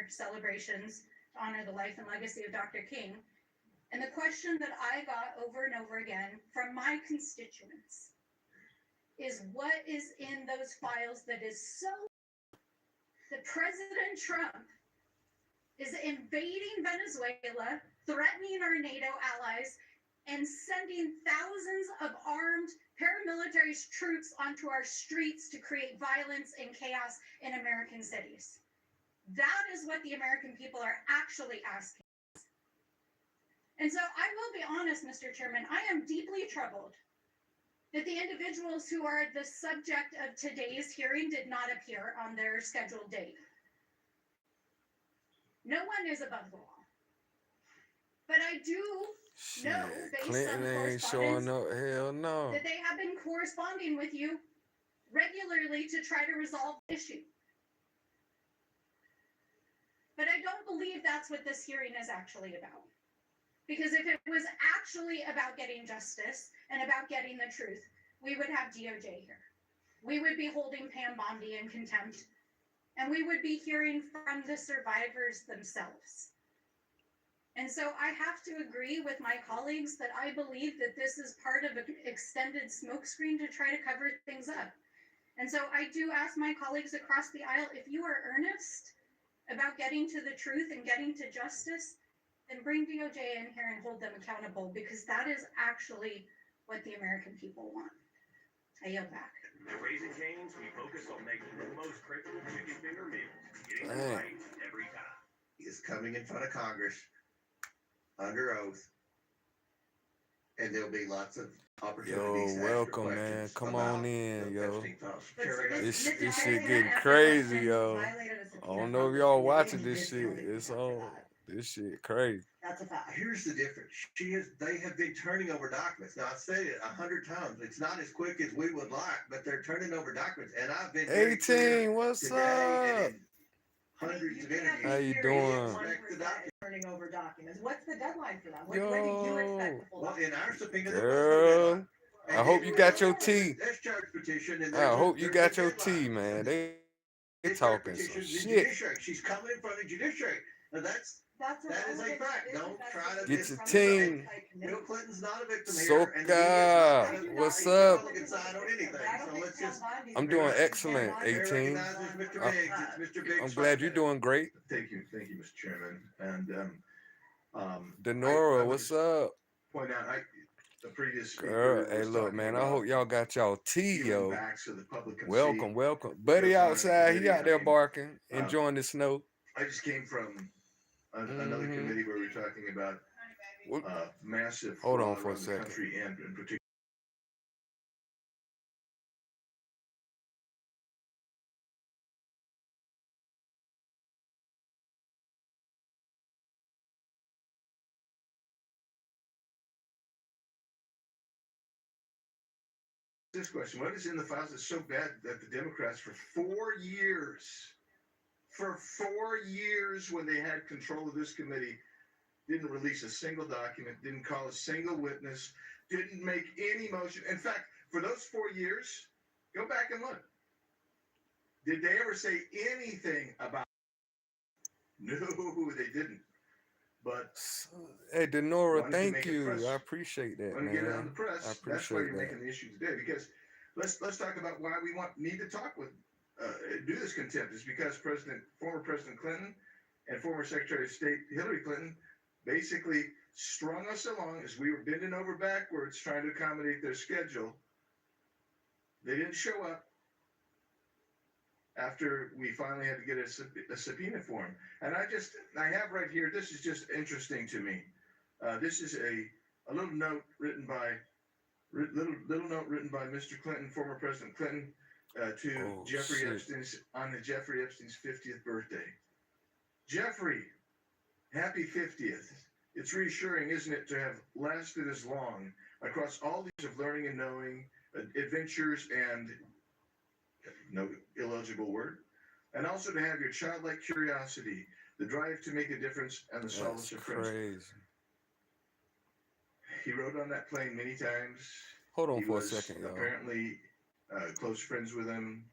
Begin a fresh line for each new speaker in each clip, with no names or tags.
celebrations to honor the life and legacy of Dr. King. And the question that I got over and over again from my constituents is what is in those files that is so that President Trump is invading Venezuela, threatening our NATO allies, and sending thousands of armed paramilitary troops onto our streets to create violence and chaos in American cities. That is what the American people are actually asking. And so I will be honest, Mr. Chairman, I am deeply troubled that the individuals who are the subject of today's hearing did not appear on their scheduled date. No one is above the law. But I do know, based
Clinton
on
ain't showing
correspondence,
up. Hell no.
that they have been corresponding with you regularly to try to resolve the issue. But I don't believe that's what this hearing is actually about. Because if it was actually about getting justice and about getting the truth, we would have DOJ here. We would be holding Pam Bondi in contempt, and we would be hearing from the survivors themselves. And so I have to agree with my colleagues that I believe that this is part of an extended smokescreen to try to cover things up. And so I do ask my colleagues across the aisle, if you are earnest about getting to the truth and getting to justice, then bring DOJ in here and hold them accountable, because that is actually what the American people want. I yield back.
At Raising Cane's, we focus on making the most critical chicken finger meal, getting it right every time.
He is coming in front of Congress under oath, and there'll be lots of opportunities.
Yo, welcome, man. Come on in, yo. This
Mr.
shit
President,
getting
as a
crazy,
person
yo.
violated a
I
subpoena
don't know if
from
y'all
the
watching
beginning,
this
you did
shit.
something
It's
like
all
that.
this shit crazy.
That's a fact.
Here's the difference. They have been turning over documents. Now, I've said it 100 times. It's not as quick as we would like, but they're turning over documents. And I've been very clear
18, what's
today and
up?
in hundreds of interviews.
How you doing?
Turning over documents. What's the deadline for that? When do you expect to pull
Well,
out?
in our subpoena, there was no
Girl,
deadline.
I hope you got your tea.
There's charge petition, and
I hope you got
there's a
your
deadline.
tea, man. They
There's
talking some
petitions in
shit.
judiciary. She's coming in front of judiciary. Now that is a fact. Don't try to
Get your team.
Bill Clinton's not a victim here.
Soka, what's up?
Side on anything. So let's just.
I'm doing excellent, 18. I'm glad you're doing great.
Thank you, Mr. Chairman. And
Denora, what's up?
point out, the previous speaker
Girl, hey,
was
look,
talking
man, I
about
hope y'all got y'all tea,
peeling
yo.
back so the public can see.
Welcome. Buddy outside, he out there barking, enjoying the snow.
I just came from another committee where we're talking about massive
Hold on
fraud
for a
around the
second.
country and in particular. This question: what is in the files that's so bad that the Democrats, for 4 years, when they had control of this committee, didn't release a single document, didn't call a single witness, didn't make any motion? In fact, for those 4 years, go back and look. Did they ever say anything about it? No, they didn't. But
hey, Denora, thank you. I appreciate that,
man. Get it on the
man.
press.
I
That's why
appreciate
you're
that.
making the issue today. Because let's talk about why we need to talk with do this contempt. Is because former President Clinton and former Secretary of State Hillary Clinton basically strung us along as we were bending over backwards trying to accommodate their schedule. They didn't show up after we finally had to get a subpoena for him. And I have right here, this is just interesting to me. This is a little note written by Mr. Clinton, former President Clinton, to Jeffrey Epstein's on Jeffrey Epstein's 50th birthday. Jeffrey, happy 50th. It's reassuring, isn't it, to have lasted as long across all these of learning and knowing, adventures and no illegible word, and also to have your childlike curiosity, the drive to make a difference, and the solace of friendship. He rode on that plane many times.
Hold on for a second, y'all.
Apparently, close friends with him.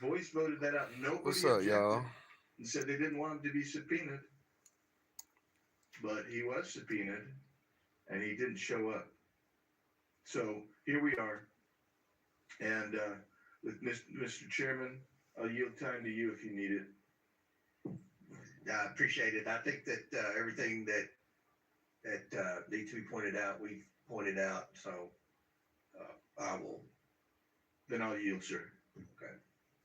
voice voted that out. Nobody
What's up,
objected
y'all?
and said they didn't want him to be subpoenaed. But he was subpoenaed, and he didn't show up. So here we are. And with Mr. Chairman, I'll yield time to you if you need it.
I appreciate it. I think that everything that needs to be pointed out, we've pointed out. So I will.
Then I'll yield, sir.
Okay.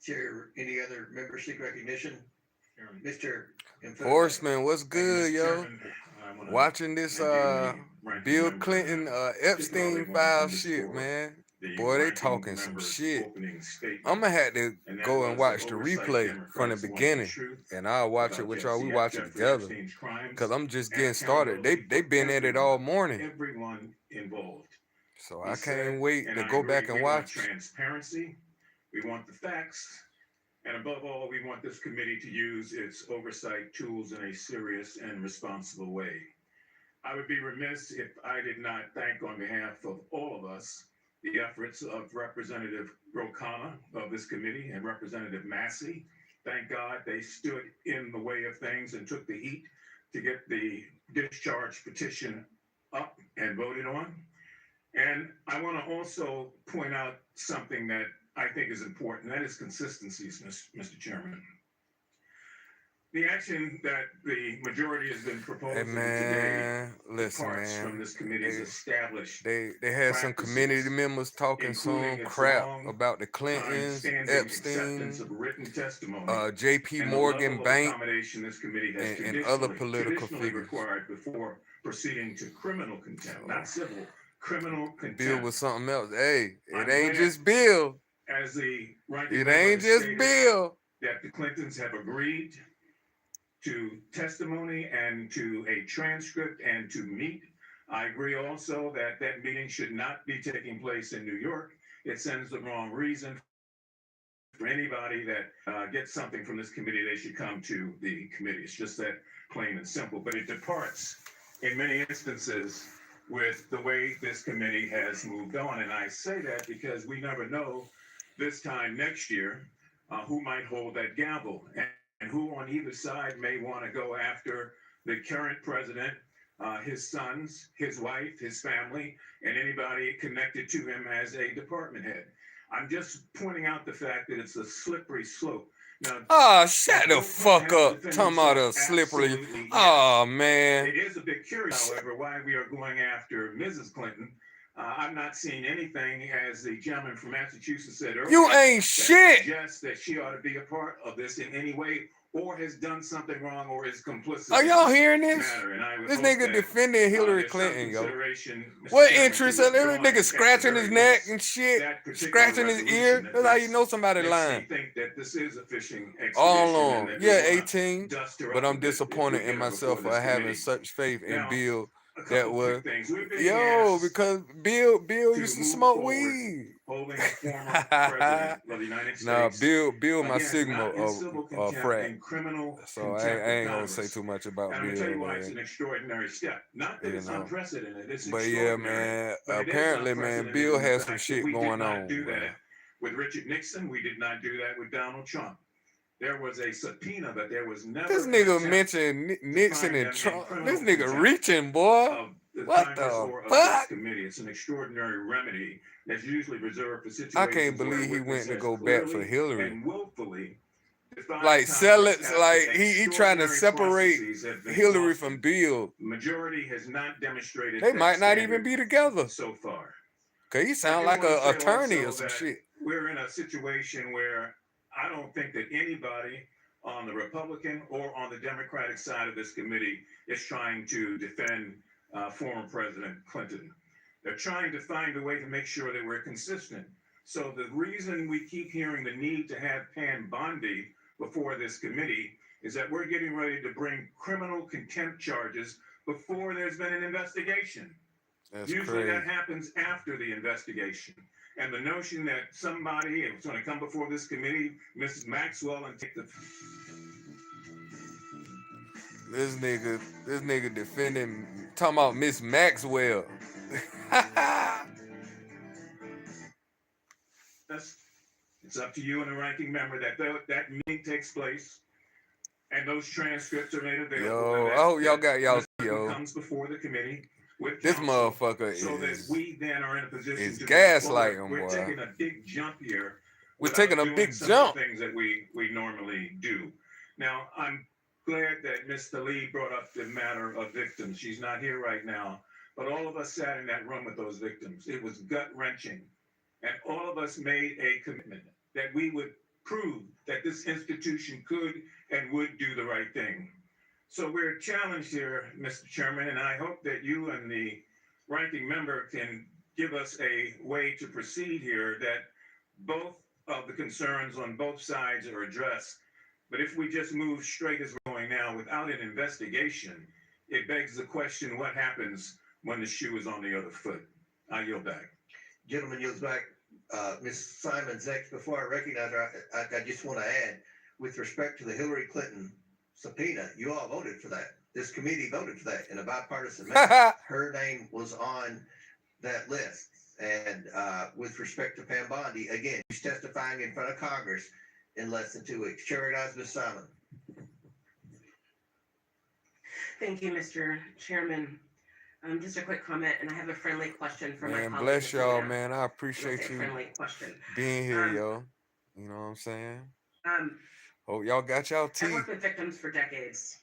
Chair, any other member seek recognition? Mr.
Horseman, what's good, yo? Watching this Bill Clinton Epstein file shit, man. Boy, they talking some shit. I'ma have to go and watch the replay from the beginning, and I'll watch it with y'all. We watch it together, cause I'm just getting started. They been at it all morning.
Everyone involved.
So I can't wait to go back and watch.
Transparency. We want the facts. And above all, we want this committee to use its oversight tools in a serious and responsible way. I would be remiss if I did not thank on behalf of all of us the efforts of Representative Rokana of this committee and Representative Massey. Thank God they stood in the way of things and took the heat to get the discharge petition up and voted on. And I want to also point out something that I think is important. That is consistencies, Mr. Chairman. The action that the majority has been proposing today departs from this committee's established.
They had some community members talking some crap about the Clintons, Epstein, J.P. Morgan Bank, and other political figures.
Required before proceeding to criminal contempt, not civil, criminal contempt.
Bill was something else. Hey, it ain't just Bill.
As the
it ain't just Bill.
That the Clintons have agreed to testimony and to a transcript and to meet. I agree also that that meeting should not be taking place in New York. It sends the wrong reason for anybody that gets something from this committee. They should come to the committee. It's just that plain and simple. But it departs in many instances with the way this committee has moved on. And I say that because we never know this time next year who might hold that gavel and who on either side may want to go after the current president, his sons, his wife, his family, and anybody connected to him as a department head. I'm just pointing out the fact that it's a slippery slope.
Now, shut the fuck up. Talking about a slippery. Yes. Oh, man.
It is a bit curious, however, why we are going after Mrs. Clinton. I'm not seeing anything, as the gentleman from Massachusetts said earlier.
You ain't shit.
Suggests that she ought to be a part of this in any way, or has done something wrong, or is complicit.
Are y'all hearing this? This nigga defending Hillary Clinton, yo. What interest? This nigga scratching his neck and shit, scratching his ear. That's how you know somebody lying.
Think that this is a fishing expedition.
All on. Yeah, 18. But I'm disappointed in myself for having such faith in Bill. That was because Bill used to smoke weed. Nah, Bill my Sigma frat. So I ain't gonna say too much about Bill.
It's an extraordinary step. Not that it's unprecedented. It's
but yeah, man. Apparently, man, Bill has some shit going on.
Do that with Richard Nixon. We did not do that with Donald Trump. There was a subpoena, but there was never.
This nigga mentioned Nixon and Trump. This nigga reaching, boy. What the fuck?
It's an extraordinary remedy that's usually reserved for situations.
I can't believe he went to go back for Hillary.
And willfully
like sell it, like he trying to separate Hillary from Bill.
Majority has not demonstrated.
They might not even be together
so far.
Cause he sound like an attorney or some shit.
We're in a situation where I don't think that anybody on the Republican or on the Democratic side of this committee is trying to defend former President Clinton. They're trying to find a way to make sure that we're consistent. So the reason we keep hearing the need to have Pam Bondi before this committee is that we're getting ready to bring criminal contempt charges before there's been an investigation.
That's
Usually
crazy.
That happens after the investigation. And the notion that somebody is going to come before this committee, Mrs. Maxwell, and take the...
This nigga defending, talking about Miss Maxwell.
It's up to you and the ranking member that meeting takes place and those transcripts are made available.
Yo, I hope y'all got y'all, yo.
Comes before the committee with
this
counsel,
motherfucker
so that
is
we then are in a position to
gaslighting,
we're
boy.
taking a big jump here.
We're taking a big jump.
Things that we normally do. Now, I'm glad that Mr. Lee brought up the matter of victims. She's not here right now, but all of us sat in that room with those victims. It was gut-wrenching, and all of us made a commitment that we would prove that this institution could and would do the right thing. So we're challenged here, Mr. Chairman, and I hope that you and the ranking member can give us a way to proceed here that both of the concerns on both sides are addressed. But if we just move straight as we're going now without an investigation, it begs the question, what happens when the shoe is on the other foot? I yield back.
Gentleman yields back. Ms. Simons next. Before I recognize her, I just want to add, with respect to the Hillary Clinton subpoena, you all voted for that. This committee voted for that in a bipartisan manner. Her name was on that list. And with respect to Pam Bondi, again, she's testifying in front of Congress in less than 2 weeks. Chair recognizes Ms. Simon.
Thank you, Mr. Chairman. Just a quick comment, and I have a friendly question for my
Man,
colleague.
bless y'all,
Mr.
man. I appreciate you
friendly question.
being here, yo. You know what I'm saying?
Um,
Hope y'all got y'all
I've
teeth.
worked with victims for decades.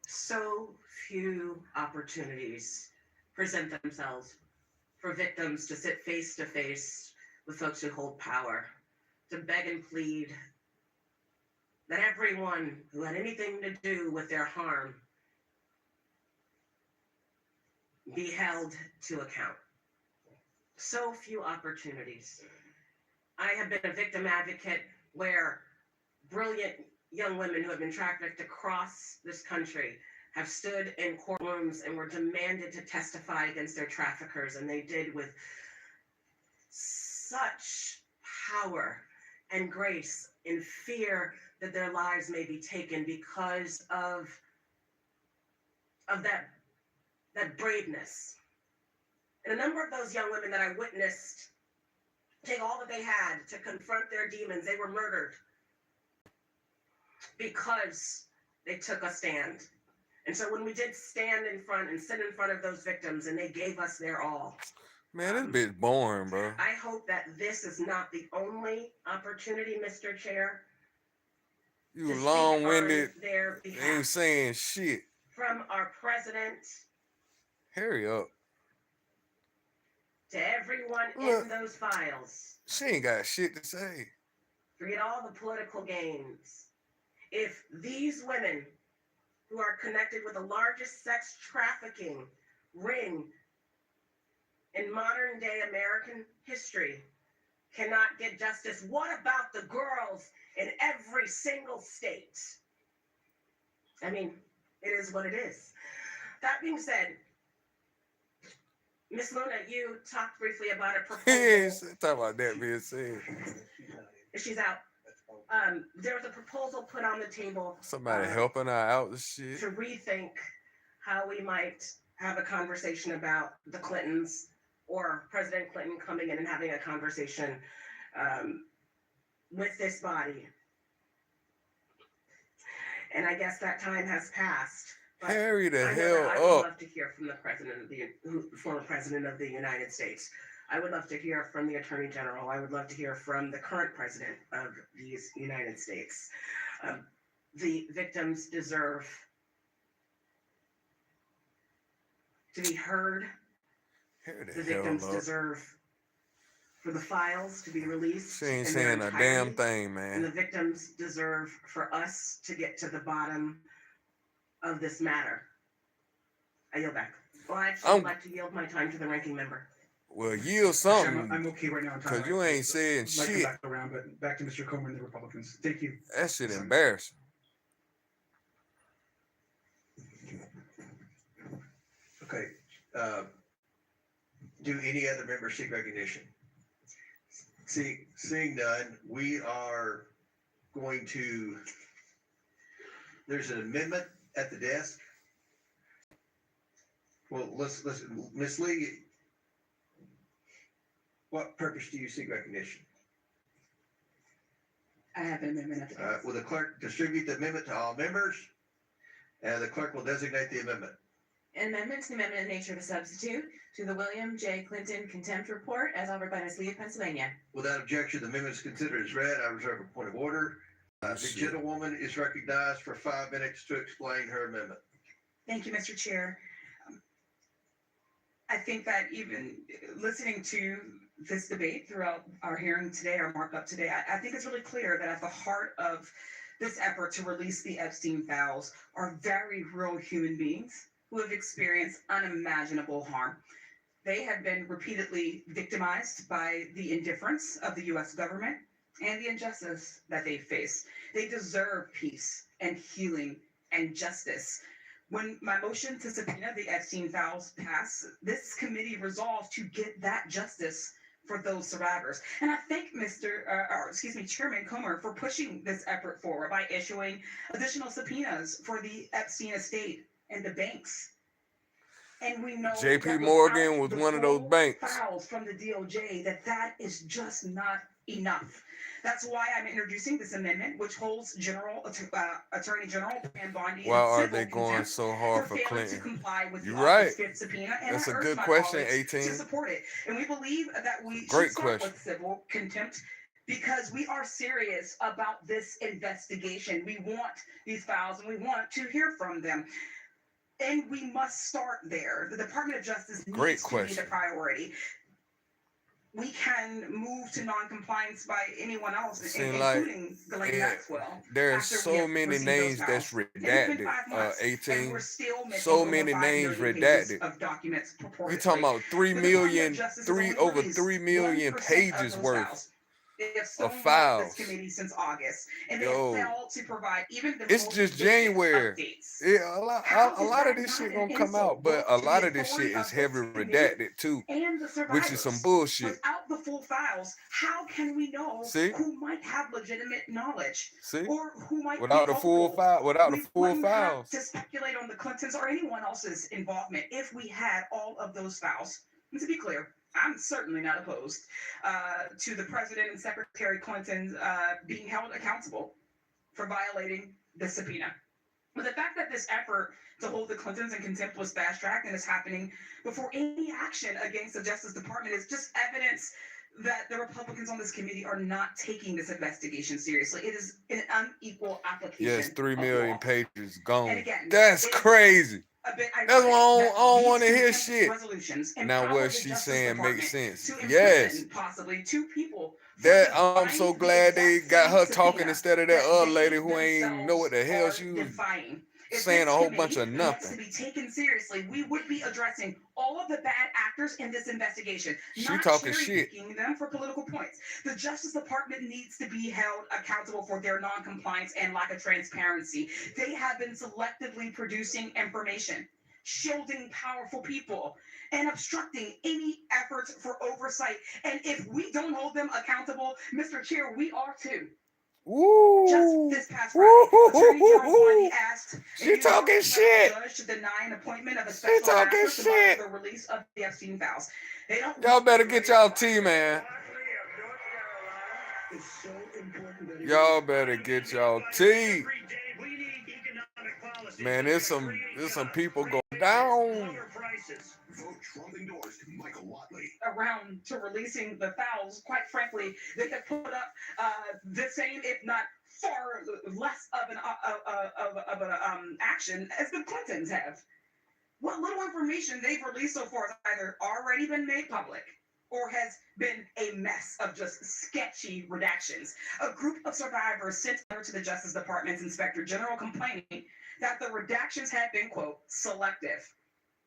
So few opportunities present themselves for victims to sit face to face with folks who hold power, to beg and plead that everyone who had anything to do with their harm be held to account. So few opportunities. I have been a victim advocate where brilliant young women who have been trafficked across this country have stood in courtrooms and were demanded to testify against their traffickers, and they did with such power and grace, in fear that their lives may be taken because of that braveness. And a number of those young women that I witnessed take all that they had to confront their demons, they were murdered because they took a stand. And so when we did stand in front and sit in front of those victims and they gave us their all.
Man, this bitch boring, bro.
I hope that this is not the only opportunity, Mr. Chair.
You long-winded,
their behalf.
ain't saying shit.
From our president.
Hurry up.
To everyone
Look,
in those files.
She ain't got shit to say.
Forget all the political games. If these women who are connected with the largest sex trafficking ring in modern day American history cannot get justice, what about the girls in every single state? I mean, it is what it is. That being said, Ms. Luna, you talked briefly about a proposal.
Talk about that being said.
She's out. There was a proposal put on the table.
Somebody helping her out and shit.
To rethink how we might have a conversation about the Clintons, or President Clinton coming in and having a conversation with this body. And I guess that time has passed.
Hurry the hell
I would
up.
love to hear from the former president of the United States. I would love to hear from the Attorney General. I would love to hear from the current president of the United States. The victims deserve to be heard. The victims deserve for the files to be released.
She ain't saying a damn thing, man.
And the victims deserve for us to get to the bottom of this matter. I yield back. Well, I actually would like to yield my time to the ranking member.
Well, yield something.
I'm okay right now.
Because you ain't saying shit.
Back around, but back to Mr. Comer and the Republicans. Thank you.
That shit embarrassing.
Okay. Do any other members seek recognition? Seeing none, we are going to, there's an amendment at the desk. Well, let's Ms. Lee, What purpose do you seek recognition?
I have an amendment at the desk.
Will the clerk distribute the amendment to all members? And the clerk will designate the amendment.
Amendment to the amendment in nature of a substitute to the William J. Clinton contempt report as offered by Ms. Lee of Pennsylvania.
Without objection, the amendment is considered as read. I reserve a point of order. The gentlewoman is recognized for 5 minutes to explain her amendment.
Thank you, Mr. Chair. I think that even listening to this debate throughout our hearing today, our markup today, I think it's really clear that at the heart of this effort to release the Epstein files are very real human beings who have experienced unimaginable harm. They have been repeatedly victimized by the indifference of the US government and the injustice that they face. They deserve peace and healing and justice. When my motion to subpoena the Epstein files passed, this committee resolved to get that justice for those survivors. And I thank Chairman Comer for pushing this effort forward by issuing additional subpoenas for the Epstein estate and the banks. And we know
JP Morgan was one of those banks.
Files from the DOJ that is just not enough. That's why I'm introducing this amendment, which holds Attorney General Pam Bondi.
Why are they going so hard for Clinton?
To comply with
You're
the
right.
fifth subpoena, and
That's
I
a
urge
good
my
question,
colleagues
18.
to support it. And we believe that we
Great
should start
question.
with civil contempt because we are serious about this investigation. We want these files and we want to hear from them. And we must start there. The Department of Justice
Great
needs to
question.
be the priority. We can move to non-compliance by anyone else,
Seem like,
including Ghislaine Maxwell.
There's
after we
so
have
many
received
names
those
that's
files. And it's been
redacted,
5 months, and
18.
we're still missing
So
over
many
5
names
million pages
redacted.
of documents
We
purportedly.
talking about 3
The Department of
million,
Justice has only
over
released
3 million
1% of
pages
those
worth
files. They have
of
stonewalled
files.
this committee since August, and they
Yo.
have failed to provide even the
It's
most
just
basic
January.
updates.
Yeah,
How
a
is
lot of
that
this
not
shit
an
gonna come out,
insult
but a
both to
lot
the
of this
authority
shit is
of
heavy
this committee
redacted too,
and the
which is some
survivors?
bullshit.
Without the full files, how can we know
See?
who might have legitimate knowledge
See?
or who might
Without
be
the full
culpable?
file, without the
We
full
wouldn't have
files.
to speculate on the Clintons or anyone else's involvement if we had all of those files. And to be clear, I'm certainly not opposed to the President and Secretary Clinton being held accountable for violating the subpoena. But the fact that this effort to hold the Clintons in contempt was fast-tracked and is happening before any action against the Justice Department is just evidence that the Republicans on this committee are not taking this investigation seriously. It is an unequal application.
Yes, 3
of
million
law.
pages gone.
And again,
That's
it's
crazy.
a bit
That's why I
ironic
don't
that
want to
these
hear
contempt
shit.
resolutions
Now
empower
what
the
she's
Justice
saying makes
Department
sense.
to
Yes.
imprison possibly 2 people. for
That I'm
defying
so
the
glad they
exact
got
same
her talking
subpoena
instead of that other
they
lady who ain't know what the hell
themselves
she
are
was
defying. If
saying
this
a whole bunch
committee
of
wants to
nothing.
be taken seriously, we would be addressing all of the bad actors in this investigation,
She
not
talking
cherry
shit.
picking them for political points. The Justice Department needs to be held accountable for their non-compliance and lack of transparency. They have been selectively producing information, shielding powerful people, and obstructing any efforts for oversight. And if we don't hold them accountable, Mr. Chair, we are too. Just
Woo!
this past Friday, Attorney General Bondi
Woo!
asked
She talking
a
shit.
judge to deny an appointment of a
She
special
talking
master to monitor
shit.
the release of the Epstein files. They don't
Y'all better get y'all tea, man. Y'all better get y'all tea. Man, there's some people going down.
around to releasing the files. Quite frankly, they have put up the same, if not far less of an action as the Clintons have. What little information they've released so far has either already been made public or has been a mess of just sketchy redactions. A group of survivors sent a letter to the Justice Department's Inspector General complaining that the redactions had been, quote, selective.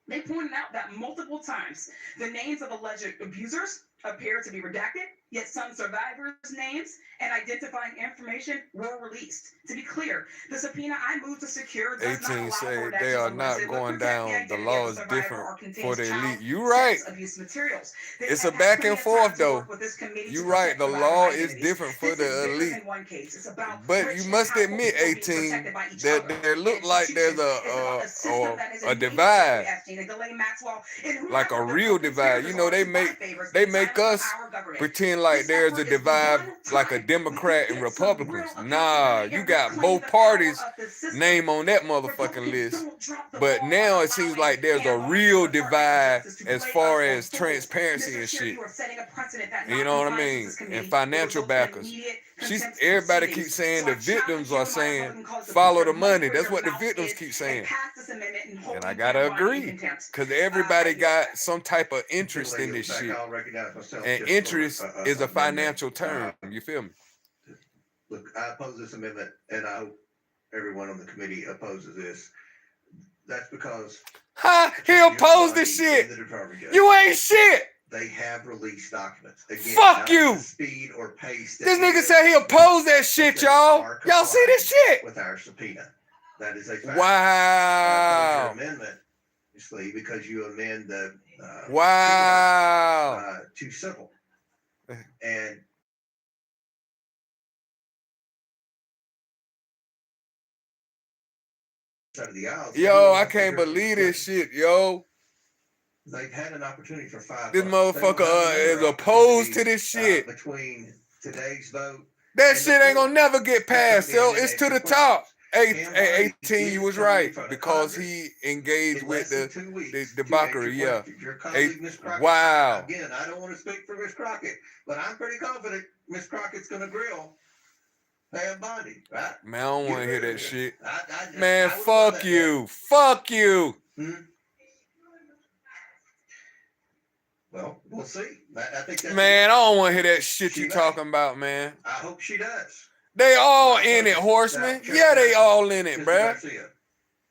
They pointed out that multiple times the names of alleged abusers appear to be redacted, yet some survivors' names and identifying information were released. To be clear, the subpoena I moved to secure does not
18
allow
say
for
they are
redactions
not
unless it would
going
protect
down. The
identity
law
of
is
the survivor
different
or contains
for the
child
elite. You right.
sex abuse materials. They
It's
have
a
had
back
plenty
and
of
forth,
time to
though.
work with this committee
You
to
right.
protect
The
survivor
law is
identities.
different for
This
the
is bigger
elite.
than one case. It's about
But
rich
you
and
must
powerful
admit,
people being
18,
protected by each
that
other
there look
and
like there's
institutions. It's about a system that has
a
enabled
divide.
Jeffrey Epstein and Ghislaine Maxwell, and who
Like
have
a
their
real
co-conspirators
divide. You know,
are
they
to
make
buy favors
they
inside
make like
of
us
our government.
pretend like
This
there's a
effort is the
divide
one
like a
time
Democrat
we
and
get some
Republicans.
real
Nah,
accountability
you
and
got
reclaim
both
the
parties
power of the system.
name on that motherfucking
Republicans
list.
don't drop the
But
ball
now
on
it seems
allowing
like there's a
and
real
the Department of
divide
Justice to
as
play
far
us
as
for fools.
transparency
Mr.
and
Chair,
shit.
you are setting a precedent that
You know what I
non-compliance with
mean?
this
And
committee will
financial
result in
backers.
immediate
She's
contempt
everybody
proceedings.
keeps saying
So
the
I challenge
victims
you
are
to my vote
saying
and cause them to
follow
put
the
their money
money.
where
That's
their
what the
mouth
victims
is
keep
and
saying.
pass this amendment and hold
And I
you
gotta
down in
agree.
contempt.
Cause everybody
yield
got
back.
some type of interest
Until I
in
yield
this
back,
shit.
I'll recognize myself
And
just for
interest is a
minute.
financial term. You feel me?
Look, I oppose this amendment, and I hope everyone on the committee opposes this. That's because
Ha! He opposed this shit. You ain't shit.
They have released documents. Again,
Fuck
not
you.
the speed or pace.
This nigga said he opposed that shit, y'all. Y'all see this shit?
With our subpoena. That is a fact.
Wow.
Amendment, obviously, because you amend the
Wow.
to civil. And side of the aisle,
Yo, I can't believe this shit, yo.
They've had an opportunity for 5
This
months.
motherfucker is opposed to this shit.
Between today's vote.
That shit ain't gonna never get passed, yo. It's to the top. 18, you was right. Because he engaged with the debauchery, yeah. Wow.
Again, I don't want to speak for Miss Crockett, but I'm pretty confident Miss Crockett's gonna grill Pam Bondi, right?
Man, I don't want to hear that shit.
I
Man,
would love
fuck
that,
you. Fuck you.
Well, we'll see. I think that's
Man, I don't want to hear that shit you talking about, man.
I hope she does.
They all in it, horseman. Yeah, they all in it,
Mr.
bruh.
Garcia.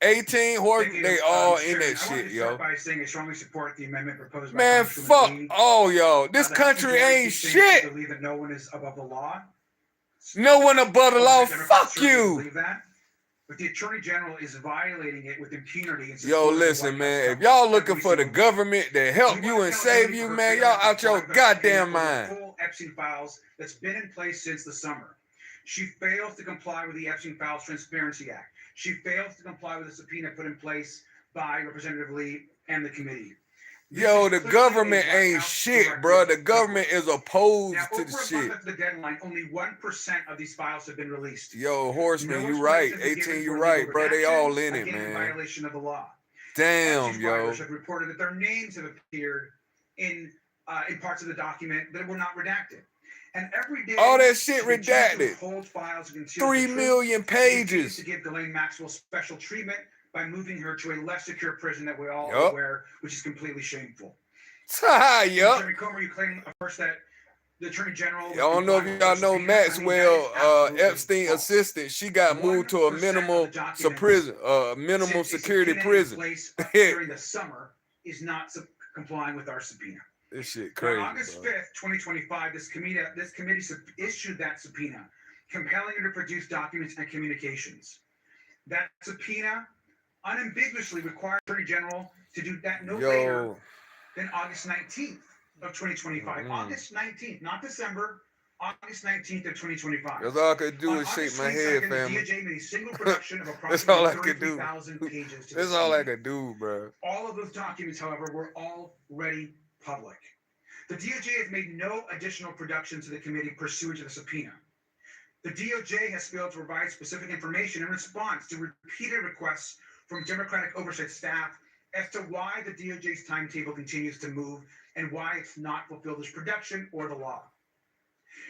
18 horsemen, they all in that shit, yo.
By saying I strongly support the amendment proposed by
Man,
Congresswoman
fuck
Lee.
all y'all. This
The
country
majority
ain't
seems to
shit.
Believe that no one is above the law.
No one above the law.
Democrats
Fuck
certainly
you.
Believe that. But the Attorney General is violating it with impunity. And
Yo, listen, man. If y'all looking for the government to help you and save you, man, y'all out your goddamn mind.
Full Epstein files that's been in place since the summer. She fails to comply with the Epstein Files Transparency Act. She fails to comply with the subpoena put in place by Representative Lee and the committee.
Yo, the government ain't shit, bro. The government is opposed to the shit.
Now, over the deadline, only 1% of these files have been released.
Yo, horseman, you right. 18, you right, bro. They all in it,
again, in
man.
violation of the law.
Damn,
Epstein
yo.
survivors have reported that their names have appeared in parts of the document that were not redacted. And every day,
all that shit
she continues to
redacted.
withhold files and conceal
3
the truth.
million
She continues
pages.
to give Ghislaine Maxwell special treatment by moving her to a less secure prison that we all are
Yup.
aware, which is completely shameful.
Yup.
Jeremy Comer, you claim first that the Attorney General.
I don't know if y'all know Maxwell, Epstein assistant. She got moved to a minimal minimum security prison.
During the summer is not complying with our subpoena.
This shit crazy.
On August 5th, 2025, this committee issued that subpoena, compelling her to produce documents and communications. That subpoena unambiguously required the Attorney General to do that no later than August 19th of 2025. August 19th, not December, August 19th of 2025.
That's all I could do is shake my head, family.
The DOJ made a single production of
That's all
approximately
I could do.
33,000 pages.
That's all I could do, bro.
All of those documents, however, were already public. The DOJ has made no additional production to the committee pursuant to the subpoena. The DOJ has failed to provide specific information in response to repeated requests from Democratic oversight staff as to why the DOJ's timetable continues to move and why it's not fulfilled its production or the law.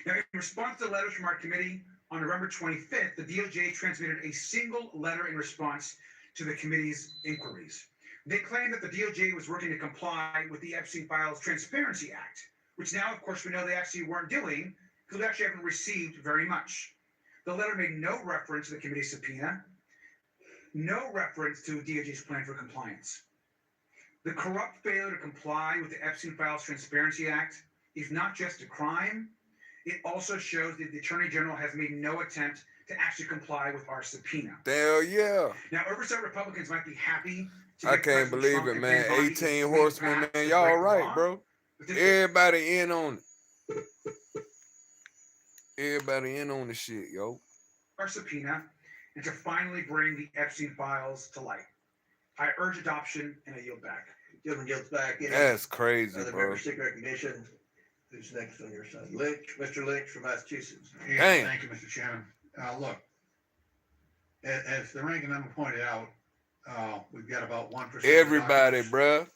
Now, in response to letters from our committee on November 25th, the DOJ transmitted a single letter in response to the committee's inquiries. They claimed that the DOJ was working to comply with the Epstein Files Transparency Act, which now, of course, we know they actually weren't doing because we actually haven't received very much. The letter made no reference to the committee's subpoena, no reference to DOJ's plan for compliance. The corrupt failure to comply with the Epstein Files Transparency Act is not just a crime, it also shows that the Attorney General has made no attempt to actually comply with our subpoena.
Hell yeah.
Now, oversight Republicans might be happy to
I
get
can't
President
believe
Trump
it,
and
man.
Pam Bondi
18
to
horsemen,
back
man.
to
Y'all
break the
right,
law.
bro.
But this-
Everybody in on it. Everybody in on the shit, yo.
our subpoena and to finally bring the Epstein files to light. I urge adoption and I yield back.
Gentleman yields back.
That's crazy,
Other
bro.
members seek recognition. Who's next on your side? Lynch, Mr. Lynch from Massachusetts.
Yeah,
Dang.
thank you, Mr. Chairman. Look, as the ranking member pointed out, we've got about 1%.
Everybody, bruh.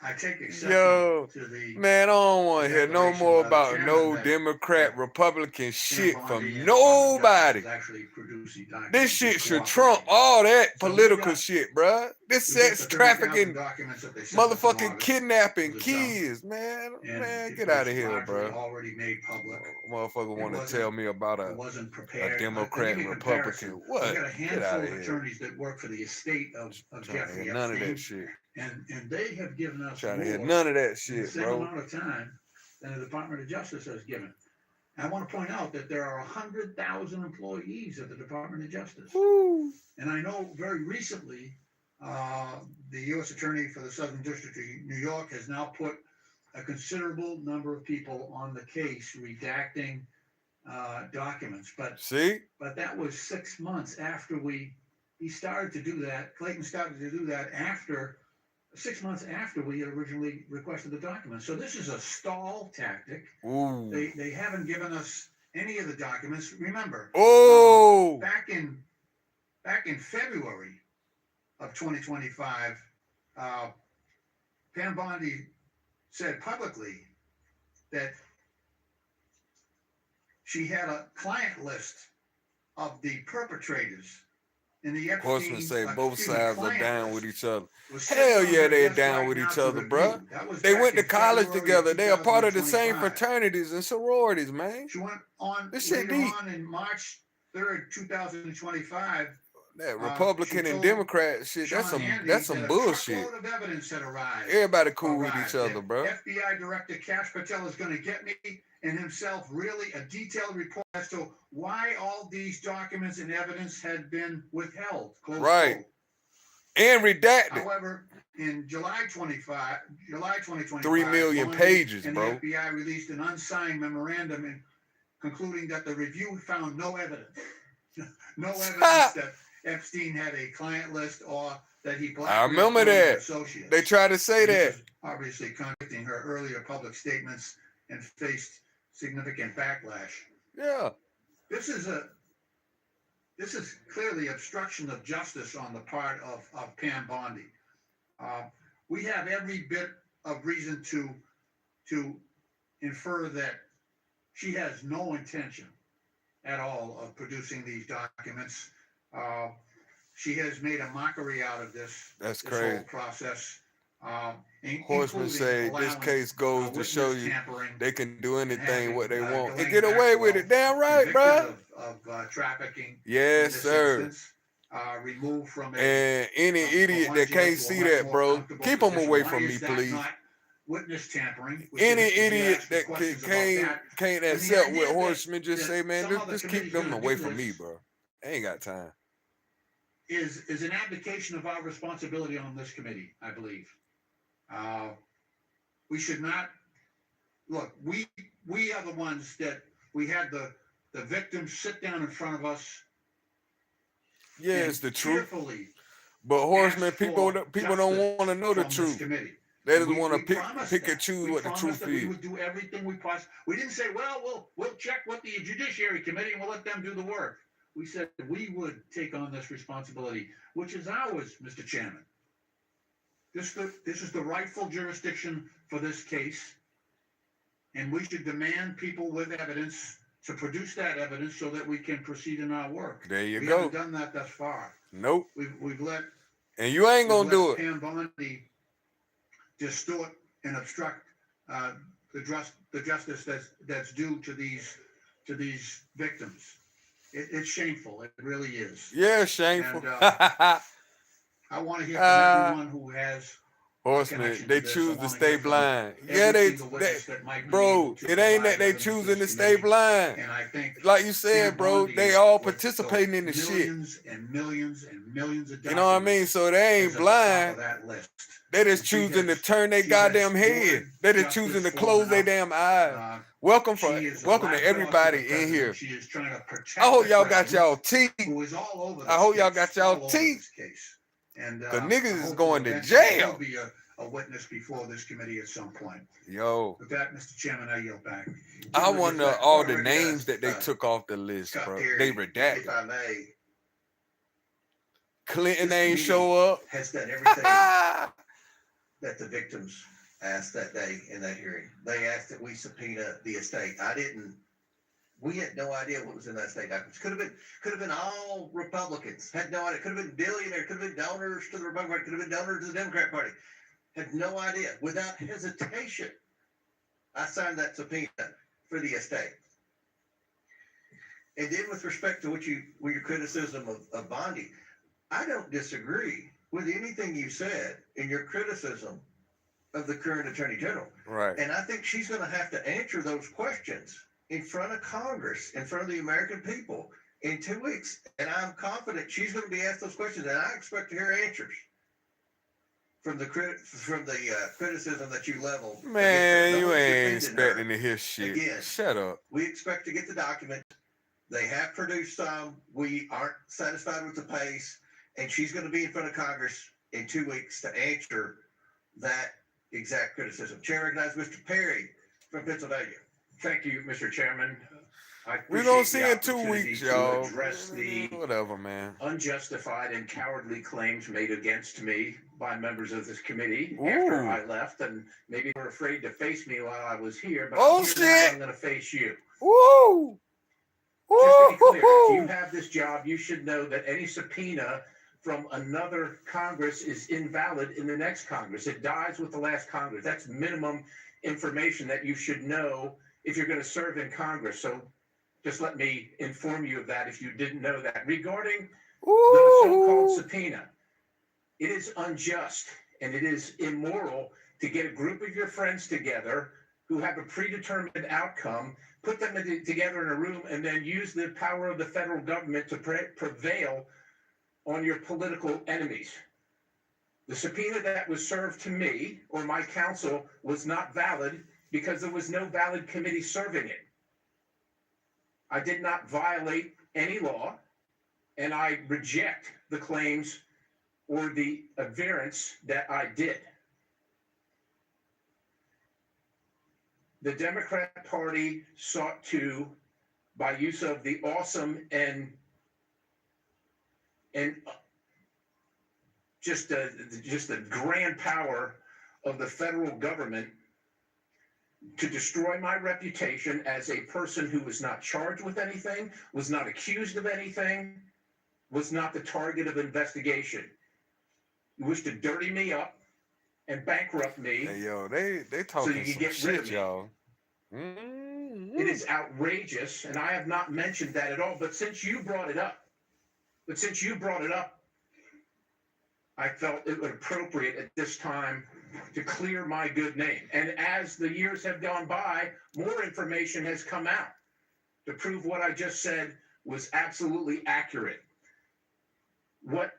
I take exception
Yo,
to the
man, I don't want to hear no
declaration
more
by the
about
chairman
no
that-
Democrat,
that
Republican
Ken
shit
Bondi
from
and the
nobody.
Department of Justice is actually producing documents
This shit
in
should trump
cooperation.
all that
So we
political
got-
shit, bruh. This
We get
sex
the 30,000
trafficking,
documents that they sent us in
motherfucking
August,
kidnapping
was a dump,
kids, man.
and
Man,
it
get out of
was
here,
largely
bruh.
already made public.
Motherfucker
It
want to
wasn't-
tell me about
It
a
wasn't prepared.
Democrat,
I'll give you a
Republican.
comparison.
What?
We got a
Get
handful
out
of
of here.
attorneys that work for the estate of
Trying to
Jeffrey
hear none of that
Epstein,
shit.
and they have given us
Trying to hear
more
none of that
in the
shit,
same
bro.
amount of time than the Department of Justice has given. I want to point out that there are 100,000 employees at the Department of Justice.
Woo.
And I know very recently, the U.S. Attorney for the Southern District of New York has now put a considerable number of people on the case redacting documents. But
See?
that was 6 months after he started to do that. Clayton started to do that after 6 months after we had originally requested the documents. So this is a stall tactic.
Ooh.
They haven't given us any of the documents. Remember,
Oh.
back in February of 2025, Pam Bondi said publicly that she had a client list of the perpetrators in the Epstein.
Horsemen say both
excuse me,
sides are
client
down
list
with each other.
was
Hell
sitting
yeah,
on her
they're
desk
down
right
with
now
each
to
other,
review.
bruh.
That was
They
back
went to
in
college
February
together.
of
They are part of the same
2025.
fraternities and sororities, man.
She went on
This shit
later
deep.
on in March 3rd, 2025.
That Republican
she
and
told
Democrat shit,
Sean
that's some
Hannity
some
that a
bullshit.
truckload of evidence had arrived.
Everybody cool with each
Arrived.
other,
That
bro.
FBI Director Kash Patel is going to get me and himself really a detailed report as to why all these documents and evidence had been withheld. Close
Right.
quote.
And redacted.
However, in July 2025,
3 million
Bondi
pages,
and
bro.
the FBI released an unsigned memorandum concluding that the review found no evidence, no evidence that Epstein had a client list or that he blackmailed
remember
former
that.
associates.
They tried to say
This
that.
is obviously contradicting her earlier public statements and faced significant backlash.
Yeah.
This is clearly obstruction of justice on the part of Pam Bondi. We have every bit of reason to infer that she has no intention at all of producing these documents. She has made a mockery out of this.
That's
this
crazy.
whole process.
Horsemen say this case goes to show you they can do anything what they want and get
Ghislaine
away with it. Damn right,
convicted
bruh.
of trafficking.
Yes,
in this
sir.
instance, removed from
And any
a
idiot that
larger
can't
to a
see
much
that,
more
bro,
comfortable
keep them
position.
away
Why
from
is
me,
that
please.
not witness tampering. We
Any
should be
idiot
asking
that
questions about that.
can't
And the
accept
idea
what
that-
Horsemen just
that
say, man,
some other
just keep
committee's
them
gonna
away
do
from me,
this
bro. I ain't got time.
Is an abdication of our responsibility on this committee, I believe. We should not look. We are the ones that we had the victims sit down in front of us.
Yeah,
and
it's the truth.
tearfully
But Horsemen,
ask
people
for
people don't
justice
want to know the
from this
truth.
committee.
They just
We
want to
promised
pick
that.
and choose
We
what the
promised
truth
that we
is.
would do everything we possibly. We didn't say, well, we'll check with the Judiciary Committee and we'll let them do the work. We said we would take on this responsibility, which is ours, Mr. Chairman. This is the rightful jurisdiction for this case, and we should demand people with evidence to produce that evidence so that we can proceed in our work.
There you
We
go.
haven't done that thus far.
Nope.
We've let
And you ain't gonna do it.
Pam Bondi distort and obstruct the justice that's due to these victims. It's shameful. It really is.
Yeah, shameful.
And, I want to hear from everyone who has
Horsemen,
connection
they
to this. I
choose to
wanna
stay
hear from
blind.
every
Yeah,
single witness that might be able
bro,
to
it ain't
provide
that they
evidence to
choosing to
this
stay
committee.
blind.
And I think,
Like you said,
Pam
bro,
Bondi
they all
with
participating in the
those
shit.
millions and millions and millions of
You know what I mean?
documents
So they ain't
is at the top of
blind.
that list.
They just
And she
choosing to
has-
turn their
she
goddamn
has
head.
stored
They just
justice
choosing to
for
close their
enough.
damn eyes. Welcome
She is a
welcome to
lapdog
everybody
the
in
president.
here.
She is trying to protect
I hope
the
y'all got
president,
y'all teeth.
who is all over
I hope
this
y'all
case,
got y'all
all over
teeth.
this case. And
The
I
niggas is
hope
going to
eventually
jail.
There'll be a witness before this committee at some point.
Yo,
With that, Mr. Chairman, I yield back.
I
Well,
wonder
just
all
before I
the
recognize,
names that they took off the list,
Scott
bro.
Perry,
They
if
redacted.
I may,
Clinton
this
ain't
committee
show up.
has done everything that the victims asked that day in that hearing. They asked that we subpoena the estate. We had no idea what was in that estate documents. Could have been all Republicans. Had no idea. Could have been billionaires. Could have been donors to the Republican Party. Could have been donors to the Democrat Party. Had no idea. Without hesitation, I signed that subpoena for the estate. And then with respect to with your criticism of Bondi, I don't disagree with anything you said in your criticism of the current Attorney General.
Right.
And I think she's going to have to answer those questions in front of Congress, in front of the American people in 2 weeks. And I'm confident she's going to be asked those questions, and I expect to hear answers from the criticism that you leveled.
Man,
No
you
one's
ain't
defending her.
expecting to hear shit.
Again.
Shut up.
We expect to get the document. They have produced some. We aren't satisfied with the pace, and she's going to be in front of Congress in 2 weeks to answer that exact criticism. Chair recognizes Mr. Perry from Pennsylvania.
Thank you, Mr. Chairman. I
We gonna
appreciate
see
the
in 2
opportunity
weeks,
to
y'all.
address the
Whatever, man.
unjustified and cowardly claims made against me by members of this committee
Ooh.
after I left, and maybe they were afraid to face me while I was here, but
Oh,
I'm here tonight,
shit.
I'm going to face you.
Woo!
Just to be clear, if you
Woo!
have this job, you should know that any subpoena from another Congress is invalid in the next Congress. It dies with the last Congress. That's minimum information that you should know if you're going to serve in Congress. So just let me inform you of that if you didn't know that. Regarding the so-called
Ooh.
subpoena, it is unjust and it is immoral to get a group of your friends together who have a predetermined outcome, put them together in a room, and then use the power of the federal government to prevail on your political enemies. The subpoena that was served to me or my counsel was not valid because there was no valid committee serving it. I did not violate any law, and I reject the claims or the averance that I did. The Democrat Party sought to, by use of the awesome and just the grand power of the federal government, to destroy my reputation as a person who was not charged with anything, was not accused of anything, was not the target of investigation. You wish to dirty me up and bankrupt me.
Hey, yo, they
So
talking
you can
some
get rid of
shit,
me.
y'all.
It is outrageous, and I have not mentioned that at all. But since you brought it up, I felt it was appropriate at this time to clear my good name. And as the years have gone by, more information has come out to prove what I just said was absolutely accurate. What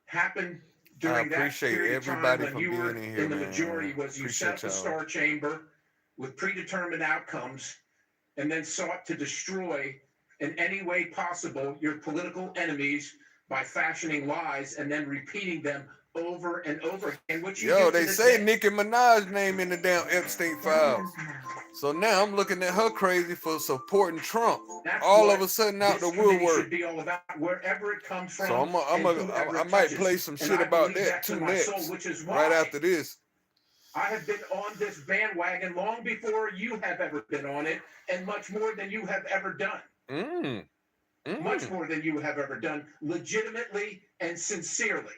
happened during that
appreciate
period of time
everybody
when
for
you were
being in here,
in the
man.
majority was you set up
Appreciate
a
y'all.
star chamber with predetermined outcomes and then sought to destroy in any way possible your political enemies by fashioning lies and then repeating them over and over again, which you
Yo,
do to
they
this
say
day.
Nicki Minaj's name in the damn Epstein files. So now I'm looking at her crazy for supporting Trump.
That's
All
what
of a sudden out the
this committee
woodwork.
should be all about, wherever it comes from.
So I might play some shit about that too next,
Which is why
right after this.
I have been on this bandwagon long before you have ever been on it, and much more than you have ever done. Much more than you have ever done, legitimately and sincerely.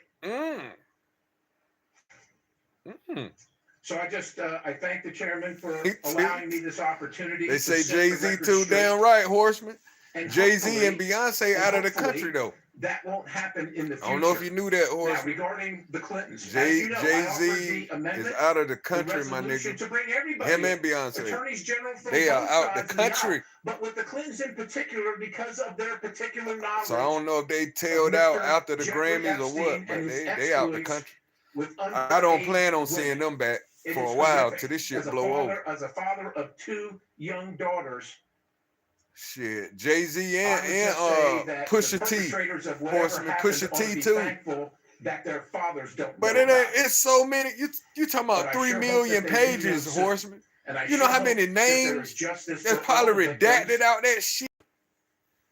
So I just, I thank the chairman for allowing me this opportunity.
They
to
say
set the
Jay-Z
record
too
straight.
damn right, Horseman.
And
Jay-Z and
hopefully-
Beyonce out of the country though.
That won't happen in the future.
I don't know if you knew that,
Now,
Horseman.
regarding the Clintons, as
Jay-Z
you know, I offered the
is
amendment,
out of the
the
country, my
resolution
nigga.
to bring everybody
Him
in.
and Beyonce.
Attorneys General from
They are
both
out the
sides of the aisle.
country.
But with the Clintons in particular, because of their particular knowledge,
So I don't know if they tailed
of
out
Mr.
after the
Jeffrey
Grammys or what,
Epstein
but
and his
they out the
exploits
country.
with
I don't
underage
plan on
women.
seeing them back
It
for
is
a while
horrific.
till this shit
As a
blow
father,
over.
As a father of two young daughters,
Shit, Jay-Z
I would just say
and
that
Pusha
the
T,
perpetrators of whatever
Horseman,
happened
Pusha
ought to
T
be
too.
thankful that their fathers don't
But
know
it ain't,
about.
it's so many. You talking
But
about
I
3
sure hope
million
that they do
pages,
no soon.
Horseman.
And I
You know
sure
how
hope
many
that there is
names
justice
that's
for all
probably
the victims,
redacted out that shit.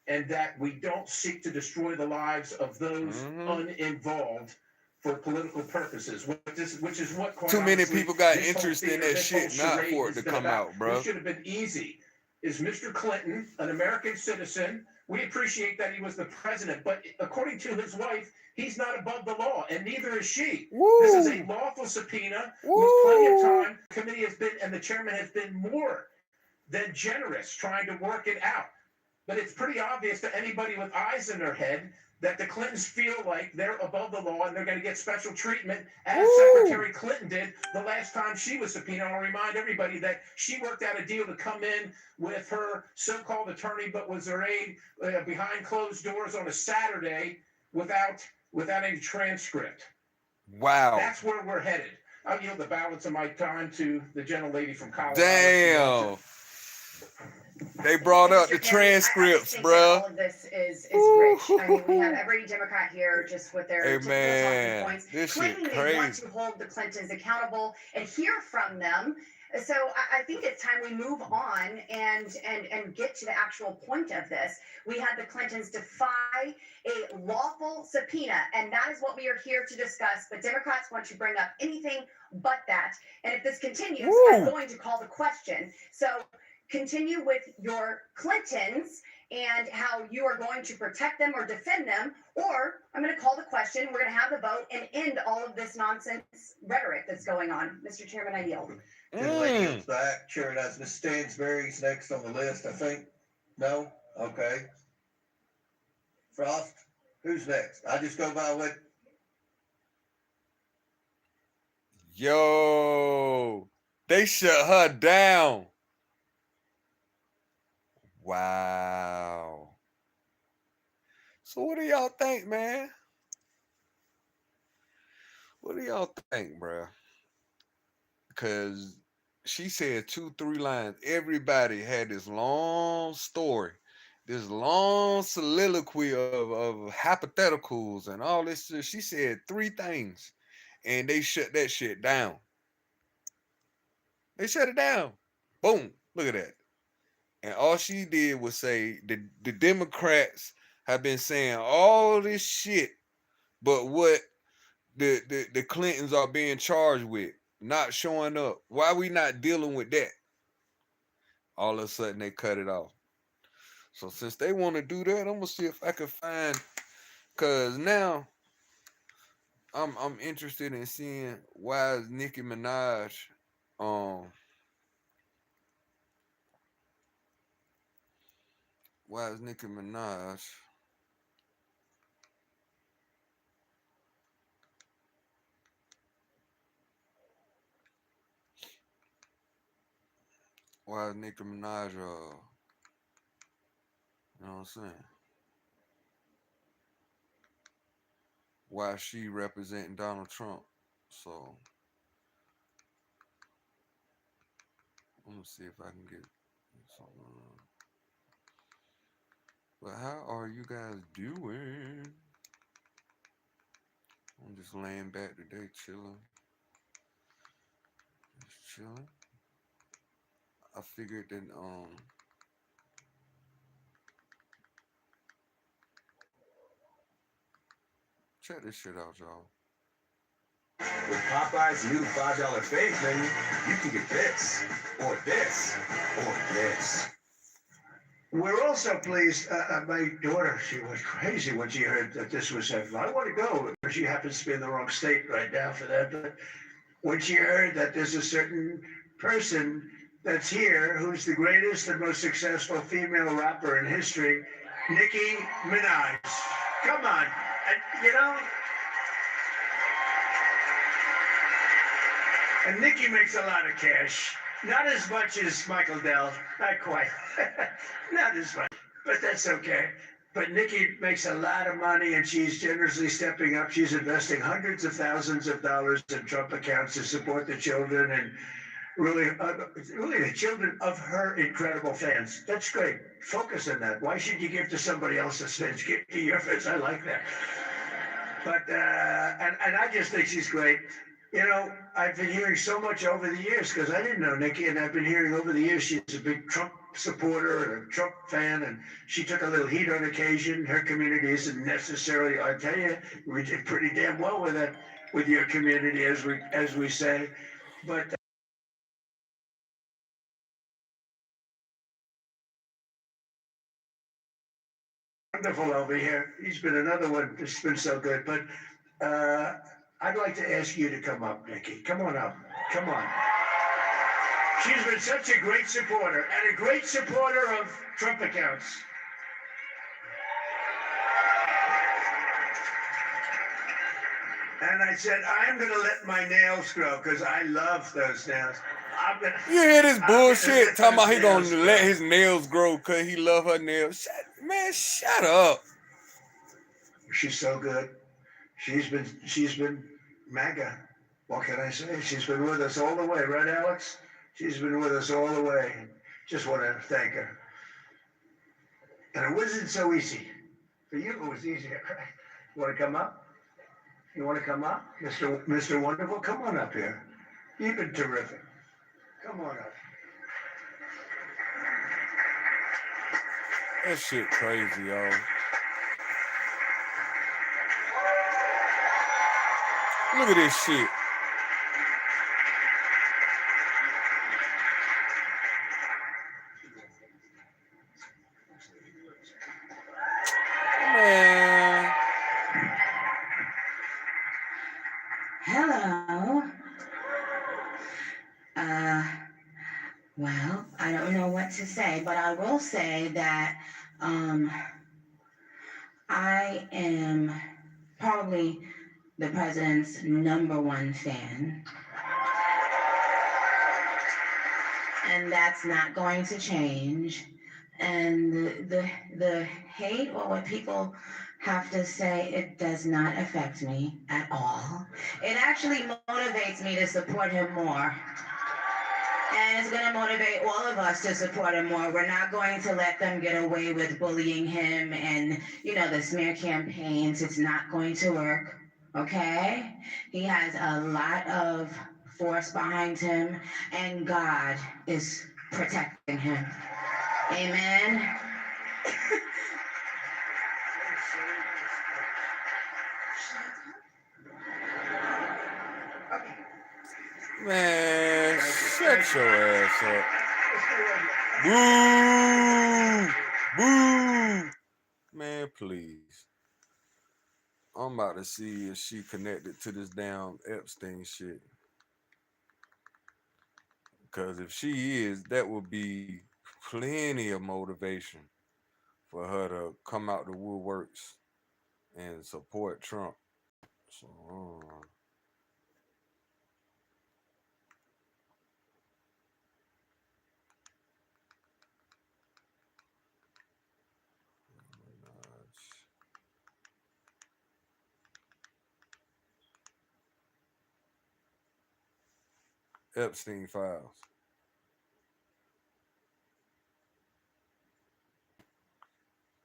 and that we don't seek to destroy the lives of those uninvolved for political purposes, which is what, quite
Too many
honestly,
people got
this whole
interest in
theater,
that
this whole
shit not
charade
for it
has
to
been
come
about.
out, bro.
This should have been easy. Is Mr. Clinton an American citizen? We appreciate that he was the president, but according to his wife, he's not above the law, and neither is she.
Woo.
This is a lawful subpoena with plenty of time. The committee has been, and the chairman has been more than generous trying to work it out. But it's pretty obvious to anybody with eyes in their head that the Clintons feel like they're above the law and they're going to get special treatment, as Secretary Clinton did the last time she was subpoenaed. I'll remind everybody that she worked out a deal to come in with her so-called attorney, but was her aide behind closed doors on a Saturday without any transcript.
Wow.
That's where we're headed. I'll yield the balance of my time to the gentlelady from Colorado.
Damn. They brought up the transcripts, bro.
All of this is rich. I mean, we have every Democrat here just with their
Hey,
typical
man,
talking points,
this
claiming
shit
they want
crazy.
to hold the Clintons accountable and hear from them. So I think it's time we move on and get to the actual point of this. We had the Clintons defy a lawful subpoena, and that is what we are here to discuss. But Democrats want to bring up anything but that. And if this continues, I'm going to call the question. So continue with your Clintons and how you are going to protect them or defend them, or I'm going to call the question, we're going to have the vote and end all of this nonsense rhetoric that's going on. Mr. Chairman, I yield.
Yields back. Chair, that's Ms. Stansberry's next on the list, I think. No? Okay. Frost, who's next? I just go by what?
Yo, they shut her down. Wow. So what do y'all think, man? What do y'all think, bro? Because she said 2-3 lines. Everybody had this long story, this long soliloquy of hypotheticals and all this shit. She said 3 things, and they shut that shit down. They shut it down. Boom. Look at that. And all she did was say the Democrats have been saying all this shit, but what the Clintons are being charged with, not showing up. Why we not dealing with that? All of a sudden they cut it off. So since they want to do that, I'm gonna see if I can find, cause now I'm interested in seeing why is Nicki Minaj why is Nicki Minaj you know what I'm saying? Why is she representing Donald Trump? So I'm gonna see if I can get something. But how are you guys doing? I'm just laying back today, chilling. Just chilling. I figured that check this shit out, y'all.
With Popeye's new $5 face menu, you can get this, or this, or this.
We're also pleased, my daughter, she went crazy when she heard that this was happening. I want to go, but she happens to be in the wrong state right now for that. But when she heard that there's a certain person that's here who's the greatest and most successful female rapper in history, Nicki Minaj. Come on, you know? And Nicki makes a lot of cash. Not as much as Michael Dell, not quite. Not as much, but that's okay. But Nicki makes a lot of money, and she's generously stepping up. She's investing hundreds of thousands of dollars in Trump accounts to support the children and really the children of her incredible fans. That's great. Focus on that. Why should you give to somebody else's fans? Give to your fans. I like that. But and I just think she's great. You know, I've been hearing so much over the years because I didn't know Nikki, and I've been hearing over the years she's a big Trump supporter and a Trump fan, and she took a little heat on occasion. Her community isn't necessarily. I tell you, we did pretty damn well with that, with your community, as we say. But wonderful over here. He's been another one that's been so good. But I'd like to ask you to come up, Nikki. Come on up. Come on. She's been such a great supporter and a great supporter of Trump accounts. And I said, I'm going to let my nails grow because I love those nails.
You hear this bullshit talking about he gonna let his nails grow because he love her nails? Man, shut up.
She's so good. She's been MAGA. What can I say? She's been with us all the way, right, Alex? She's been with us all the way. Just want to thank her. And it wasn't so easy. For you, it was easier. You want to come up? You want to come up? Mr. Wonderful, come on up here. You've been terrific. Come on up.
That shit crazy, y'all. Look at this shit. Man.
Hello. Well, I don't know what to say, but I will say that I am probably the president's #1 fan. And that's not going to change. And the hate or what people have to say, it does not affect me at all. It actually motivates me to support him more. And it's going to motivate all of us to support him more. We're not going to let them get away with bullying him and, you know, the smear campaigns. It's not going to work, okay? He has a lot of force behind him, and God is protecting him. Amen.
Man, shut your ass up. Boo! Boo! Man, please. I'm about to see if she connected to this damn Epstein shit. Because if she is, that would be plenty of motivation for her to come out the woodworks and support Trump. So, Epstein files.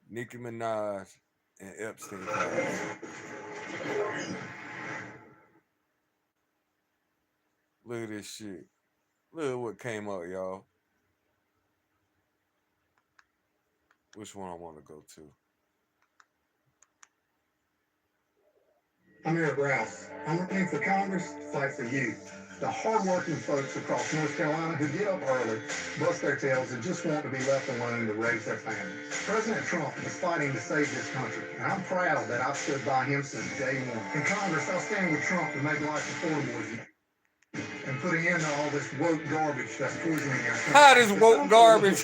Nicki Minaj and Epstein files. Look at this shit. Look at what came up, y'all. Which one I want to go to?
I'm Eric Rouse. I'm running for Congress to fight for you, the hardworking folks across North Carolina who get up early, bust their tails, and just want to be left alone to raise their families. President Trump is fighting to save this country, and I'm proud that I've stood by him since day one. In Congress, I'll stand with Trump to make life affordable again and put an end to all this woke garbage that's poisoning our country.
How this woke garbage?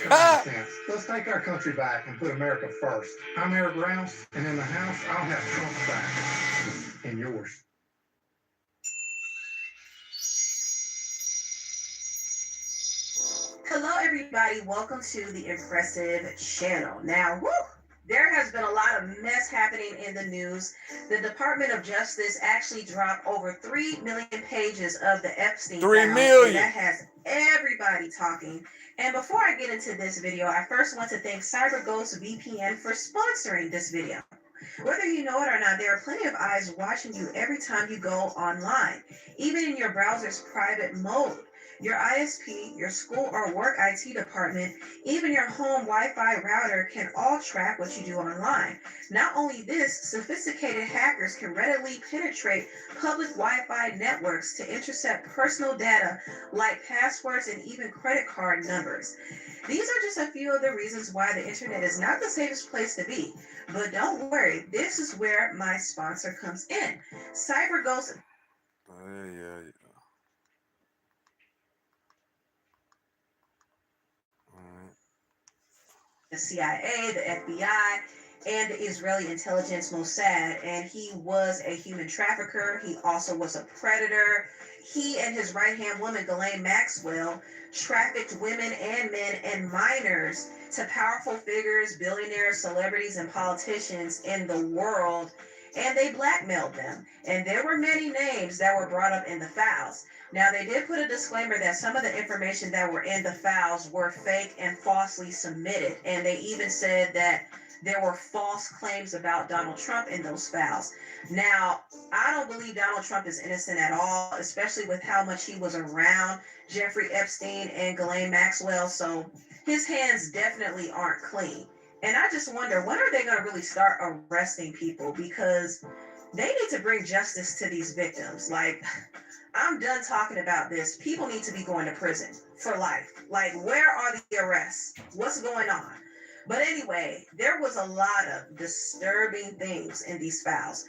Let's take our country back and put America first. I'm Eric Rouse, and in the House, I'll have Trump's back. And yours.
Hello, everybody. Welcome to the Impressive Channel. Now, there has been a lot of mess happening in the news. The Department of Justice actually dropped over 3 million pages of the Epstein
3
files,
million.
and that has everybody talking. And before I get into this video, I first want to thank CyberGhost VPN for sponsoring this video.
Whether you know it or not, there are plenty of eyes watching you every time you go online, even in your browser's private mode. Your ISP, your school or work IT department, even your home Wi-Fi router can all track what you do online. Not only this, sophisticated hackers can readily penetrate public Wi-Fi networks to intercept personal data like passwords and even credit card numbers. These are just a few of the reasons why the internet is not the safest place to be. But don't worry, this is where my sponsor comes in. CyberGhost.
Yeah.
The CIA, the FBI, and the Israeli intelligence Mossad, and he was a human trafficker. He also was a predator. He and his right-hand woman, Ghislaine Maxwell, trafficked women and men and minors to powerful figures, billionaires, celebrities, and politicians in the world, and they blackmailed them. And there were many names that were brought up in the files. Now, they did put a disclaimer that some of the information that were in the files were fake and falsely submitted. And they even said that there were false claims about Donald Trump in those files. Now, I don't believe Donald Trump is innocent at all, especially with how much he was around Jeffrey Epstein and Ghislaine Maxwell. So his hands definitely aren't clean. And I just wonder, when are they going to really start arresting people? Because they need to bring justice to these victims. Like, I'm done talking about this. People need to be going to prison for life. Like, where are the arrests? What's going on? But anyway, there was a lot of disturbing things in these files.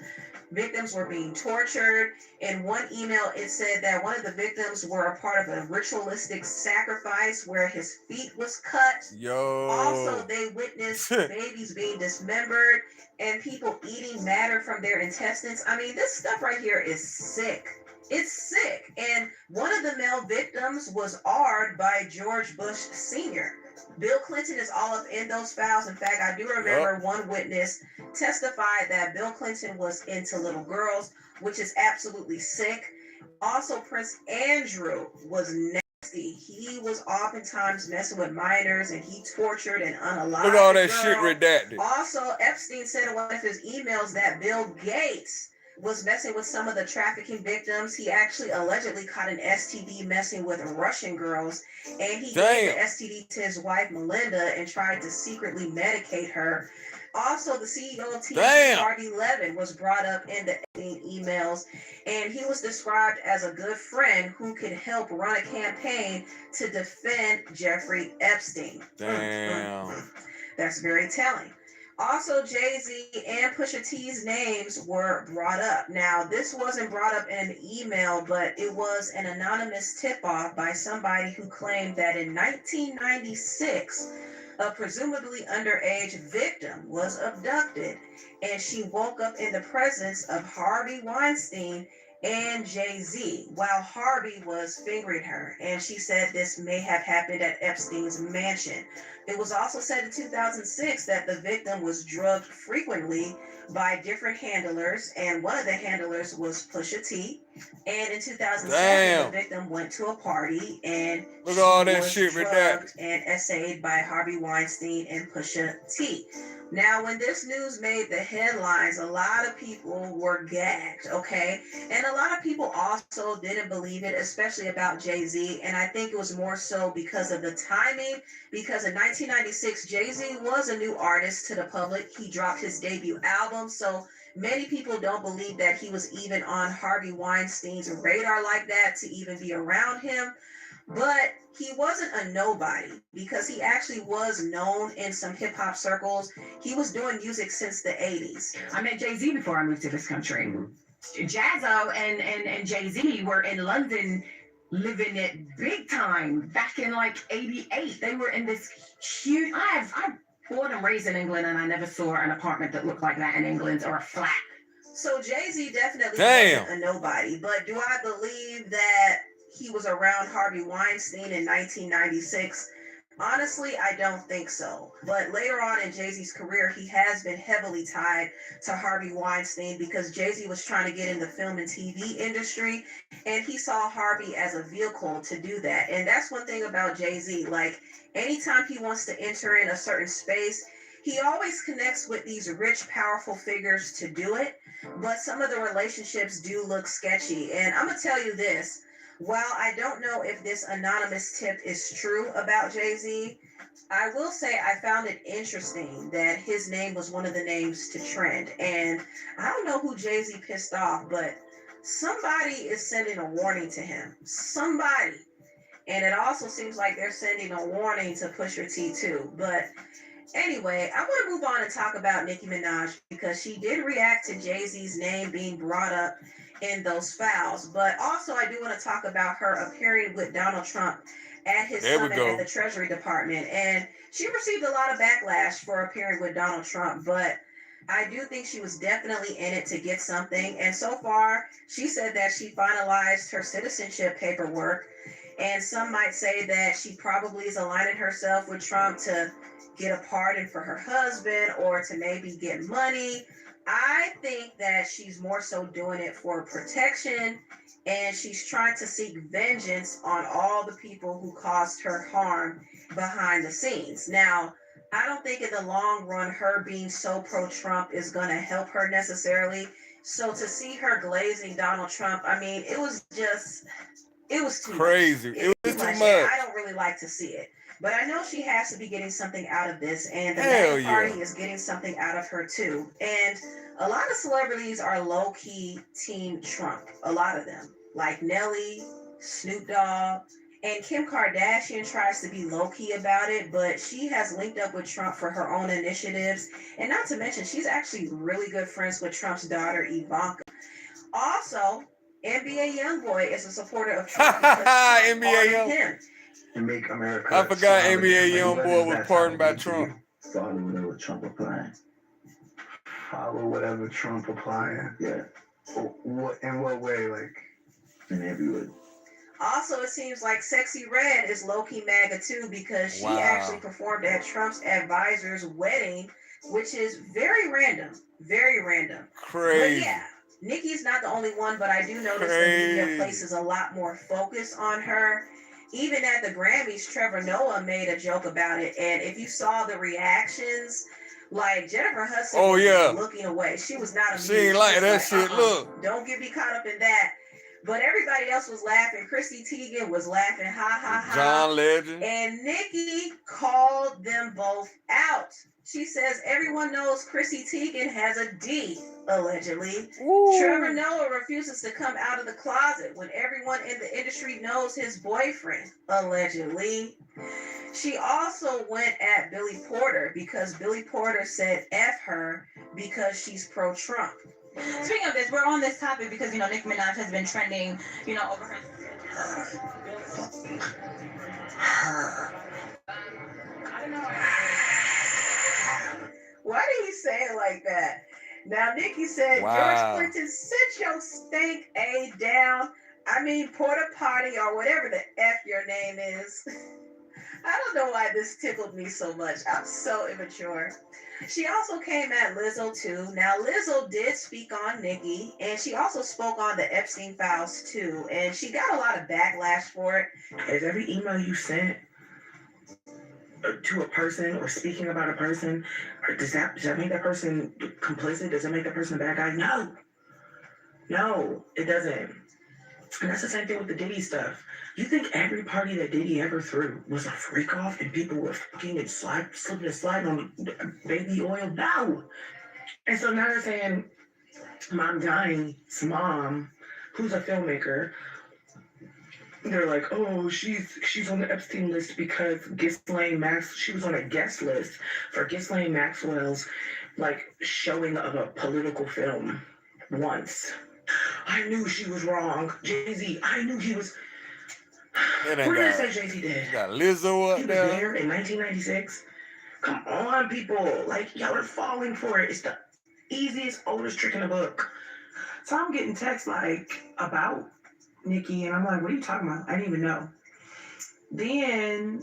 Victims were being tortured. In one email, it said that one of the victims were a part of a ritualistic sacrifice where his feet was cut. Also, they witnessed babies being dismembered and people eating matter from their intestines. I mean, this stuff right here is sick. It's sick. And one of the male victims was R.'d by George Bush Sr. Bill Clinton is all up in those files. In fact, I do remember one witness testified that Bill Clinton was into little girls, which is absolutely sick. Also, Prince Andrew was nasty. He was oftentimes messing with minors and he tortured and unalived.
Look at all that shit redacted.
Also, Epstein said in one of his emails that Bill Gates was messing with some of the trafficking victims. He actually allegedly caught an STD messing with Russian girls, and he gave the STD to his wife Melinda and tried to secretly medicate her. Also, the CEO of TMZ, Harvey Levin, was brought up in the emails, and he was described as a good friend who could help run a campaign to defend Jeffrey Epstein. That's very telling. Also, Jay-Z and Pusha T's names were brought up. Now, this wasn't brought up in an email, but it was an anonymous tip-off by somebody who claimed that in 1996, a presumably underage victim was abducted, and she woke up in the presence of Harvey Weinstein and Jay-Z while Harvey was fingering her. And she said this may have happened at Epstein's mansion. It was also said in 2006 that the victim was drugged frequently by different handlers, and one of the handlers was Pusha T. And in 2007, the victim went to a party and
look at all that
was
shit
drugged and essayed by Harvey Weinstein and Pusha T. Now, when this news made the headlines, a lot of people were gagged, okay? And a lot of people also didn't believe it, especially about Jay-Z. And I think it was more so because of the timing, because in 1996, Jay-Z was a new artist to the public. He dropped his debut album. So many people don't believe that he was even on Harvey Weinstein's radar like that to even be around him. But he wasn't a nobody because he actually was known in some hip hop circles. He was doing music since the 80s.
I met Jay-Z before I moved to this country. Jazzo and Jay-Z were in London living it big time back in like 88. They were in this huge, I'm born and raised in England, and I never saw an apartment that looked like that in England or a flat.
So Jay-Z definitely wasn't a nobody, but do I believe that he was around Harvey Weinstein in 1996? Honestly, I don't think so. But later on in Jay-Z's career, he has been heavily tied to Harvey Weinstein because Jay-Z was trying to get in the film and TV industry, and he saw Harvey as a vehicle to do that. And that's one thing about Jay-Z. Like, anytime he wants to enter in a certain space, he always connects with these rich, powerful figures to do it, but some of the relationships do look sketchy. And I'm gonna tell you this, while I don't know if this anonymous tip is true about Jay-Z, I will say I found it interesting that his name was one of the names to trend. And I don't know who Jay-Z pissed off, but somebody is sending a warning to him. Somebody. And it also seems like they're sending a warning to Pusha T too. But anyway, I want to move on and talk about Nicki Minaj because she did react to Jay-Z's name being brought up in those files. But also I do want to talk about her appearing with Donald Trump at his summit at the Treasury Department. And she received a lot of backlash for appearing with Donald Trump, but I do think she was definitely in it to get something. And so far, she said that she finalized her citizenship paperwork. And some might say that she probably is aligning herself with Trump to get a pardon for her husband or to maybe get money. I think that she's more so doing it for protection, and she's trying to seek vengeance on all the people who caused her harm behind the scenes. Now, I don't think in the long run, her being so pro-Trump is going to help her necessarily. So to see her glazing Donald Trump, I mean, it was too
crazy.
Much.
It was too much.
I don't really like to see it. But I know she has to be getting something out of this, and the MAGA party is getting something out of her too. And a lot of celebrities are low-key Team Trump. A lot of them, like Nelly, Snoop Dogg, and Kim Kardashian tries to be low-key about it, but she has linked up with Trump for her own initiatives. And not to mention, she's actually really good friends with Trump's daughter, Ivanka. Also, NBA Youngboy is a supporter of Trump because Trump honored him.
And make America.
I forgot NBA Youngboy was pardoned by Trump.
Follow whatever Trump applying.
Follow whatever Trump applying.
Yeah.
What in what way? Like
in every way.
Also, it seems like Sexy Red is low-key MAGA too because she actually performed at Trump's advisor's wedding, which is very random. Very random.
Crazy.
But yeah, Nicki's not the only one, but I do notice the media places a lot more focus on her. Even at the Grammys, Trevor Noah made a joke about it. And if you saw the reactions, like Jennifer Hudson was looking away. She was not amused.
She ain't like that shit. Look.
Don't get me caught up in that. But everybody else was laughing. Chrissy Teigen was laughing. Ha, ha, ha.
John Legend.
And Nicki called them both out. She says everyone knows Chrissy Teigen has a D, allegedly. Ooh. Trevor Noah refuses to come out of the closet when everyone in the industry knows his boyfriend, allegedly. She also went at Billy Porter because Billy Porter said F her because she's pro-Trump.
Speaking of this, we're on this topic because, Nicki Minaj has been trending, over her.
I don't know. Why did he say it like that? Now, Nicki said, George Clinton, sit your stank A down. I mean, porta potty or whatever the F your name is. I don't know why this tickled me so much. I'm so immature. She also came at Lizzo too. Now, Lizzo did speak on Nicki, and she also spoke on the Epstein files too, and she got a lot of backlash for it.
Is every email you sent to a person or speaking about a person, or does that make that person complicit? Does it make that person a bad guy? No, it doesn't. And that's the same thing with the Diddy stuff. You think every party that Diddy ever threw was a freak off and people were fucking and slipping and sliding on baby oil? No. And so now they're saying, Mom Diane's mom, who's a filmmaker, they're like, oh, she's on the Epstein list because she was on a guest list for Ghislaine Maxwell's showing of a political film once. I knew she was wrong. Jay-Z, I knew he was. What did I say Jay-Z did?
You got Lizzo up there.
He was there in 1996. Come on, people. Y'all are falling for it. It's the easiest, oldest trick in the book. So I'm getting texts about Nicki, and I'm like, what are you talking about? I didn't even know. Then,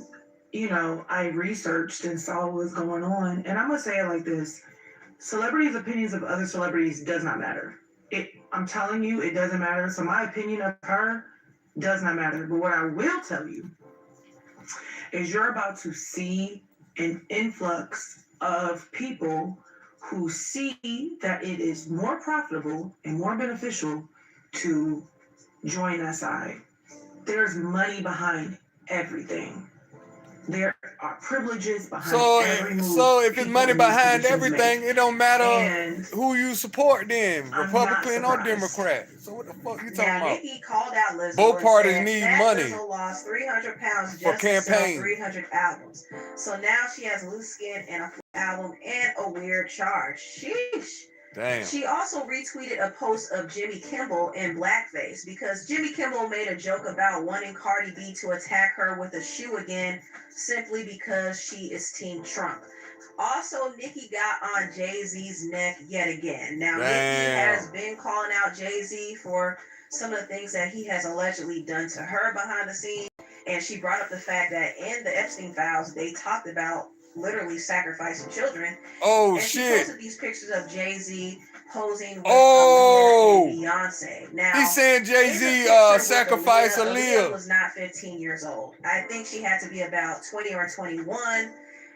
I researched and saw what was going on. And I'm going to say it like this. Celebrities' opinions of other celebrities does not matter. I'm telling you, it doesn't matter. So my opinion of her does not matter. But what I will tell you is you're about to see an influx of people who see that it is more profitable and more beneficial to join that side. There's money behind everything. There are privileges behind every move.
So if it's money behind everything, it don't matter
and
who you support then,
I'm
Republican
not
or
surprised.
Democrat. So what the fuck you talking
Now,
about?
Nikki called out Lizzo.
Both
and
parties
said,
need
Fat
money
Lizzo lost 300 pounds
for
just to sell
campaign.
300 albums. So now she has loose skin and a album and a weird charge. Sheesh.
Damn.
She also retweeted a post of Jimmy Kimmel in blackface because Jimmy Kimmel made a joke about wanting Cardi B to attack her with a shoe again simply because she is Team Trump. Also, Nicki got on Jay-Z's neck yet again. Now, Nicki has been calling out Jay-Z for some of the things that he has allegedly done to her behind the scenes. And she brought up the fact that in the Epstein files, they talked about literally sacrificing children.
Oh,
and
shit.
She posted these pictures of Jay-Z posing with Aaliyah and Beyonce. Now,
he's saying Jay-Z sacrificed Aaliyah.
Was not 15 years old. I think she had to be about 20 or 21.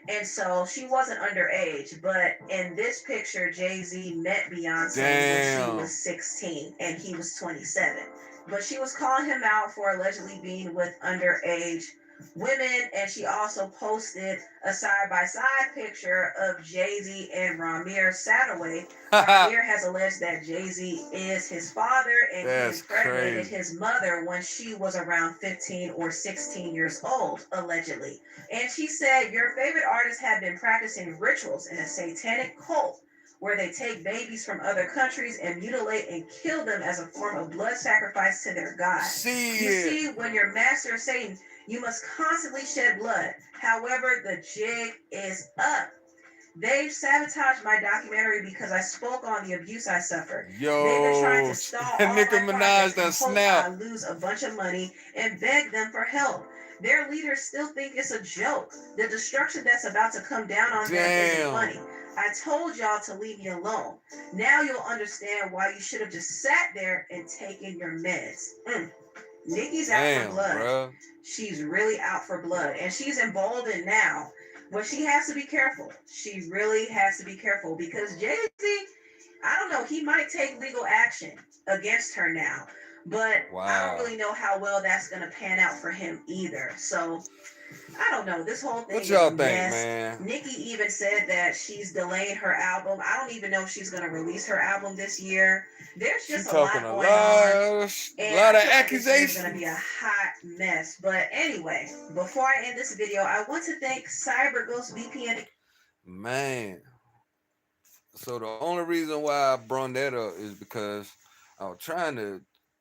And so she wasn't underage, but in this picture, Jay-Z met Beyonce when she was 16 and he was 27. But she was calling him out for allegedly being with underage women, and she also posted a side-by-side picture of Jay-Z and Ramir Sadaway. Ramir has alleged that Jay-Z is his father and he impregnated his mother when she was around 15 or 16 years old, allegedly. And she said, your favorite artists have been practicing rituals in a satanic cult where they take babies from other countries and mutilate and kill them as a form of blood sacrifice to their god. You see, when your master is Satan, you must constantly shed blood. However, the jig is up. They've sabotaged my documentary because I spoke on the abuse I suffered. They've been trying to stall all
Nicki
my
Minaj
projects
done
and hope I
snapped.
lose a bunch of money and beg them for help. Their leaders still think it's a joke. The destruction that's about to come down on them isn't funny. I told y'all to leave me alone. Now you'll understand why you should have just sat there and taken your meds. Nikki's out for blood.
Bro.
She's really out for blood. And she's emboldened now. But she has to be careful. She really has to be careful because Jay-Z, I don't know, he might take legal action against her now. But I don't really know how well that's going to pan out for him either. So, I don't know. This whole thing
What y'all
is a
think,
mess.
man?
Nikki even said that she's delaying her album. I don't even know if she's going to release her album this year. There's just a lot going on.
A lot of accusations.
It's going to be a hot mess. But anyway, before I end this video, I want to thank CyberGhost VPN.
Man. So the only reason why I brought that up is because I was trying to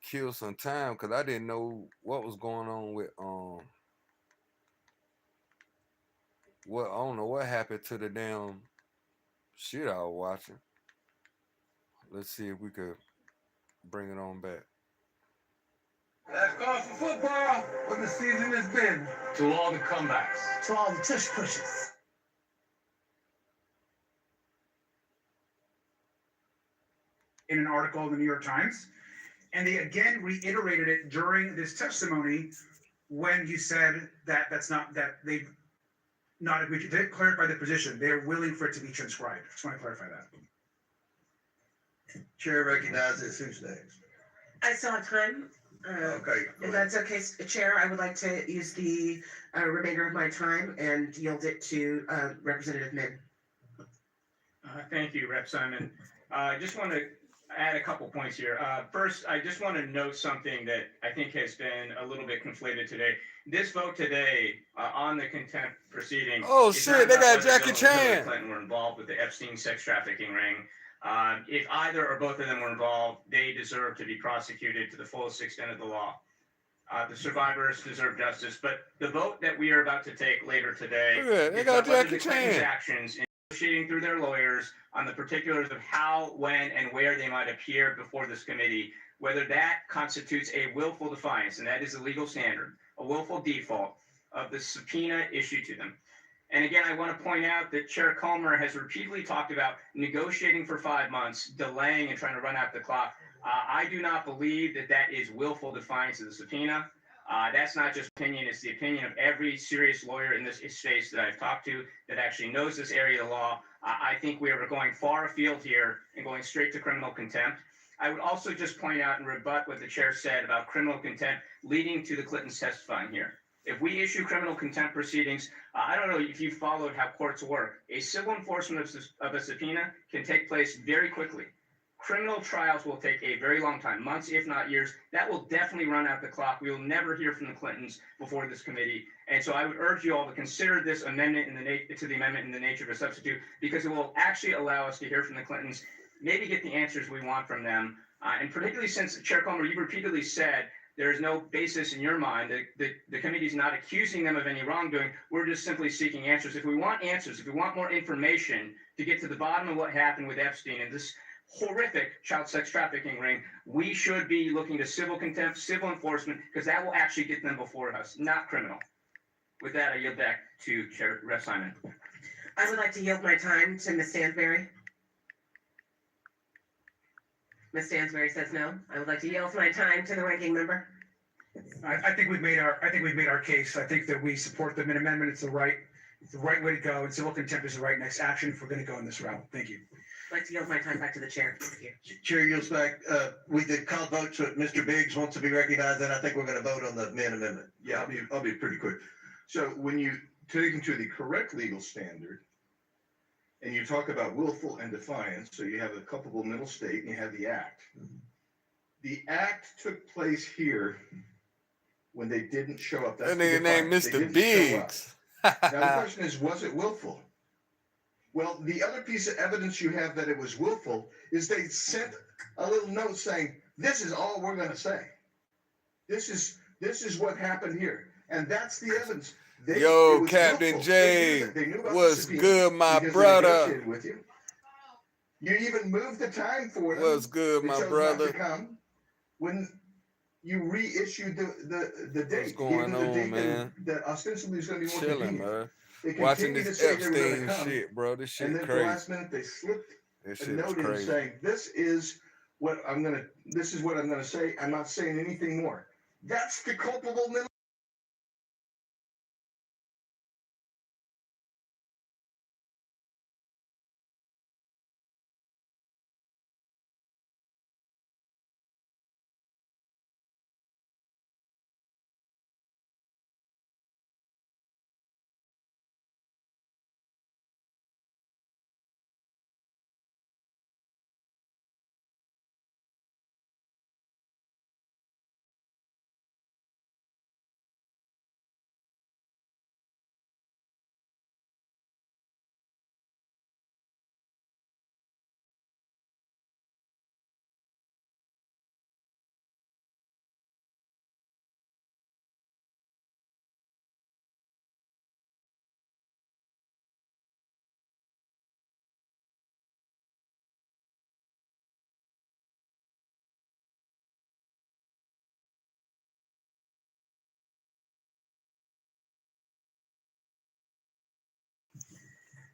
kill some time because I didn't know what was going on with I don't know what happened to the damn shit I was watching. Let's see if we could bring it on back.
That's cause for football. What the season has been. To all the comebacks. To all the tush pushes.
In an article in the New York Times, and they again reiterated it during this testimony when you said that they've not agreed. They clarified the position. They're willing for it to be transcribed. Just want to clarify that.
Chair recognizes who's next.
I still have time.
Okay.
If that's okay, Chair, I would like to use the remainder of my time and yield it to Representative Min.
Thank you, Rep. Simon. I just want to add a couple points here. First, I just want to note something that I think has been a little bit conflated today. This vote today on the contempt proceeding.
Oh shit! They got Jackie Chan.
Hillary Clinton were involved with the Epstein sex trafficking ring. If either or both of them were involved, they deserve to be prosecuted to the fullest extent of the law. The survivors deserve justice. But the vote that we are about to take later today
they got Jackie Chan.
Actions in negotiating through their lawyers on the particulars of how, when, and where they might appear before this committee, whether that constitutes a willful defiance, and that is a legal standard, a willful default of the subpoena issued to them. And again, I want to point out that Chair Comer has repeatedly talked about negotiating for 5 months, delaying and trying to run out the clock. I do not believe that that is willful defiance of the subpoena. That's not just opinion, it's the opinion of every serious lawyer in this space that I've talked to that actually knows this area of the law. I think we are going far afield here and going straight to criminal contempt. I would also just point out and rebut what the chair said about criminal contempt leading to the Clintons testifying here. If we issue criminal contempt proceedings, I don't know if you followed how courts work. A civil enforcement of a subpoena can take place very quickly. Criminal trials will take a very long time, months, if not years. That will definitely run out the clock. We will never hear from the Clintons before this committee. And so I would urge you all to consider this amendment to the amendment in the nature of a substitute, because it will actually allow us to hear from the Clintons, maybe get the answers we want from them. And particularly since, Chair Comer, you repeatedly said there is no basis in your mind that the committee is not accusing them of any wrongdoing. We're just simply seeking answers. If we want answers, if we want more information to get to the bottom of what happened with Epstein and this horrific child sex trafficking ring, we should be looking to civil contempt, civil enforcement, because that will actually get them before us, not criminal. With that, I yield back to Chair Rep. Simon.
I would like to yield my time to Ms. Stansberry. Ms. Stansberry says no. I would like to yield my time to the ranking member.
I think we've made our case. I think that we support the amendment. It's the right way to go, and civil contempt is the right next action if we're going to go in this route. Thank you.
I'd like to yield my time back to the chair. Thank you.
Chair yields back. We did call vote, so if Mr. Biggs wants to be recognized, then I think we're going to vote on the Mann amendment.
Yeah, I'll be pretty quick. So when you take into the correct legal standard, and you talk about willful and defiance, so you have a culpable mental state and you have the act. The act took place here when they didn't show up. That's
that nigga named Mr. Biggs.
Now the question is, was it willful? Well, the other piece of evidence you have that it was willful is they sent a little note saying, this is all we're going to say. This is what happened here. And that's the evidence.
Yo, Captain J, what's good, my brother?
With you. You even moved the time for them.
What's good, my brother?
Come when you reissued the date.
What's going on, man?
That ostensibly is going to be more
chilling,
convenient.
man. Watching this Epstein shit, bro. This shit
and then
crazy.
The last minute they slipped
this
a
shit
note in saying, this is what I'm gonna say. I'm not saying anything more. That's the culpable mental.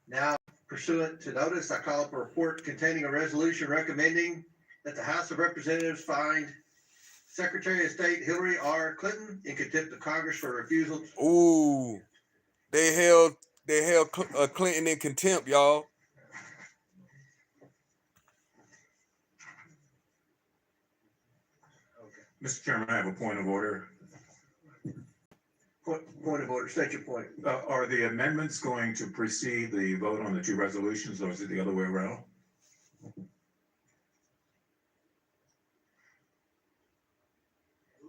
Now, pursuant to notice, I call up a report containing a resolution recommending that the House of Representatives find Secretary of State Hillary R. Clinton in contempt of Congress for refusal.
Ooh, they held Clinton in contempt, y'all.
Mr. Chairman, I have a point of order.
Point of order, state your point.
Are the amendments going to precede the vote on the two resolutions, or is it the other way around?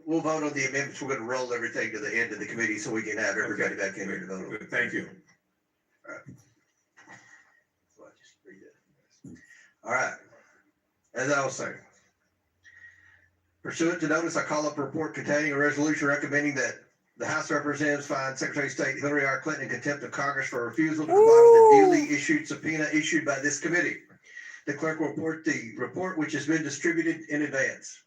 We'll vote on the amendments. We're going to roll everything to the end of the committee so we can have everybody back in here to vote.
Thank you.
All right. So I just read it. All right. As I was saying, pursuant to notice, I call up a report containing a resolution recommending that the House of Representatives find Secretary of State Hillary R. Clinton in contempt of Congress for refusal to comply with the duly issued subpoena issued by this committee. The clerk will report the report which has been distributed in advance.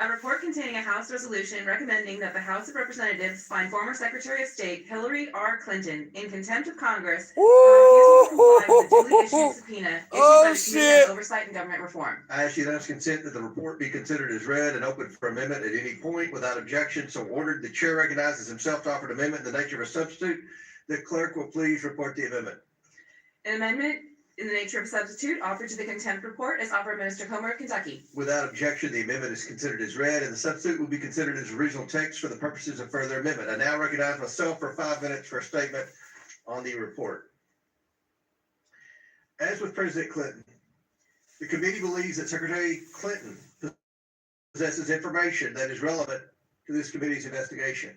A report containing a House resolution recommending that the House of Representatives find former Secretary of State Hillary R. Clinton in contempt of Congress for refusing to comply with the duly issued subpoena issued by the Committee on Oversight and Government Reform.
I ask unanimous consent that the report be considered as read and open for amendment at any point without objection. So ordered. The chair recognizes himself to offer an amendment in the nature of a substitute. The clerk will please report the amendment.
An amendment in the nature of a substitute offered to the contempt report is offered by Mr. Comer of Kentucky.
Without objection, the amendment is considered as read, and the substitute will be considered as original text for the purposes of further amendment. I now recognize myself for 5 minutes for a statement on the report. As with President Clinton, the committee believes that Secretary Clinton possesses information that is relevant to this committee's investigation.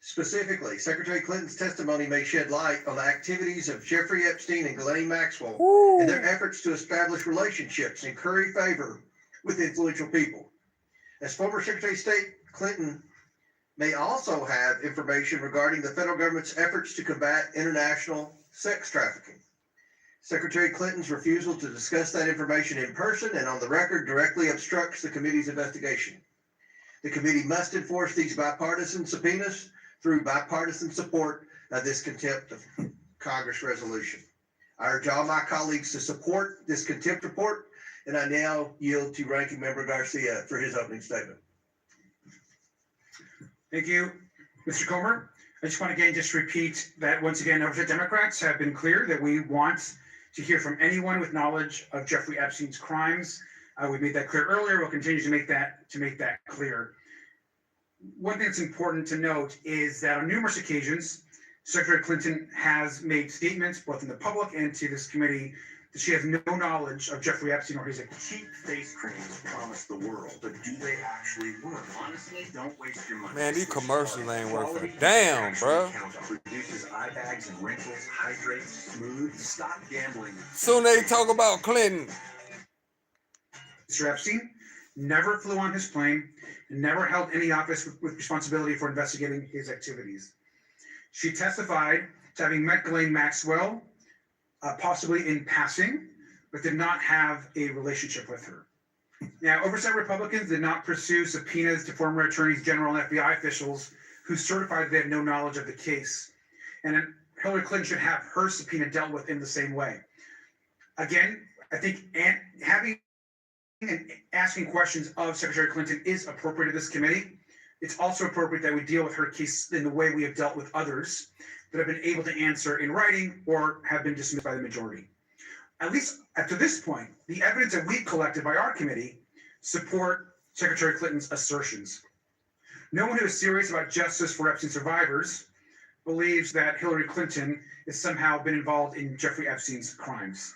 Specifically, Secretary Clinton's testimony may shed light on the activities of Jeffrey Epstein and Ghislaine Maxwell in their efforts to establish relationships and curry favor with influential people. As former Secretary of State, Clinton may also have information regarding the federal government's efforts to combat international sex trafficking. Secretary Clinton's refusal to discuss that information in person and on the record directly obstructs the committee's investigation. The committee must enforce these bipartisan subpoenas through bipartisan support of this contempt of Congress resolution. I urge all my colleagues to support this contempt report, and I now yield to Ranking Member Garcia for his opening statement.
Thank you, Mr. Comer. I just want to again just repeat that once again, the Democrats have been clear that we want to hear from anyone with knowledge of Jeffrey Epstein's crimes. We made that clear earlier. We'll continue to make that clear. One thing that's important to note is that on numerous occasions, Secretary Clinton has made statements both in the public and to this committee that she has no knowledge of Jeffrey Epstein or his activities.
Cheap face creams promise the world, but do they actually work? Honestly, don't waste your money.
Man, these commercials ain't worth a damn, bro.
Reduces eye bags and wrinkles, hydrates, smooth. Stop gambling.
Soon they talk about Clinton.
Mr. Epstein never flew on his plane and never held any office with responsibility for investigating his activities. She testified to having met Ghislaine Maxwell, possibly in passing, but did not have a relationship with her. Now, oversight Republicans did not pursue subpoenas to former attorneys general and FBI officials who certified they had no knowledge of the case. And Hillary Clinton should have her subpoena dealt with in the same way. Again, I think having and asking questions of Secretary Clinton is appropriate to this committee. It's also appropriate that we deal with her case in the way we have dealt with others that have been able to answer in writing or have been dismissed by the majority. At least up to this point, the evidence that we've collected by our committee support Secretary Clinton's assertions. No one who is serious about justice for Epstein survivors believes that Hillary Clinton has somehow been involved in Jeffrey Epstein's crimes.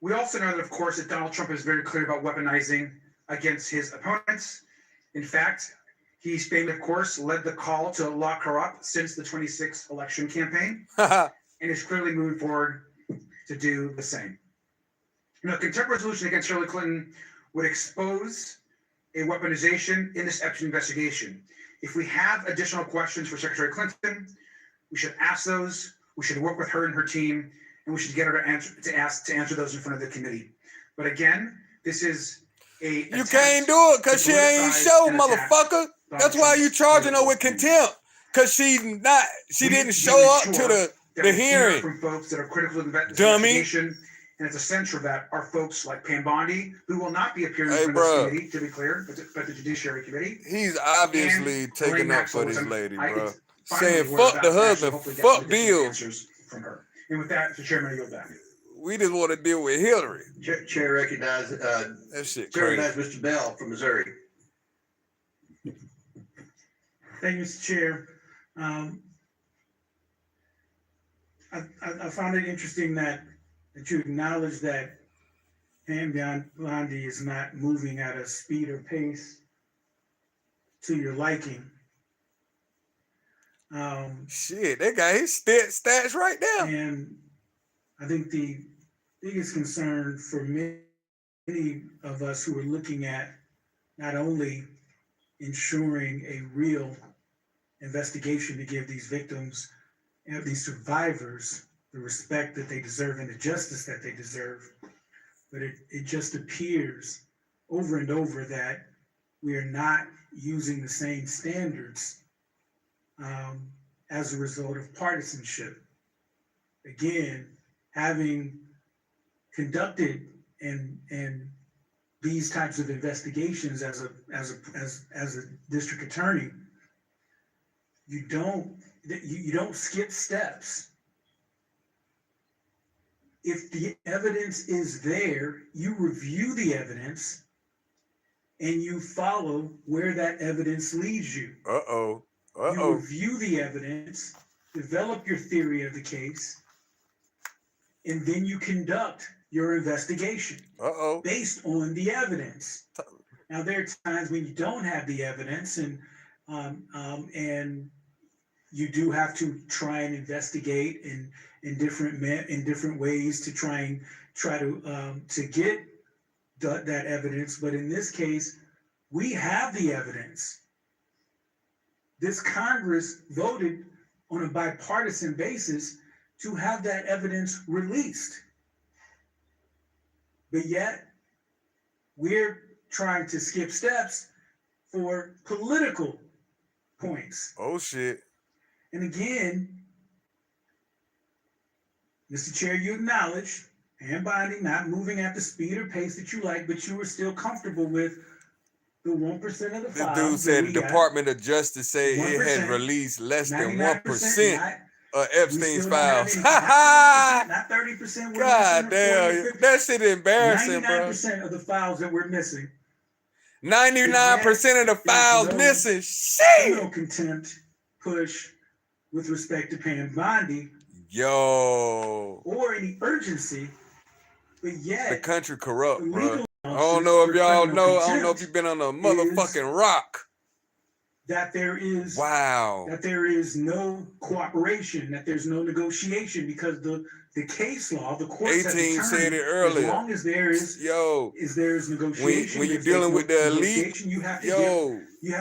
We also know that, of course, that Donald Trump is very clear about weaponizing against his opponents. In fact, he's famously, of course, led the call to lock her up since the 26th election campaign and is clearly moving forward to do the same. A contempt resolution against Hillary Clinton would expose a weaponization in this Epstein investigation. If we have additional questions for Secretary Clinton, we should ask those. We should work with her and her team, and we should get her to answer those in front of the committee. But again, this is a
you can't do it because she ain't show, motherfucker. That's why you charging her with contempt, because she didn't show up to the hearing.
From folks that are critical of the
dummy.
Investigation, and at the center of that are folks like Pam Bondi, who will not be appearing in this committee, to be clear, but the Judiciary Committee.
He's obviously taking up for this lady, bro. Saying fuck the husband, fuck Bill.
From her. And with that, Mr. Chairman, I yield back.
We just want to deal with Hillary.
Chair recognizes
that shit
Chair
crazy.
recognizes Mr. Bell from Missouri.
Thank you, Mr. Chair. I found it interesting that you acknowledge that Pam Bondi is not moving at a speed or pace to your liking.
Shit, that guy, his stats right there.
And I think the biggest concern for many of us who are looking at not only ensuring a real investigation to give these victims and these survivors the respect that they deserve and the justice that they deserve, but it just appears over and over that we are not using the same standards as a result of partisanship. Again, having conducted and these types of investigations as a district attorney, you don't skip steps. If the evidence is there, you review the evidence and you follow where that evidence leads you. You review the evidence, develop your theory of the case, and then you conduct your investigation based on the evidence. Now, there are times when you don't have the evidence, and you do have to try and investigate in different ways to try to get that evidence. But in this case, we have the evidence. This Congress voted on a bipartisan basis to have that evidence released. But yet, we're trying to skip steps for political points.
Oh, shit.
And again, Mr. Chair, you acknowledge Pam Bondi not moving at the speed or pace that you like, but you were still comfortable with the 1% of the files.
This dude said the Department of Justice said it had released less than 1% of Epstein's files.
Not 30%.
God damn, that shit embarrassing, bro.
99% of the files that we're missing.
99% of the files missing. Shit.
No contempt push with respect to Pam Bondi.
Yo.
Or any urgency, but yet
the country corrupt, bro. I don't know if y'all know. I don't know if you've been on a motherfucking rock.
That there is
that
there is no cooperation, that there's no negotiation, because the case law, the courts have determined,
said it earlier.
As long as there is negotiation,
when you're dealing with the elite,
you have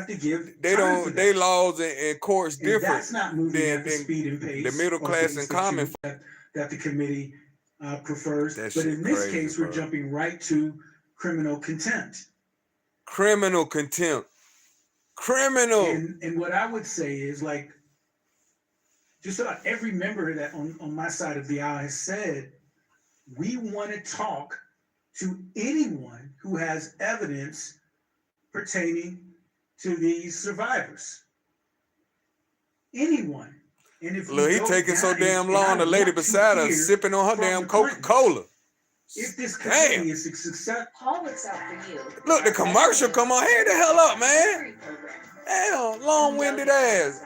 to give.
They laws and courts different.
That's not moving at the speed and pace.
The middle class and common
that the committee prefers.
But
in this
crazy,
case, we're jumping right to criminal contempt.
Criminal contempt. Criminal.
And what I would say is, like, just about every member that on my side of the aisle has said, we want to talk to anyone who has evidence pertaining to these survivors. Anyone. And if
look, he taking so damn long. The lady beside us sipping on her damn Coca-Cola.
If this committee is a success,
Paul, it's up for you.
Look, the commercial come on. Here the hell up, man. Damn, long-winded ass.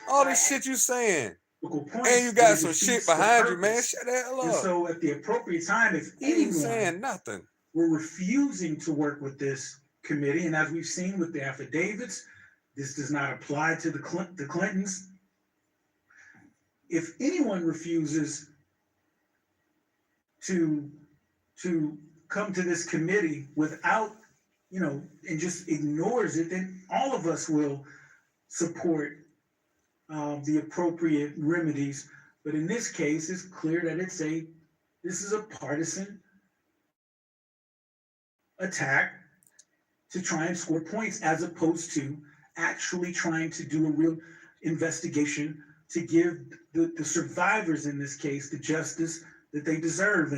All this shit you saying. And you got some shit behind you, man. Shut the hell up.
And so at the appropriate time, if anyone
saying nothing,
we're refusing to work with this committee, and as we've seen with the affidavits, this does not apply to the Clintons. If anyone refuses to come to this committee without, and just ignores it, then all of us will support the appropriate remedies. But in this case, it's clear that this is a partisan attack to try and score points, as opposed to actually trying to do a real investigation to give the survivors in this case the justice that they deserve.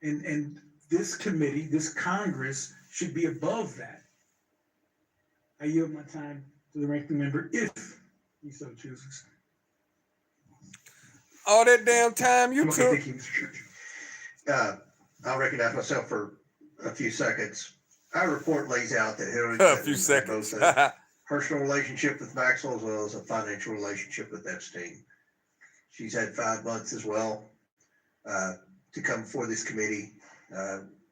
And this committee, this Congress, should be above that. I yield my time to the ranking member, if he so chooses.
All that damn time you took.
Thank you, Mr. Church. I'll recognize myself for a few seconds. Our report lays out that Hillary Clinton
a few seconds.
both a personal relationship with Maxwell as well as a financial relationship with Epstein. She's had 5 months as well to come before this committee.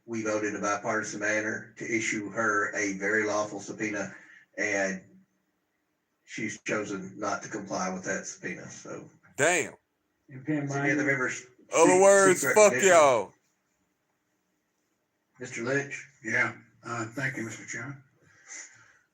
We voted in a bipartisan manner to issue her a very lawful subpoena, and she's chosen not to comply with that subpoena. So
damn.
Any other members?
Other words, fuck y'all.
Mr. Lynch.
Yeah. Thank you, Mr. Chairman.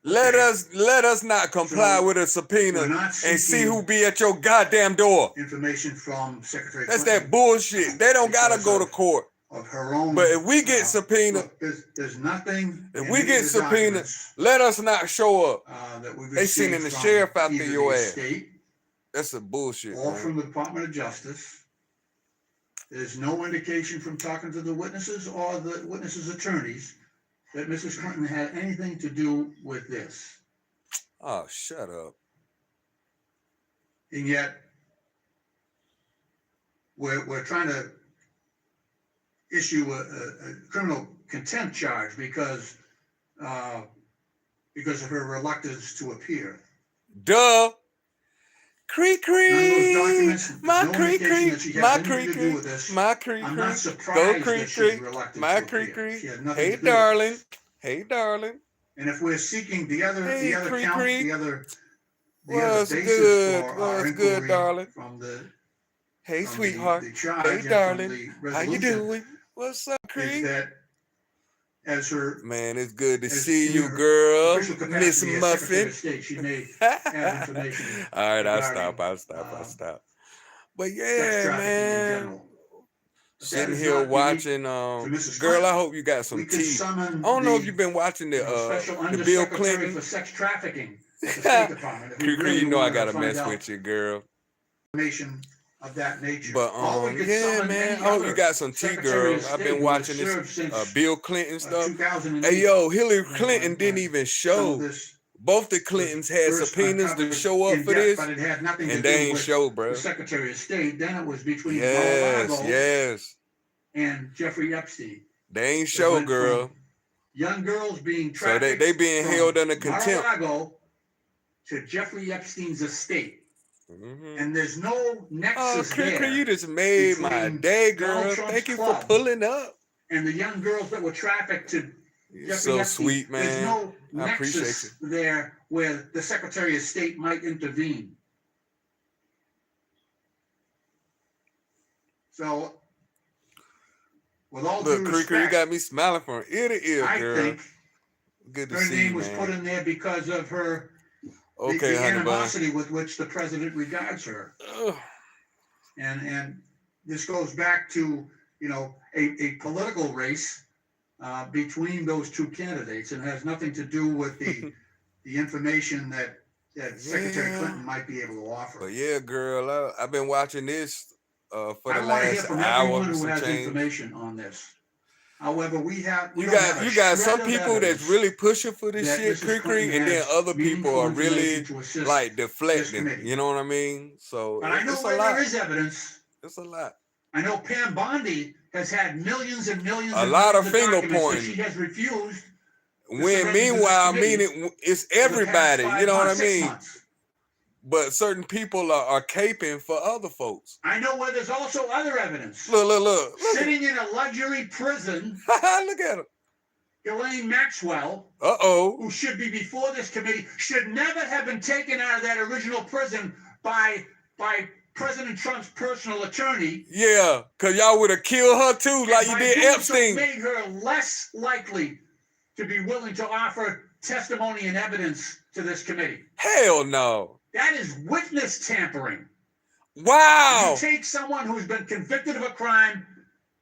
Let us not comply with a subpoena and see who be at your goddamn door.
Information from Secretary
That's
Clinton.
that bullshit. They don't gotta go to court.
of her own.
But if we get subpoenaed,
there's nothing.
If we get subpoenaed, let us not show up.
That we've
They sending the sheriff after
either
your
the
ass.
estate
That's a bullshit.
or
Man.
from the Department of Justice. There's no indication from talking to the witnesses or the witnesses' attorneys that Mrs. Clinton had anything to do with this.
Oh, shut up.
And yet, we're trying to issue a criminal contempt charge because of her reluctance to appear.
Duh. Creek
None of those
creek.
documents,
My
no
creek
indication that
creek.
she has
My
anything
creek
to do with
creek.
this.
My creek
I'm not
creek.
surprised
Go
that
creek
she's
creek.
reluctant
My
to
creek
appear.
creek.
She had nothing
Hey
to do with
darling.
this.
Hey darling.
And if we're seeking the other
Hey,
count,
Creek.
the other
What's
basis
good?
for our
What's good,
inquiry
darling?
from the
Hey,
from
sweetheart.
the charge
Hey,
and from
darling.
the
How you
resolution
doing? What's up,
is
Creek?
that as her
Man, it's good to
as
see
in
you,
her
girl.
official
Miss
capacity as Secretary
Muffin.
of State, she may have information
All right, I'll
regarding
stop. I'll stop. But
sex
yeah,
trafficking in
man.
general. But that
Sitting
is
here
not unique
watching,
to Mrs.
girl, I
Clinton.
hope you got some
We could
tea. I
summon
don't know if
the
you've been watching
special
the Bill
undersecretary
Clinton.
for sex trafficking at the State Department. If we
Creek,
really
you know I
wanted to
gotta
find
mess
out
with you, girl.
information of that nature.
But
Or we could
yeah,
summon
man.
any
I hope you
other
got some tea,
Secretary
girl.
of
I've
State
been
who has
watching this
served since
Bill Clinton stuff.
2008.
Hey, yo, Hillary
when-
Clinton
when-
didn't
when
even
some of
show.
this
Both the
was
Clintons had
first
subpoenas to
uncovered
show up
in
for
depth,
this,
but it had nothing to
and
do
they ain't
with
show,
the
bro.
Secretary of State. Then it was between
Yes,
Mar-a-Lago
yes.
and Jeffrey Epstein.
They ain't
It
show,
went
girl.
from young girls being
So
trafficked
they being
from
held under contempt.
Mar-a-Lago to Jeffrey Epstein's estate.
Mm-hmm.
And there's no
Oh,
nexus
Creek,
there
you just made my
between
day,
Donald
girl.
Trump's
Thank you for
club
pulling up.
and the young girls that were trafficked to
You're
Jeffrey
so
Epstein.
sweet,
There's
man.
no
I appreciate
nexus there where the Secretary of State might intervene. So, with all
Look,
due
Creeker, you
respect,
got me smiling from ear to ear,
I
girl.
think
Good to
her
see
name
you,
was put
man.
in there because of her
Okay,
the
honey bun.
animosity with which the president regards her.
Ugh.
And this goes back to, you know, a political race between those two candidates, and has nothing to do with the information that Secretary
Yeah.
Clinton might be able to offer.
But yeah, girl, I've been watching this for the
I want to hear
last
from
hour
everyone
and
who
some
has
change.
information on this. However, we
You
don't have
got
a
you got some
shred of
people that's
evidence
really pushing for this
that
shit,
Mrs.
Creek,
Clinton
and then
has
other people
meaningful
are really
information to assist
like
this
deflecting.
committee.
You know what I mean? So
But I know
it's a
where
lot.
there is evidence.
It's a lot.
I know Pam Bondi has had millions and millions
A
and
lot
millions
of finger
documents that
pointing.
she has refused.
When
surrender to this
meanwhile,
committee
it's
for the past
everybody.
5
You know what I
months, 6
mean?
months.
But certain people are caping for other folks.
I know where there's also other evidence.
Look.
Sitting in a luxury prison,
Look at him.
Elaine Maxwell,
Uh-oh.
who should be before this committee, should never have been taken out of that original prison by President Trump's personal attorney.
Yeah, because y'all would have killed her too, like you
by
did
doing
Epstein.
So made her less likely to be willing to offer testimony and evidence to this committee.
Hell no.
That is witness tampering.
Wow.
You take someone who's been convicted of a crime,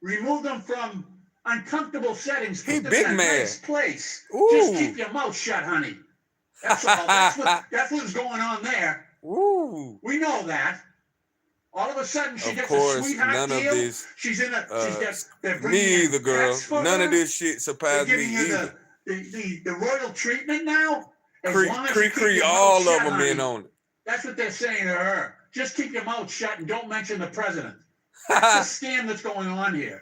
remove them from uncomfortable settings,
He
put them
big
in a
man.
nice place.
Ooh.
Just keep your mouth shut, honey. That's all. That's what's going on there.
Ooh.
We know that. All of a sudden, she
Of
gets
course,
a sweetheart
none of
deal.
this,
She's in a. They're
me
bringing in
either, girl.
pets for
None
her.
of this shit
They're
surprised me
giving her
either.
the royal treatment now. As long as you keep
Cree,
your mouth
all
shut,
of them
honey.
in on it.
That's what they're saying to her. Just keep your mouth shut and don't mention the president. That's the scam that's going on here.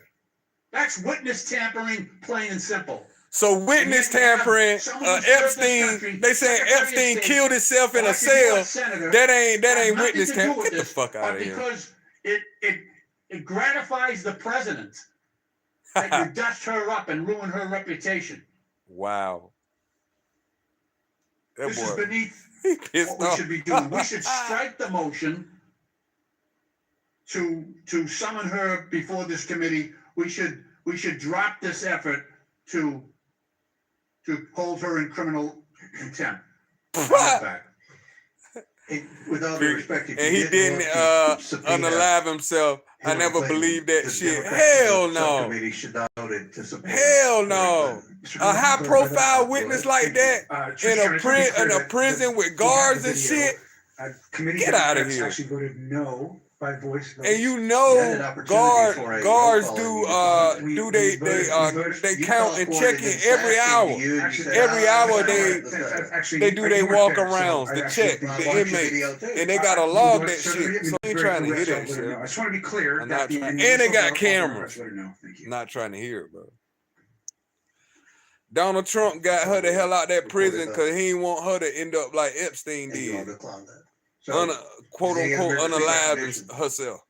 That's witness tampering, plain and simple.
So witness tampering, Epstein, they saying Epstein killed himself in a cell. That ain't witness tampering. Get the fuck out of here.
Because it gratifies the president that you dust her up and ruin her reputation.
Wow. That
This is
boy,
beneath
he pissed
what we
off.
should be doing. We should strike the motion to summon her before this committee. We should drop this effort to hold her in criminal contempt.
with all due respect, if
And
you
he
didn't
didn't
want to subpoena
unalive himself. I
Hillary
never
Clinton,
believed that
the
shit.
Democrats in
Hell
the
no.
subcommittee should not have voted to subpoena
Hell
Hillary
no.
Clinton.
A high profile witness like that in
Chairman, I just wanna be clear
in a
that
prison with
we have
guards
the
and
video.
shit.
Committee
Get out of
Democrats
here.
actually voted no by voice vote.
And you
You had an
know
opportunity for a roll
guards
call
do
and you declined it.
they
You
count
called
and
for it
check
and
it
then
every
staff
hour.
came to you and you said,
Every
"Ah,
hour
I
they
don't know."
they do their
you weren't
walk
there, so
arounds
I
to
actually
check
did
I
the
watched your
inmates.
video too.
And they gotta
I-
log
you
that
voted-
shit. So I ain't
very
trying to
clear
hear
that
that
y'all voted no.
shit.
I just want to be clear
I'm
that
not
the
trying, and they
initial
got
vote, all the
cameras.
Democrats voted no. Thank you.
Not trying to hear it, bro. Donald Trump got her the hell out that prison because he didn't want her to end up like Epstein
And you all
did.
declined that. So,
Quote
does any other
unquote
member seek
unalived
recognition?
herself.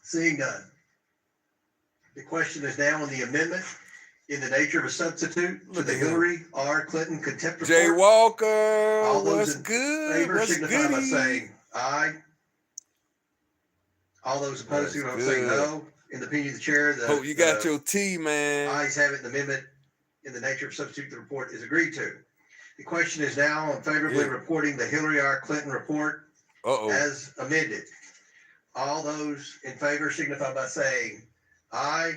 Seeing none. The question is now on the amendment in the nature of a substitute to
Look
the
at him.
Hillary R. Clinton contempt
Jay
report.
Walker,
All those
what's
in
good?
favor
What's
signify by
goody?
saying aye. All those opposed
That's
signify by saying
good.
no. In the opinion of the chair, the
Hope you got your tea, man.
ayes have it. The amendment in the nature of substitute to the report is agreed to. The question is now on favorably reporting the Hillary R. Clinton report as amended. All those in favor signify by saying aye.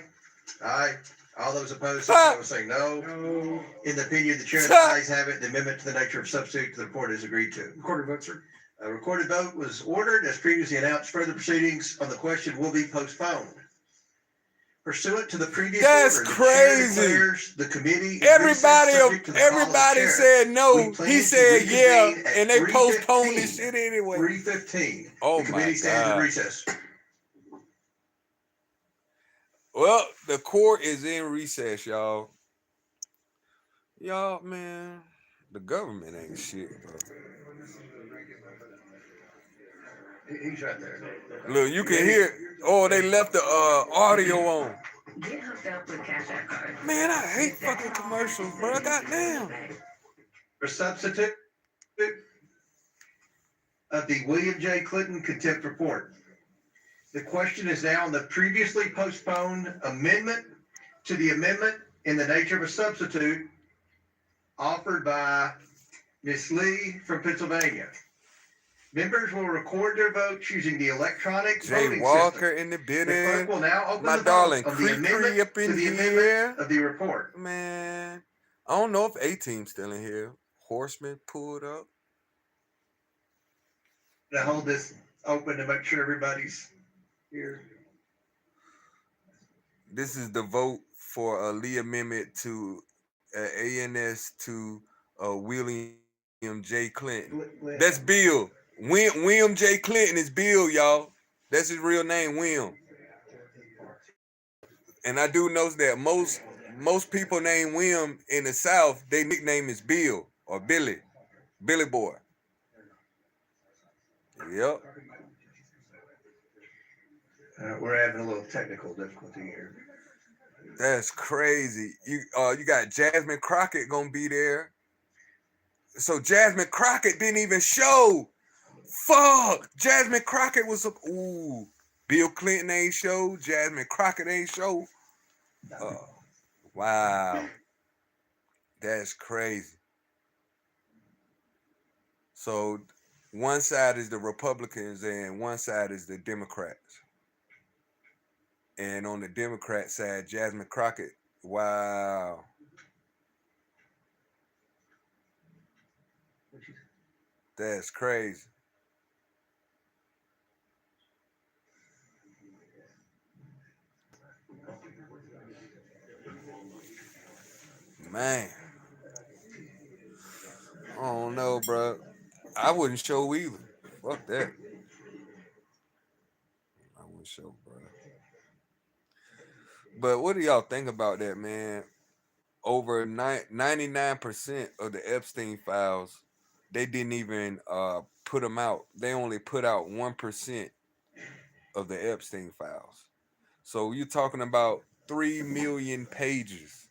Aye. All those opposed signify by saying no.
No.
In the opinion of the chair, the ayes have it. The amendment to the nature of substitute to the report is agreed to.
Recorded vote, sir.
A recorded vote was ordered as previously announced. Further proceedings on the question will be postponed. Pursuant to the previous
That's
order,
crazy.
the chair declares the committee
Everybody
everybody
said no. He said yeah, and they postponed this shit anyway.
3:15.
Oh
The
my
committee stands in
God.
recess.
Well, the court is in recess, y'all. Y'all, man, the government ain't shit, bro.
He's right there.
Look, you can hear. Oh, they left the audio on.
Get hooked up with Cash App Card.
Man, I hate fucking commercials, bro. Goddamn.
For substitute of the William J. Clinton contempt report. The question is now on the previously postponed amendment to the amendment in the nature of a substitute offered by Ms. Lee from Pennsylvania. Members will record their votes using the electronic
Jay
voting
Walker
system.
in the
The
building.
clerk will now open
My
the
darling,
vote on the
Cree
amendment
up
to
in
the
here.
amendment of the report.
Man, I don't know if A-Team's still in here. Horseman pulled up.
To hold this open to make sure everybody's here.
This is the vote for a Lee amendment to ANS to William J. Clinton. That's Bill. William J. Clinton is Bill, y'all. That's his real name, William. And I do know that most people named William in the South, their nickname is Bill or Billy. Billy Boy. Yep.
We're having a little technical difficulty here.
That's crazy. You got Jasmine Crockett gonna be there. So Jasmine Crockett didn't even show. Fuck. Jasmine Crockett was Bill Clinton ain't show. Jasmine Crockett ain't show. Wow. That's crazy. So one side is the Republicans and one side is the Democrats. And on the Democrat side, Jasmine Crockett. Wow. That's crazy. Man. I don't know, bro. I wouldn't show either. Fuck that. I wouldn't show, bro. But what do y'all think about that, man? Over 99% of the Epstein files, they didn't even put them out. They only put out 1% of the Epstein files. So you're talking about 3 million pages.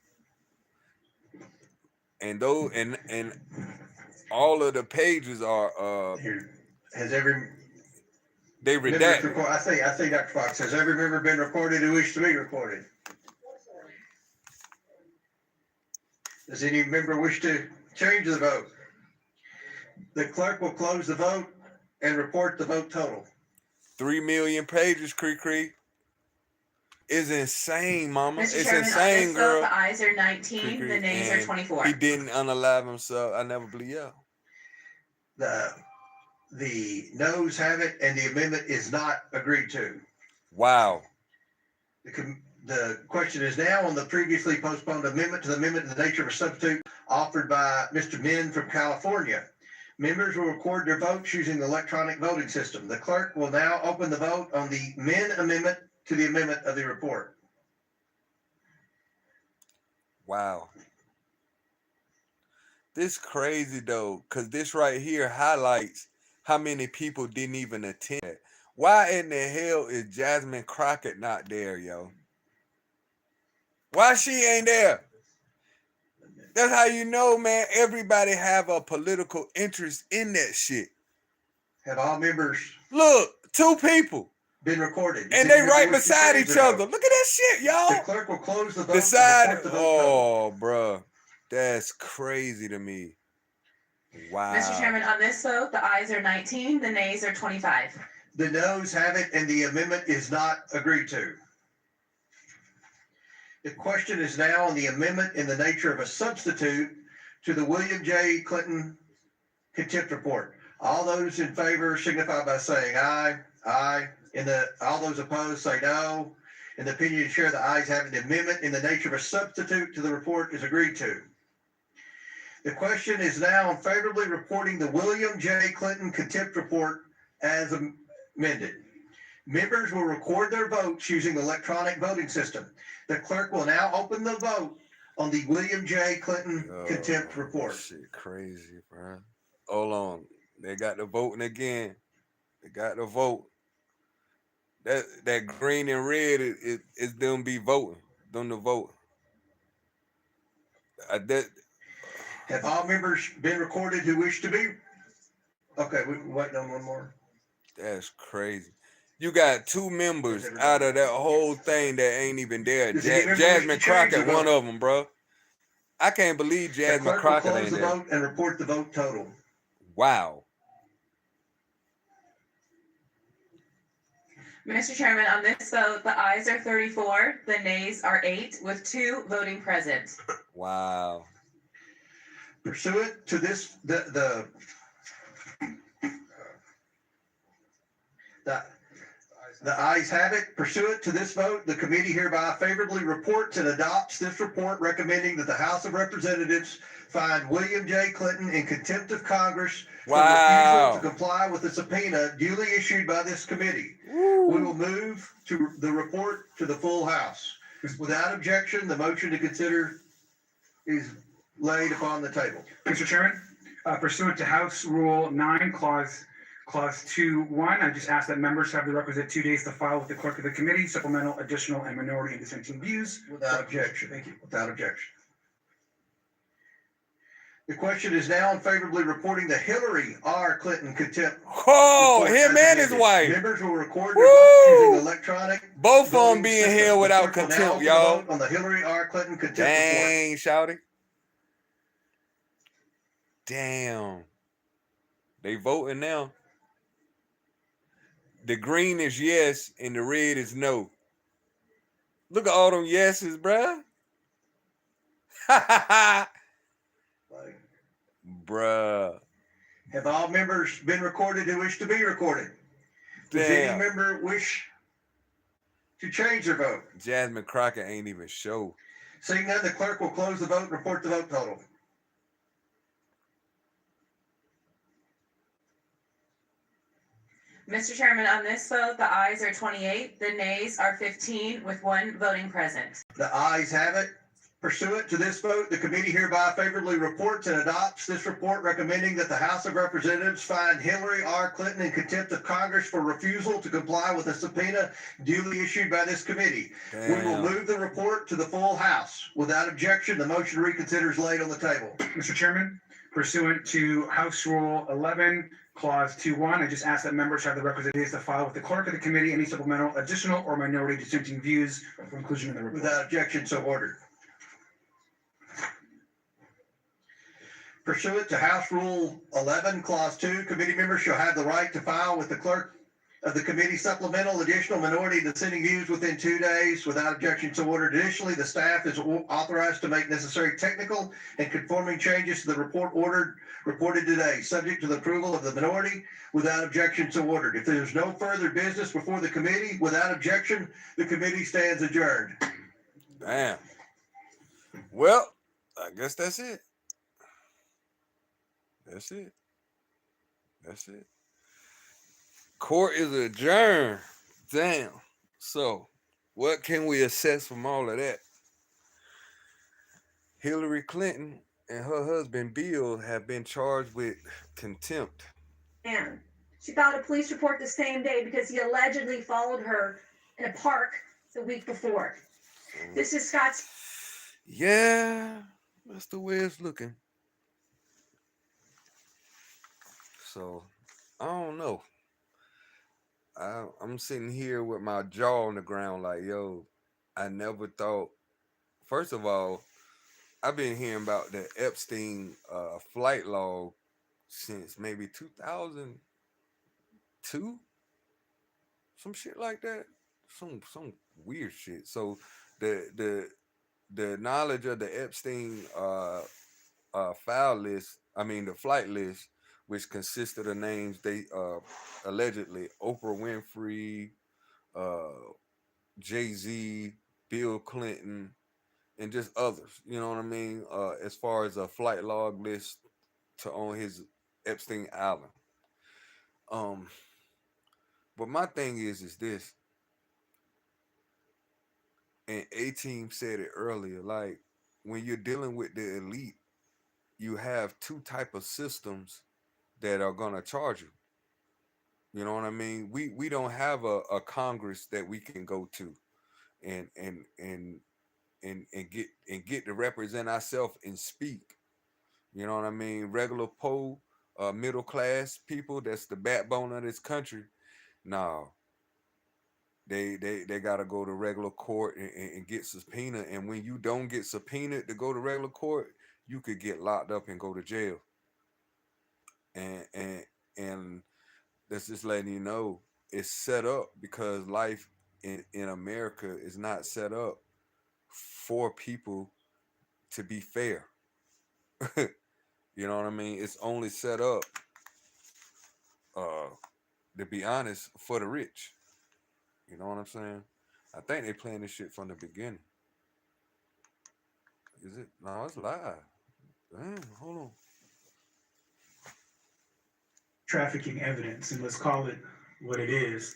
And those and all of the pages are
Has every
they redacted.
I say, Dr. Fox, has every member been recorded who wishes to be recorded? Does any member wish to change the vote? The clerk will close the vote and report the vote total.
3 million pages, Cree. It's insane, mama.
Mr.
It's
Chairman, on
insane,
this vote,
girl.
the ayes are 19,
Cree,
the nays are
and
24.
he didn't unalive himself. I never believe, yeah.
The noes have it, and the amendment is not agreed to.
Wow.
The question is now on the previously postponed amendment to the amendment in the nature of a substitute offered by Mr. Min from California. Members will record their votes using the electronic voting system. The clerk will now open the vote on the Min amendment to the amendment of the report.
Wow. This crazy though, because this right here highlights how many people didn't even attend it. Why in the hell is Jasmine Crockett not there, yo? Why she ain't there? That's how you know, man, everybody have a political interest in that shit.
Have all members
look, 2 people
been recorded?
And they right beside each other. Look at that shit, y'all.
The clerk will close the vote.
Decide. Oh, bruh. That's crazy to me. Wow.
Mr. Chairman, on this vote, the ayes are 19, the nays are 25.
The noes have it, and the amendment is not agreed to. The question is now on the amendment in the nature of a substitute to the William J. Clinton contempt report. All those in favor signify by saying aye. Aye. All those opposed say no. In the opinion of the chair, the ayes have it. The amendment in the nature of a substitute to the report is agreed to. The question is now on favorably reporting the William J. Clinton contempt report as amended. Members will record their votes using the electronic voting system. The clerk will now open the vote on the William J. Clinton contempt report.
Shit crazy, bro. Hold on. They got the voting again. They got the vote. That green and red is them be voting. Them to vote.
Have all members been recorded who wish to be? Okay, we're waiting on one more.
That's crazy. You got 2 members out of that whole thing that ain't even there. Jasmine Crockett, one of them, bro. I can't believe Jasmine Crockett ain't there.
The clerk will close the vote and report the vote total.
Wow.
Mr. Chairman, on this vote, the ayes are 34, the nays are 8, with 2 voting present.
Wow.
Pursuant to this, the ayes have it. Pursuant to this vote, the committee hereby favorably reports and adopts this report recommending that the House of Representatives find William J. Clinton in contempt of Congress for refusal to comply with the subpoena duly issued by this committee. We will move to the report to the full House. Without objection, the motion to consider is laid upon the table.
Mr. Chairman, pursuant to House Rule 9, Clause 2.1, I just ask that members have the requisite 2 days to file with the clerk of the committee supplemental, additional, and minority and dissenting views.
Without objection.
Thank you.
Without objection. The question is now unfavorably reporting the Hillary R. Clinton contempt.
Oh, him and his wife.
Members will record their votes using electronic.
Both of them being held without contempt, y'all.
On the Hillary R. Clinton contempt report.
Dang, shouty. Damn. They voting now. The green is yes and the red is no. Look at all them yeses, bruh. Bruh.
Have all members been recorded who wish to be recorded? Does any member wish to change their vote?
Jasmine Crockett ain't even show.
Seeing none, the clerk will close the vote and report the vote total.
Mr. Chairman, on this vote, the ayes are 28, the nays are 15, with 1 voting present.
The ayes have it. Pursuant to this vote, the committee hereby favorably reports and adopts this report recommending that the House of Representatives find Hillary R. Clinton in contempt of Congress for refusal to comply with a subpoena duly issued by this committee.
Damn.
We will move the report to the full House. Without objection, the motion to reconsider is laid on the table.
Mr. Chairman, pursuant to House Rule 11, Clause 2.1, I just ask that members have the requisite days to file with the clerk of the committee any supplemental, additional, or minority dissenting views for inclusion in the report.
Without objection, so ordered. Pursuant to House Rule 11, Clause 2, committee members shall have the right to file with the clerk of the committee supplemental, additional, minority, dissenting views within 2 days without objection to order. Additionally, the staff is authorized to make necessary technical and conforming changes to the report reported today, subject to the approval of the minority without objection to ordered. If there's no further business before the committee, without objection, the committee stands adjourned.
Damn. Well, I guess that's it. That's it. That's it. Court is adjourned. Damn. So, what can we assess from all of that? Hillary Clinton and her husband Bill have been charged with contempt.
And she filed a police report the same day because he allegedly followed her in a park the week before. This is Scott's.
Yeah, that's the way it's looking. So, I don't know. I'm sitting here with my jaw on the ground like, yo, I never thought. First of all, I've been hearing about the Epstein flight log since maybe 2002, some shit like that, some weird shit. So the knowledge of the Epstein file list, I mean the flight list, which consisted of names they allegedly Oprah Winfrey, Jay-Z, Bill Clinton, and just others, you know what I mean? As far as a flight log list to on his Epstein Island. But my thing is this, and A-Team said it earlier, like when you're dealing with the elite, you have two type of systems that are gonna charge you. You know what I mean? We don't have a Congress that we can go to and get to represent ourselves and speak. You know what I mean? Regular middle class people, that's the backbone of this country. No, they gotta go to regular court and get subpoenaed. And when you don't get subpoenaed to go to regular court, you could get locked up and go to jail. And that's just letting you know it's set up because life in America is not set up for people to be fair. You know what I mean? It's only set up, to be honest, for the rich. You know what I'm saying? I think they playing this shit from the beginning. Is it? No, it's live. Damn, hold on.
Trafficking evidence, and let's call it what it is.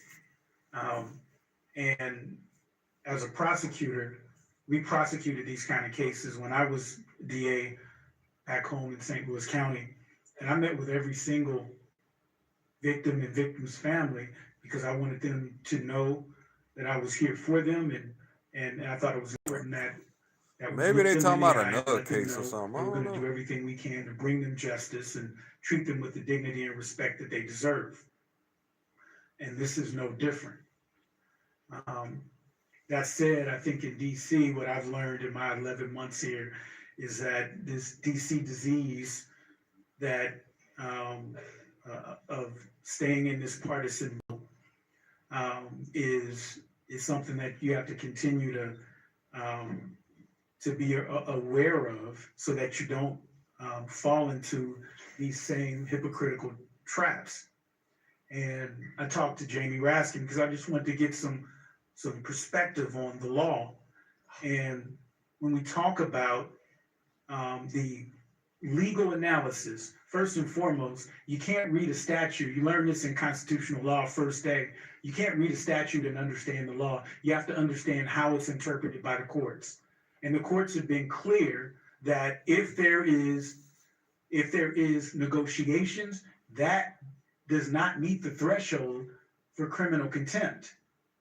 And as a prosecutor, we prosecuted these kind of cases when I was DA back home in St. Louis County. And I met with every single victim and victim's family because I wanted them to know that I was here for them, and I thought it was important that
maybe they talking about another case or something.
We're going to do everything we can to bring them justice and treat them with the dignity and respect that they deserve. And this is no different. That said, I think in DC, what I've learned in my 11 months here is that this DC disease that of staying in this partisan is something that you have to continue to be aware of so that you don't fall into these same hypocritical traps. And I talked to Jamie Raskin because I just wanted to get some perspective on the law. And when we talk about the legal analysis, first and foremost, you can't read a statute. You learn this in constitutional law first day. You can't read a statute and understand the law. You have to understand how it's interpreted by the courts. And the courts have been clear that if there is negotiations, that does not meet the threshold for criminal contempt.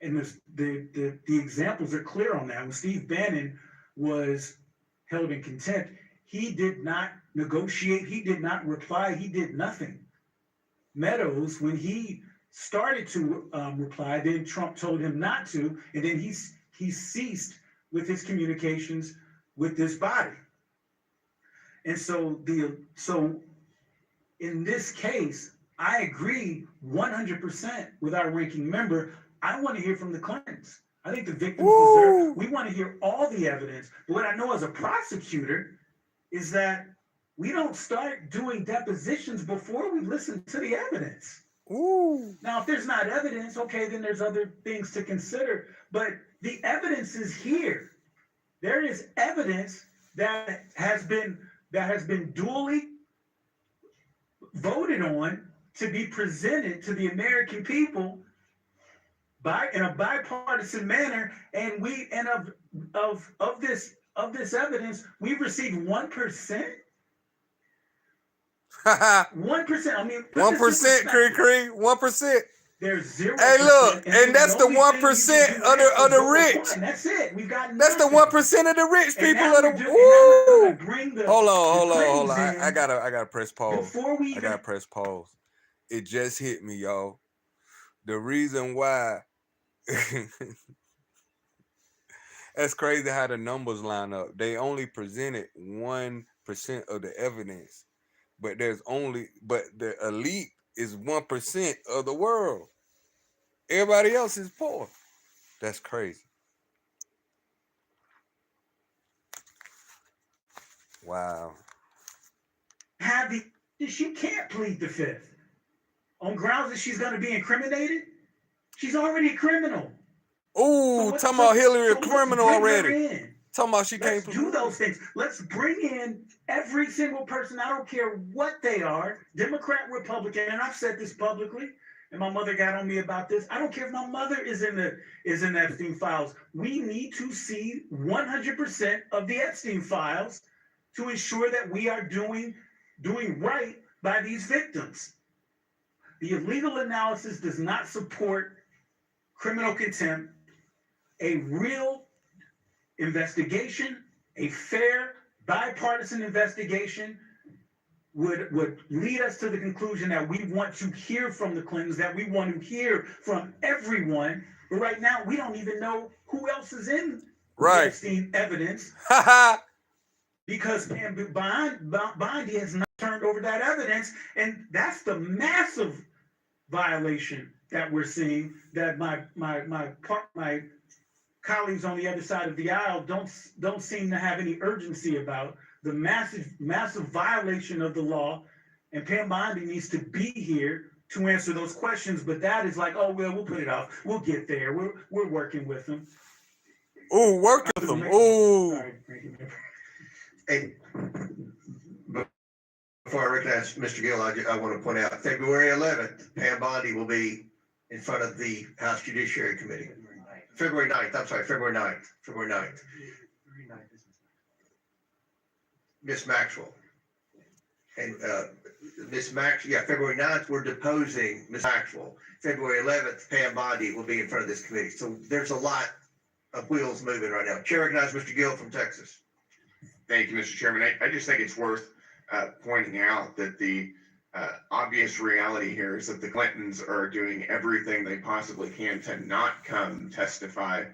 And the examples are clear on that. When Steve Bannon was held in contempt, he did not negotiate, he did not reply, he did nothing. Meadows, when he started to reply, then Trump told him not to, and then he ceased with his communications with this body. And so in this case, I agree 100% with our ranking member. I want to hear from the Clintons. I think the victims deserve. We want to hear all the evidence. But what I know as a prosecutor is that we don't start doing depositions before we listen to the evidence. Now, if there's not evidence, okay, then there's other things to consider. But the evidence is here. There is evidence that has been duly voted on to be presented to the American people in a bipartisan manner, and of this evidence, we've received 1%. 1%. I mean,
1%, Cree, 1%.
There's 0%.
Hey, look, and that's the 1% of the rich.
That's it. We've got
that's the 1% of the rich people of the. Hold on. I gotta press pause. I gotta press pause. It just hit me, y'all. The reason why. That's crazy how the numbers line up. They only presented 1% of the evidence, but the elite is 1% of the world. Everybody else is poor. That's crazy. Wow.
She can't plead the fifth on grounds that she's going to be incriminated. She's already a criminal.
Ooh, talking about Hillary a criminal already. Talking about she can't
do those things. Let's bring in every single person. I don't care what they are, Democrat, Republican, and I've said this publicly, and my mother got on me about this. I don't care if my mother is in the Epstein files. We need to see 100% of the Epstein files to ensure that we are doing right by these victims. The legal analysis does not support criminal contempt. A real investigation, a fair, bipartisan investigation would lead us to the conclusion that we want to hear from the Clintons, that we want to hear from everyone. But right now, we don't even know who else is in the Epstein evidence because Pam Bondi has not turned over that evidence. And that's the massive violation that we're seeing that my colleagues on the other side of the aisle don't seem to have any urgency about. The massive violation of the law, and Pam Bondi needs to be here to answer those questions. But that is like, oh well, we'll put it off. We'll get there. We're working with them.
Ooh, work with them. Ooh.
Hey, before I recognize Mr. Gill, I want to point out February 11th, Pam Bondi will be in front of the House Judiciary Committee. February 9th. I'm sorry, February 9th. February 9th. Miss Maxwell. And February 9th, we're deposing Miss Maxwell. February 11th, Pam Bondi will be in front of this committee. So there's a lot of wheels moving right now. Chair recognizes Mr. Gill from Texas.
Thank you, Mr. Chairman. I just think it's worth pointing out that the obvious reality here is that the Clintons are doing everything they possibly can to not come testify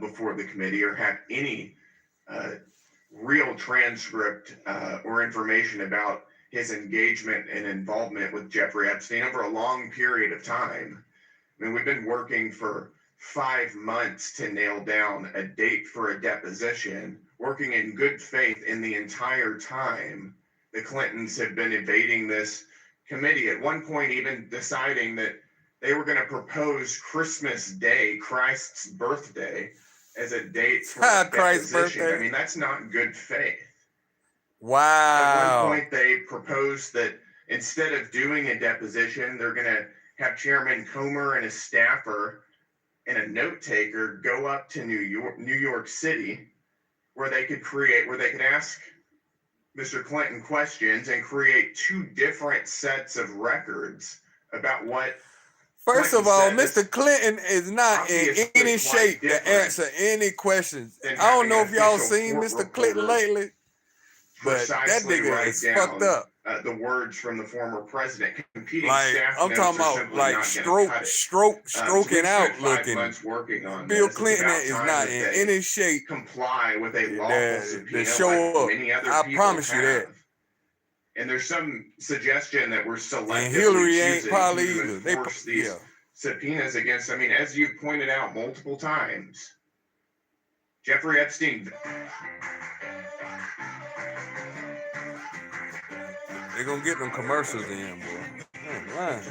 before the committee or have any real transcript or information about his engagement and involvement with Jeffrey Epstein over a long period of time. I mean, we've been working for 5 months to nail down a date for a deposition, working in good faith in the entire time. The Clintons have been evading this committee, at one point even deciding that they were going to propose Christmas Day, Christ's birthday, as a date for a
Christ's
deposition.
birthday.
I mean, that's not good faith.
Wow.
At one point, they proposed that instead of doing a deposition, they're going to have Chairman Comer and a staffer and a note taker go up to New York City, where they could ask Mr. Clinton questions and create 2 different sets of records about what.
First of all, Mr. Clinton is not in any shape to answer any questions. I don't know if y'all seen Mr. Clinton lately, but that nigga is fucked up.
The words from the former president, competing
Like,
staff
I'm
notes
talking
are
about
simply
like
not gonna cut it.
stroking
we
out
spent 5
looking.
months working on
Bill
this. It's
Clinton
about
is
time
not
that
in
they
any shape
comply with a lawful
to
subpoena
show
like
up.
many other
I
people
promise you
have.
that.
And there's some suggestion that we're selectively
And Hillary ain't
choosing
probably
to
either.
enforce these subpoenas against, I mean, as you pointed out multiple times, Jeffrey Epstein.
They're gonna get them commercials in, boy. Man.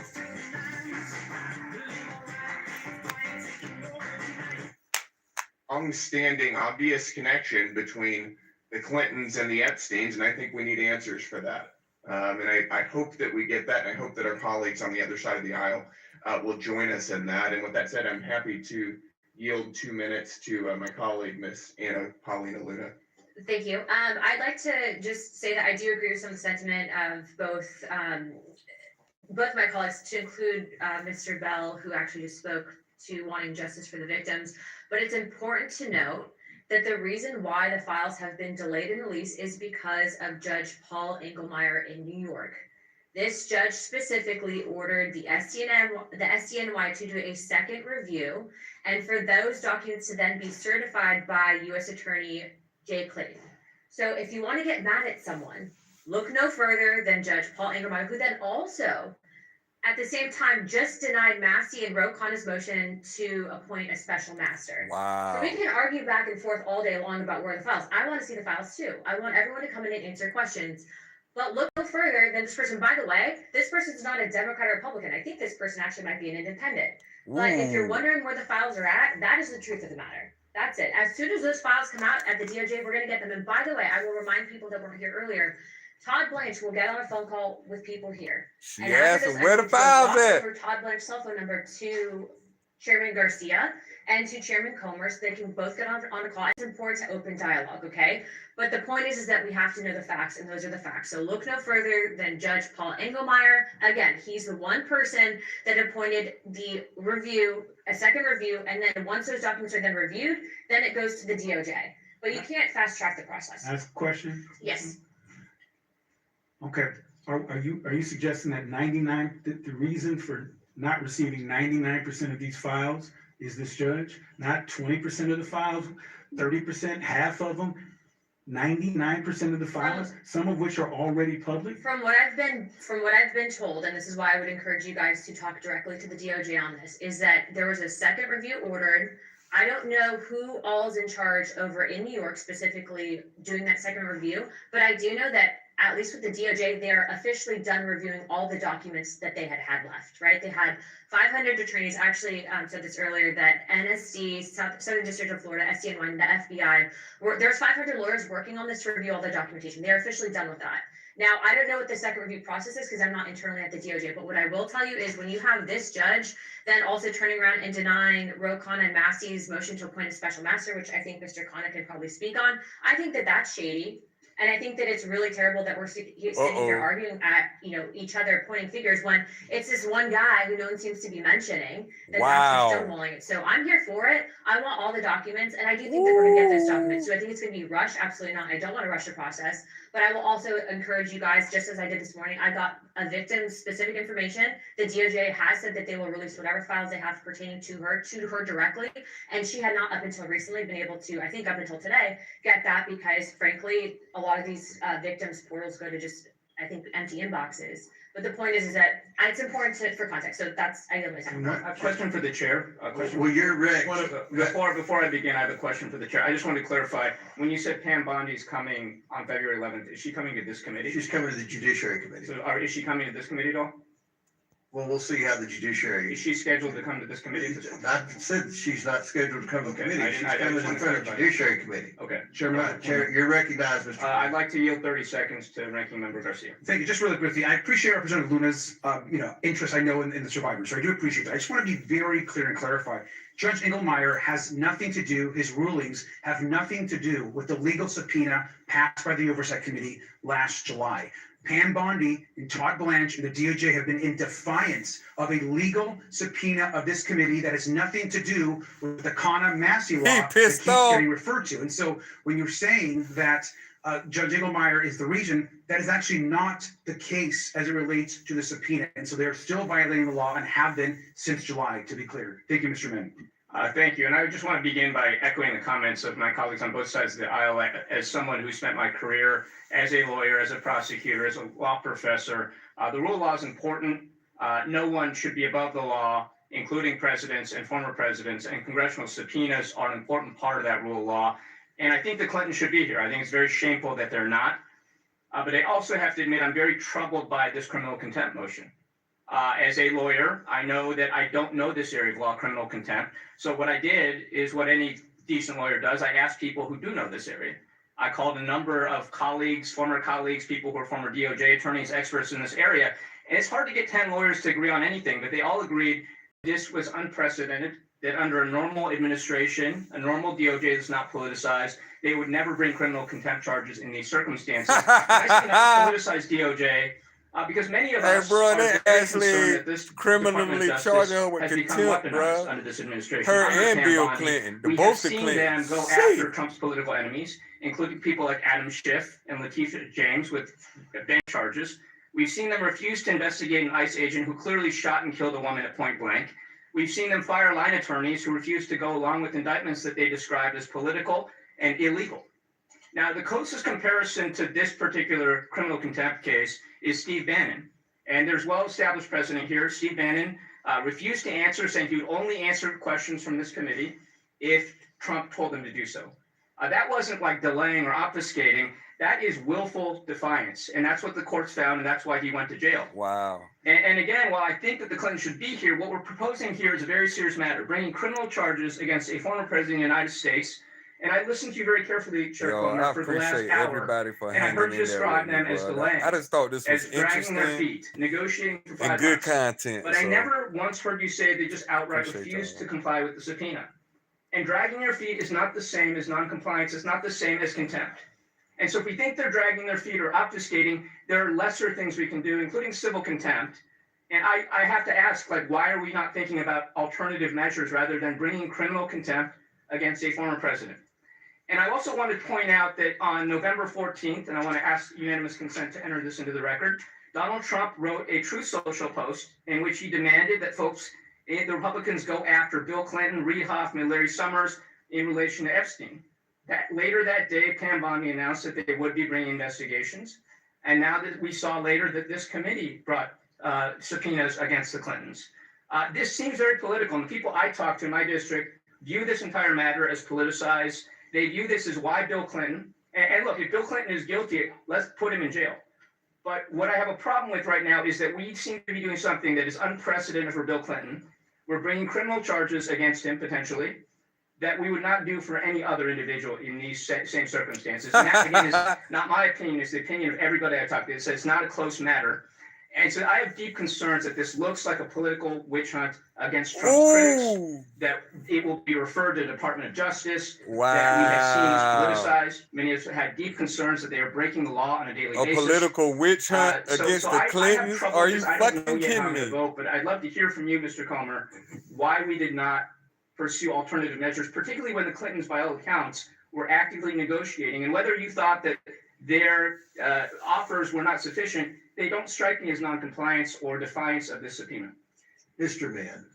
Long-standing, obvious connection between the Clintons and the Epsteins, and I think we need answers for that. And I hope that we get that, and I hope that our colleagues on the other side of the aisle will join us in that. And with that said, I'm happy to yield 2 minutes to my colleague, Miss Anna Paulina Luna.
Thank you. I'd like to just say that I do agree with some of the sentiment of both my colleagues, to include Mr. Bell, who actually just spoke to wanting justice for the victims. But it's important to note that the reason why the files have been delayed in release is because of Judge Paul Engelmeyer in New York. This judge specifically ordered the SDNY to do a second review, and for those documents to then be certified by U.S. Attorney Jay Clayton. So if you want to get mad at someone, look no further than Judge Paul Engelmeyer, who then also, at the same time, just denied Massey and Ro Khanna's motion to appoint a special master.
Wow.
So we can argue back and forth all day long about where the files. I want to see the files too. I want everyone to come in and answer questions. But look no further than this person. By the way, this person's not a Democrat or Republican. I think this person actually might be an independent. But if you're wondering where the files are at, that is the truth of the matter. That's it. As soon as those files come out at the DOJ, we're going to get them. And by the way, I will remind people that weren't here earlier, Todd Blanche will get on a phone call with people here.
She asked them where the files at.
For Todd Blanche's cell phone number to Chairman Garcia and to Chairman Comer, so they can both get on a call. It's important to open dialogue, okay? But the point is that we have to know the facts, and those are the facts. So look no further than Judge Paul Engelmeyer. Again, he's the one person that appointed the review, a second review, and then once those documents are then reviewed, then it goes to the DOJ. But you can't fast track the process.
Ask a question?
Yes.
Okay. Are you suggesting that the reason for not receiving 99% of these files is this judge? Not 20% of the files, 30%, half of them, 99% of the files, some of which are already public?
From what I've been told, and this is why I would encourage you guys to talk directly to the DOJ on this, is that there was a second review ordered. I don't know who all is in charge over in New York, specifically doing that second review, but I do know that at least with the DOJ, they're officially done reviewing all the documents that they had left, right? They had 500 attorneys, actually said this earlier, that NSD, Southern District of Florida, SDNY, and the FBI, there's 500 lawyers working on this to review all the documentation. They're officially done with that. Now, I don't know what the second review process is because I'm not internally at the DOJ, but what I will tell you is when you have this judge then also turning around and denying Ro Khanna and Massey's motion to appoint a special master, which I think Mr. Khanna can probably speak on, I think that that's shady. And I think that it's really terrible that we're sitting here arguing at each other, pointing fingers when it's this one guy who no one seems to be mentioning that's actually stonewalling it. So I'm here for it. I want all the documents, and I do think that we're going to get those documents. Do I think it's going to be rushed? Absolutely not. I don't want to rush the process, but I will also encourage you guys, just as I did this morning. I got a victim-specific information. The DOJ has said that they will release whatever files they have pertaining to her directly, and she had not up until recently been able to, I think up until today, get that because, frankly, a lot of these victims portals go to just, I think, empty inboxes. But the point is that it's important for context. So that's, I know my time.
A question for the chair.
Well, you're right.
Before I begin, I have a question for the chair. I just want to clarify. When you said Pam Bondi's coming on February 11th, is she coming to this committee?
She's coming to the Judiciary Committee.
So is she coming to this committee at all?
Well, we'll see how the judiciary.
Is she scheduled to come to this committee?
I said she's not scheduled to come to the committee. She's coming in front of the Judiciary Committee.
Okay.
Chairman, you're recognized, Mr.
I'd like to yield 30 seconds to Ranking Member Garcia.
Thank you. Just really quickly, I appreciate Representative Luna's, interest. I know in the survivors. So I do appreciate that. I just want to be very clear and clarify. Judge Engelmeyer has nothing to do. His rulings have nothing to do with the legal subpoena passed by the Oversight Committee last July. Pam Bondi and Todd Blanche and the DOJ have been in defiance of a legal subpoena of this committee that has nothing to do with the Khanna-Massey law that keeps getting referred to. And so when you're saying that Judge Engelmeyer is the reason, that is actually not the case as it relates to the subpoena. And so they're still violating the law and have been since July, to be clear. Thank you, Mr. Mann.
Thank you. And I just want to begin by echoing the comments of my colleagues on both sides of the aisle. As someone who spent my career as a lawyer, as a prosecutor, as a law professor, the rule of law is important. No one should be above the law, including presidents and former presidents, and congressional subpoenas are an important part of that rule of law. And I think the Clintons should be here. I think it's very shameful that they're not. But I also have to admit, I'm very troubled by this criminal contempt motion. As a lawyer, I know that I don't know this area of law, criminal contempt. So what I did is what any decent lawyer does. I asked people who do know this area. I called a number of colleagues, former colleagues, people who are former DOJ attorneys, experts in this area. And it's hard to get 10 lawyers to agree on anything, but they all agreed this was unprecedented, that under a normal administration, a normal DOJ that's not politicized, they would never bring criminal contempt charges in these circumstances. I say not politicized DOJ, because many of us are
they
very
actually
concerned that this
criminally charged her with
has become
contempt,
weaponized
bro.
under this administration.
Her
Under
and
Pam
Bill
Bondi,
Clinton,
we have
both the
seen them
Clintons.
go after Trump's political enemies, including people like Adam Schiff and Latisha James with bank charges. We've seen them refuse to investigate an ICE agent who closely shot and killed a woman at point blank. We've seen them fire line attorneys who refuse to go along with indictments that they described as political and illegal. Now, the closest comparison to this particular criminal contempt case is Steve Bannon. And there's well-established precedent here. Steve Bannon refused to answer, saying he would only answer questions from this committee if Trump told him to do so. That wasn't like delaying or obfuscating. That is willful defiance. And that's what the courts found, and that's why he went to jail.
Wow.
And again, while I think that the Clintons should be here, what we're proposing here is a very serious matter, bringing criminal charges against a former president of the United States. And I listened to you very carefully, Chair Comer, for the last
appreciate
hour.
everybody for
And I
hanging
heard you
in there
describe
with
them
me,
as
bro.
delaying,
I just thought this was
as dragging their
interesting
feet, negotiating for 5
and good
months.
content.
But I
so
never once heard you say they just outright
Appreciate
refused
y'all.
to comply with the subpoena. And dragging their feet is not the same as noncompliance. It's not the same as contempt. And so if we think they're dragging their feet or obfuscating, there are lesser things we can do, including civil contempt. And I have to ask, like, why are we not thinking about alternative measures rather than bringing criminal contempt against a former president? And I also want to point out that on November 14th, and I want to ask unanimous consent to enter this into the record, Donald Trump wrote a Truth Social post in which he demanded that the Republicans go after Bill Clinton, Reid Hoffman, Larry Summers in relation to Epstein. Later that day, Pam Bondi announced that they would be bringing investigations. And now that we saw later that this committee brought subpoenas against the Clintons. This seems very political. And the people I talk to in my district view this entire matter as politicized. They view this as why Bill Clinton. And look, if Bill Clinton is guilty, let's put him in jail. But what I have a problem with right now is that we seem to be doing something that is unprecedented for Bill Clinton. We're bringing criminal charges against him, potentially, that we would not do for any other individual in these same circumstances. And that, again, is not my opinion. It's the opinion of everybody I talk to. It says it's not a close matter. And so I have deep concerns that this looks like a political witch hunt against Trump's critics, that it will be referred to the Department of Justice, that we have seen as politicized. Many of us had deep concerns that they are breaking the law on a daily basis.
A political witch hunt against the Clintons? Are you fucking kidding me?
But I'd love to hear from you, Mr. Comer, why we did not pursue alternative measures, particularly when the Clintons, by all accounts, were actively negotiating, and whether you thought that their offers were not sufficient. They don't strike me as noncompliance or defiance of this subpoena.
Mr. Mann,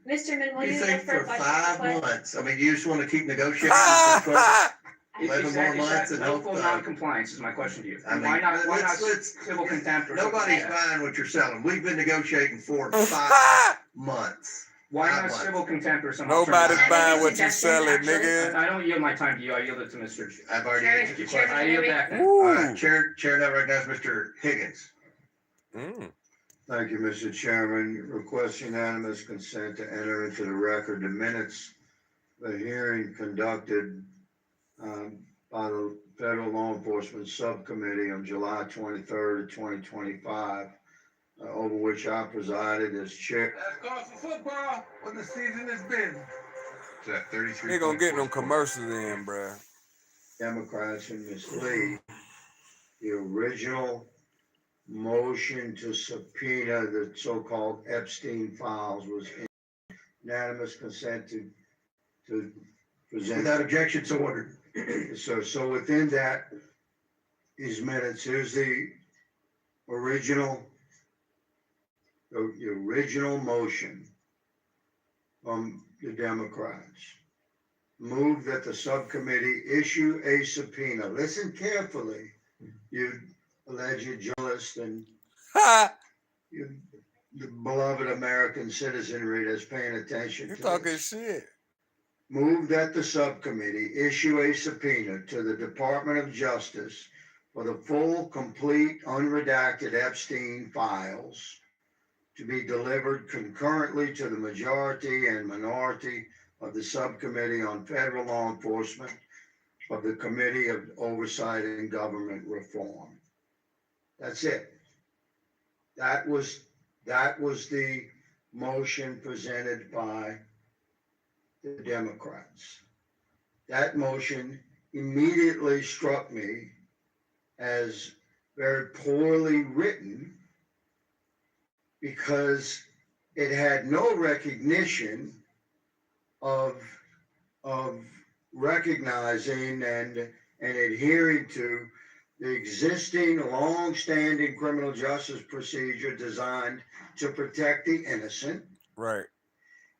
Mr. Mann, will
you
you
think
answer a
for
question
5
real quick?
months, I mean, you just want to keep negotiating for 11
Is
more
that
months and hope,
willful noncompliance is my question to you.
I mean,
Why not
let's-
civil contempt or something
nobody's
like that?
buying what you're selling. We've been negotiating for 5 months.
Why
5
not
months.
civil contempt or something?
Nobody's buying what you're selling, nigga.
I don't yield my time to you. I yield it to Mr.
I've already answered your question.
I yield back now.
All right, Chair now recognizes Mr. Higgins.
Thank you, Mr. Chairman. Request unanimous consent to enter into the record the minutes of the hearing conducted by the Federal Law Enforcement Subcommittee on July 23rd, 2025, over which I presided as chair.
That's called for football when the season has been.
Is that 33?
They gonna get them commercials in, bruh.
Democrats and Ms. Lee, the original motion to subpoena the so-called Epstein files was unanimous consent to present.
Without objection, so ordered.
So within that, these minutes, here's the original motion from the Democrats. Move that the subcommittee issue a subpoena. Listen carefully, you alleged journalist and you, the beloved American citizenry that's paying attention.
You
to
talking
this.
shit.
Move that the subcommittee issue a subpoena to the Department of Justice for the full, complete, unredacted Epstein files to be delivered concurrently to the majority and minority of the Subcommittee on Federal Law Enforcement of the Committee of Oversight and Government Reform. That's it. That was the motion presented by the Democrats. That motion immediately struck me as very poorly written because it had no recognition of recognizing and adhering to the existing long-standing criminal justice procedure designed to protect the innocent.
Right.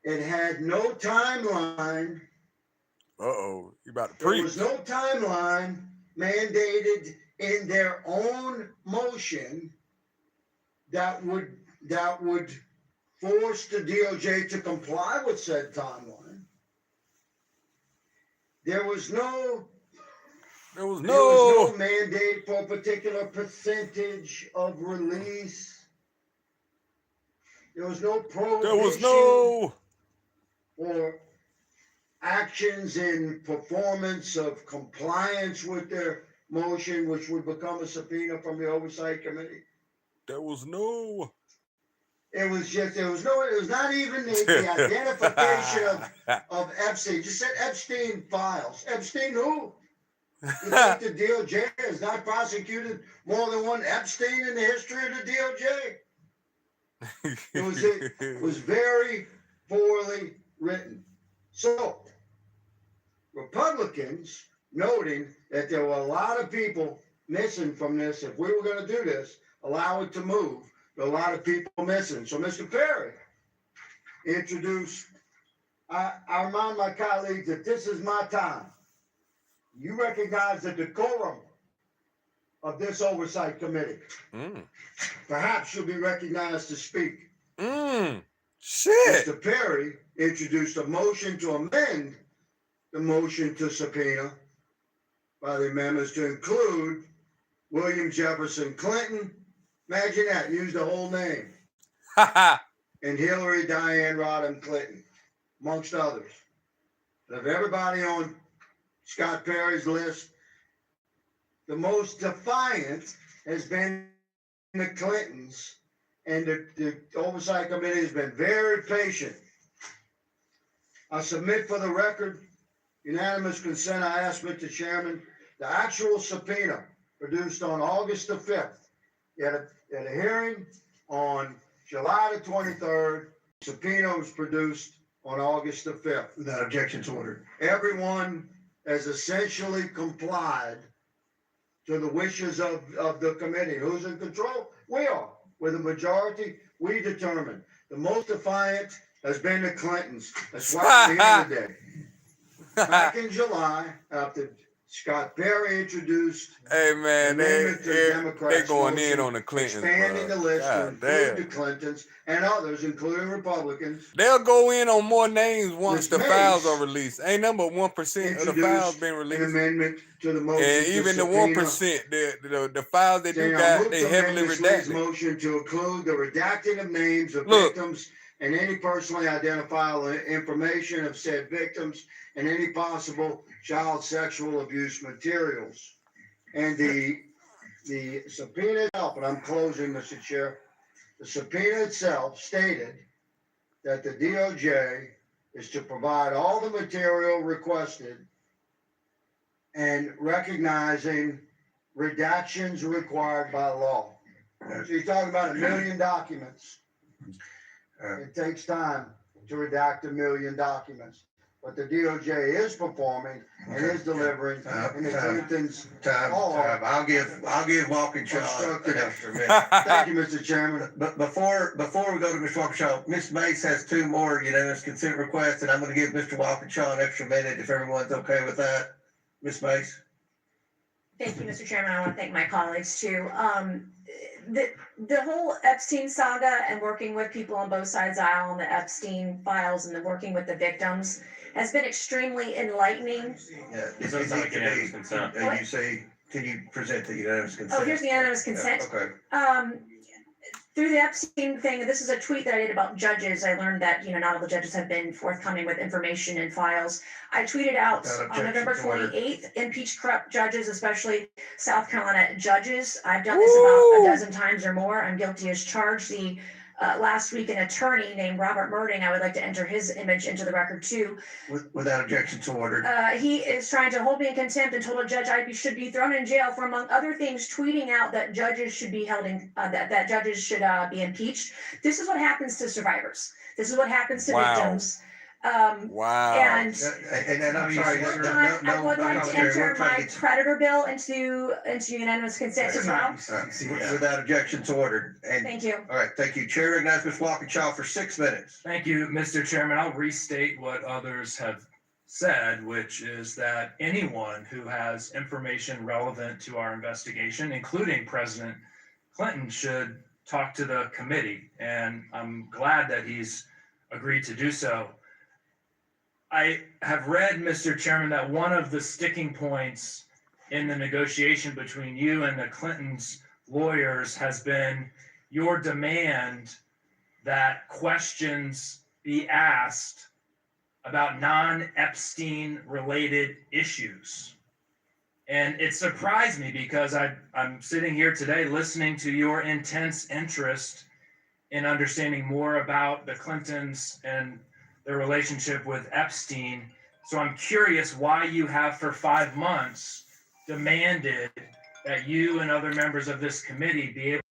It had no timeline.
Uh-oh, you about to
There
preach.
was no timeline mandated in their own motion that would force the DOJ to comply with said timeline. There was no mandate for a particular percentage of release. There was no prohibition or actions in performance of compliance with their motion, which would become a subpoena from the Oversight Committee.
There was no.
It was not even the identification of Epstein. Just said Epstein files. Epstein who? You think the DOJ has not prosecuted more than one Epstein in the history of the DOJ? It was very poorly written. So, Republicans, noting that there were a lot of people missing from this, if we were going to do this, allow it to move, there are a lot of people missing. So, Mr. Perry introduced, I remind my colleagues that this is my time. You recognize the decorum of this oversight committee. Perhaps you'll be recognized to speak.
Shit.
Mr. Perry introduced a motion to amend the motion to subpoena by the amendments to include William Jefferson Clinton. Imagine that, use the whole name. And Hillary Diane Rodham Clinton, amongst others. Of everybody on Scott Perry's list, the most defiant has been the Clintons, and the Oversight Committee has been very patient. I submit for the record, unanimous consent, I ask Mr. Chairman, the actual subpoena produced on August the 5th. At a hearing on July the 23rd, subpoena was produced on August the 5th.
Without objections ordered.
Everyone has essentially complied to the wishes of the committee. Who's in control? We are. With a majority, we determine. The most defiant has been the Clintons. That's why we're here today. Back in July, after Scott Perry introduced
hey man, they going
motion
in on the Clintons,
expanding
bro.
the list to
God
include
damn.
the Clintons and others, including Republicans.
They'll go in on more names once
Ms.
the files
Mace
are released. Ain't number 1% of the files been
An
released.
amendment to the motion
And
to
even the
subpoena,
1%, the files they do
saying, I
got,
move
they
to
heavily
amend Ms. Lee's
redacted.
motion to include the redacting of names of
Look.
victims and any personally identifiable information of said victims and any possible child sexual abuse materials. And the subpoena itself, and I'm closing, Mr. Chair, the subpoena itself stated that the DOJ is to provide all the material requested and recognizing redactions required by law. So you're talking about 1 million documents. It takes time to redact 1 million documents. but the DOJ is performing and is delivering, and the Clintons are.
I'll give Walkinshaw
obstructing
an
us.
extra minute.
Thank you, Mr. Chairman.
But before we go to Mr. Walkinshaw, Ms. Mace has two more unanimous consent requests, and I'm gonna give Mr. Walkinshaw an extra minute if everyone's okay with that. Ms. Mace?
Thank you, Mr. Chairman. I want to thank my colleagues too. The whole Epstein saga and working with people on both sides of the aisle on the Epstein files and the working with the victims has been extremely enlightening.
Yeah.
It doesn't sound like unanimous consent.
And you say, can you present the unanimous consent?
Oh, here's the unanimous consent.
Yeah, okay.
Through the Epstein thing, this is a tweet that I did about judges. I learned that, not all the judges have been forthcoming with information and files. I tweeted out on November 28th, impeach corrupt judges, especially South Carolina judges. I've done this about a dozen times or more. I'm guilty as charged. Last week, an attorney named Robert Murding, I would like to enter his image into the record too.
Without objection to order.
He is trying to hold me in contempt and told a judge I should be thrown in jail for, among other things, tweeting out that judges should be held in, that judges should be impeached. This is what happens to survivors. This is what happens to victims.
Wow.
And
I'm sorry.
I would like to enter my predator bill into unanimous consent as well.
Without objection to order.
Thank you.
All right, thank you. Chair recognizes Ms. Walkinshaw for 6 minutes.
Thank you, Mr. Chairman. I'll restate what others have said, which is that anyone who has information relevant to our investigation, including President Clinton, should talk to the committee. And I'm glad that he's agreed to do so. I have read, Mr. Chairman, that one of the sticking points in the negotiation between you and the Clintons' lawyers has been your demand that questions be asked about non-Epstein related issues. And it surprised me because I'm sitting here today listening to your intense interest in understanding more about the Clintons and their relationship with Epstein. So I'm curious why you have for 5 months demanded that you and other members of this committee be able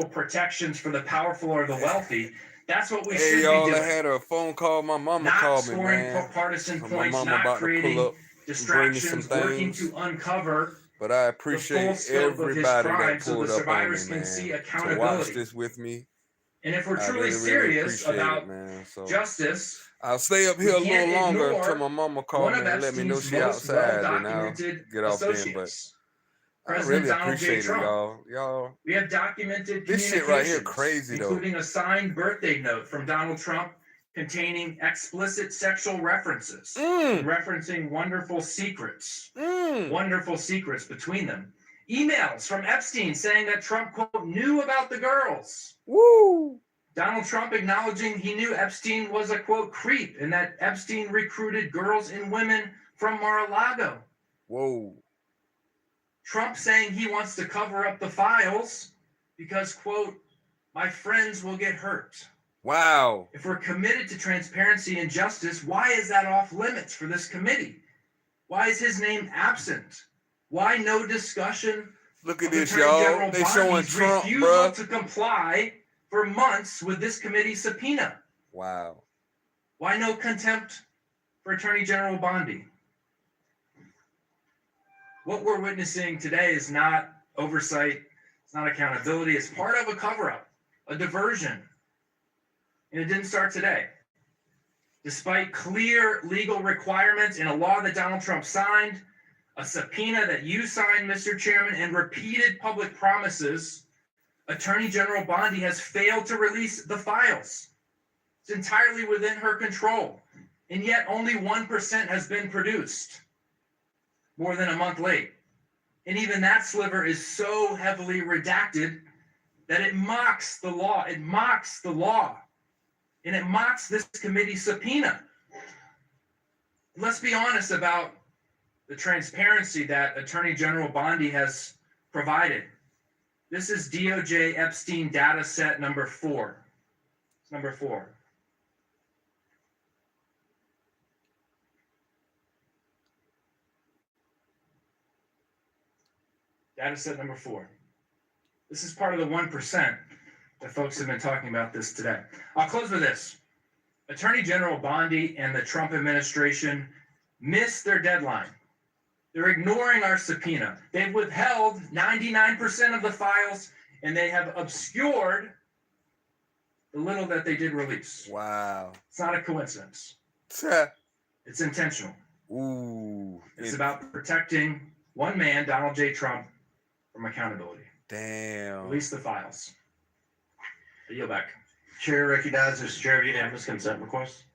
protections for the powerful or the wealthy. That's what we should be
y'all,
doing.
I had a phone call. My mama
Not
called me,
scoring
man.
partisan
So
points,
my mama
not
about to
creating
pull up and bring me some
distractions, working
things.
to uncover
But I
the
appreciate
full scope of his
everybody that
crime so
pulled
the
up on me,
survivors can
man,
see
to watch
accountability.
this with me.
And if we're
I
truly
really
serious
appreciate
about
it, man. So
justice,
I'll stay up
we
here a
can't
little longer
ignore
until my mama call
one
me
of
and let me know
Epstein's
she
most
outside, and I'll
well-documented
get off then. But
associates,
I
President
really
Donald J.
appreciate it,
Trump.
y'all.
We have documented
This shit right here
communications,
crazy, though.
including a signed birthday note from Donald Trump containing explicit sexual references, referencing wonderful secrets between them. Emails from Epstein saying that Trump, quote, knew about the girls.
Woo!
Donald Trump acknowledging he knew Epstein was a, quote, creep and that Epstein recruited girls and women from Mar-a-Lago.
Whoa.
Trump saying he wants to cover up the files because, quote, my friends will get hurt.
Wow.
If we're committed to transparency and justice, why is that off limits for this committee? Why is his name absent? Why no discussion?
Look at
of
this,
Attorney
y'all.
General
They showing
Bondi's
Trump,
refusal
bruh.
to comply for months with this committee's subpoena.
Wow.
Why no contempt for Attorney General Bondi? What we're witnessing today is not oversight, it's not accountability, it's part of a cover-up, a diversion. And it didn't start today. Despite clear legal requirements in a law that Donald Trump signed, a subpoena that you signed, Mr. Chairman, and repeated public promises, Attorney General Bondi has failed to release the files. It's entirely within her control, and yet only 1% has been produced, more than a month late. And even that sliver is so heavily redacted that it mocks the law. It mocks the law. And it mocks this committee subpoena. Let's be honest about the transparency that Attorney General Bondi has provided. This is DOJ Epstein data set number 4. It's number 4. Data set number 4. This is part of the 1% that folks have been talking about this today. I'll close with this. Attorney General Bondi and the Trump administration missed their deadline. They're ignoring our subpoena. They've withheld 99% of the files, and they have obscured the little that they did release.
Wow.
It's not a coincidence. It's intentional.
Ooh.
It's about protecting one man, Donald J. Trump, from accountability.
Damn.
Release the files. I yield back.
Chair recognizes
Mr. Chair, unanimous consent request.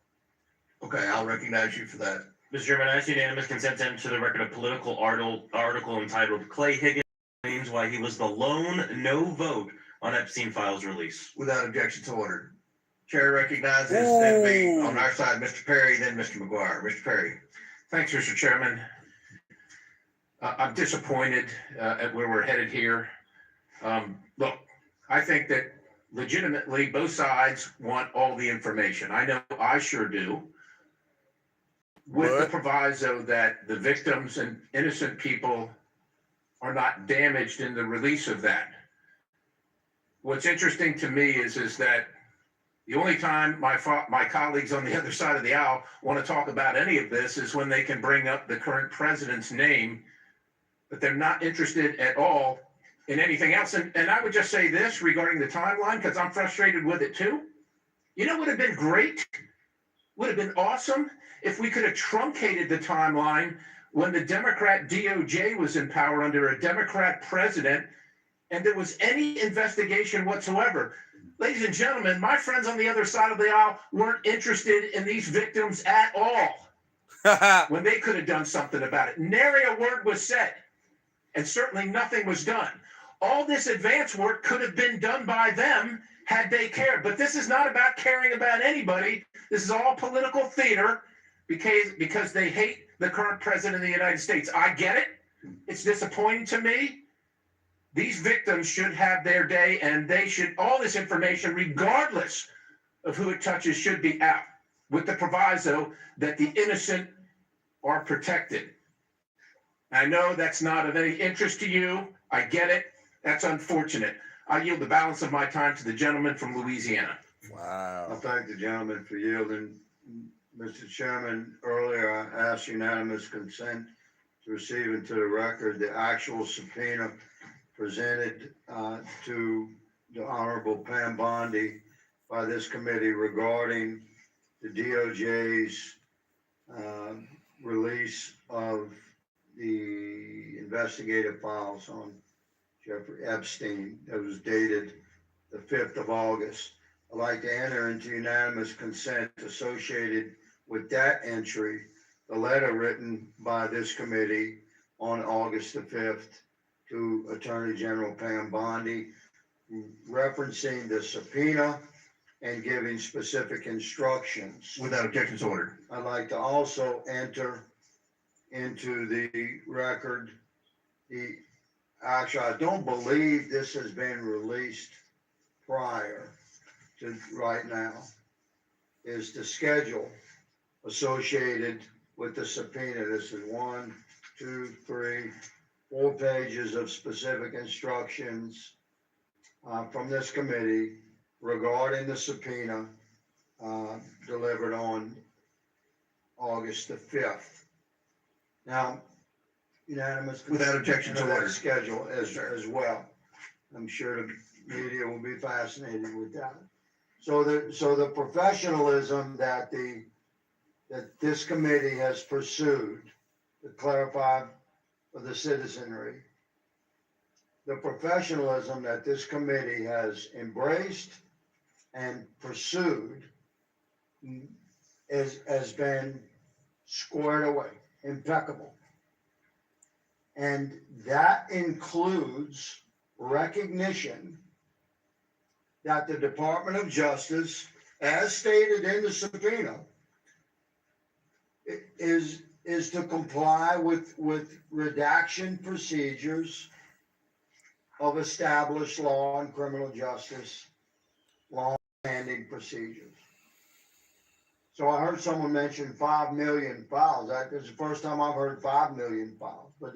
Okay, I'll recognize you for that.
Mr. Chairman, I ask unanimous consent to enter the record a political article entitled Clay Higgins Claims Why He Was the Lone No Vote on Epstein Files Release.
Without objection to order. Chair recognizes then be on our side, Mr. Perry, then Mr. McGuire. Mr. Perry.
Thanks, Mr. Chairman. I'm disappointed at where we're headed here. Look, I think that legitimately both sides want all the information. I know I sure do. With the proviso that the victims and innocent people are not damaged in the release of that. What's interesting to me is that the only time my colleagues on the other side of the aisle want to talk about any of this is when they can bring up the current president's name, but they're not interested at all in anything else. And I would just say this regarding the timeline, because I'm frustrated with it too. You know what would have been great? Would have been awesome if we could have truncated the timeline when the Democrat DOJ was in power under a Democrat president and there was any investigation whatsoever. Ladies and gentlemen, my friends on the other side of the aisle weren't interested in these victims at all when they could have done something about it. Nary a word was said, and certainly nothing was done. All this advance work could have been done by them had they cared. But this is not about caring about anybody. This is all political theater because they hate the current president of the United States. I get it. It's disappointing to me. These victims should have their day, and they should, all this information, regardless of who it touches, should be out, with the proviso that the innocent are protected. I know that's not of any interest to you. I get it. That's unfortunate. I yield the balance of my time to the gentleman from Louisiana.
Wow.
I thank the gentleman for yielding. Mr. Chairman, earlier I asked unanimous consent to receive into the record the actual subpoena presented to the Honorable Pam Bondi by this committee regarding the DOJ's release of the investigative files on Jeffrey Epstein that was dated the 5th of August. I'd like to enter into unanimous consent associated with that entry, the letter written by this committee on August the 5th to Attorney General Pam Bondi, referencing the subpoena and giving specific instructions.
Without objection to order.
I'd like to also enter into the record. Actually, I don't believe this has been released prior to right now, is the schedule associated with the subpoena. This is 1, 2, 3, 4 pages of specific instructions from this committee regarding the subpoena delivered on August the 5th. Now, unanimous.
Without objection to order.
Schedule as well. I'm sure the media will be fascinated with that. So the professionalism that this committee has pursued to clarify for the citizenry, the professionalism that this committee has embraced and pursued has been squared away, impeccable. And that includes recognition that the Department of Justice, as stated in the subpoena, is to comply with redaction procedures of established law and criminal justice, long-standing procedures. So I heard someone mention 5 million files. That is the first time I've heard 5 million files, but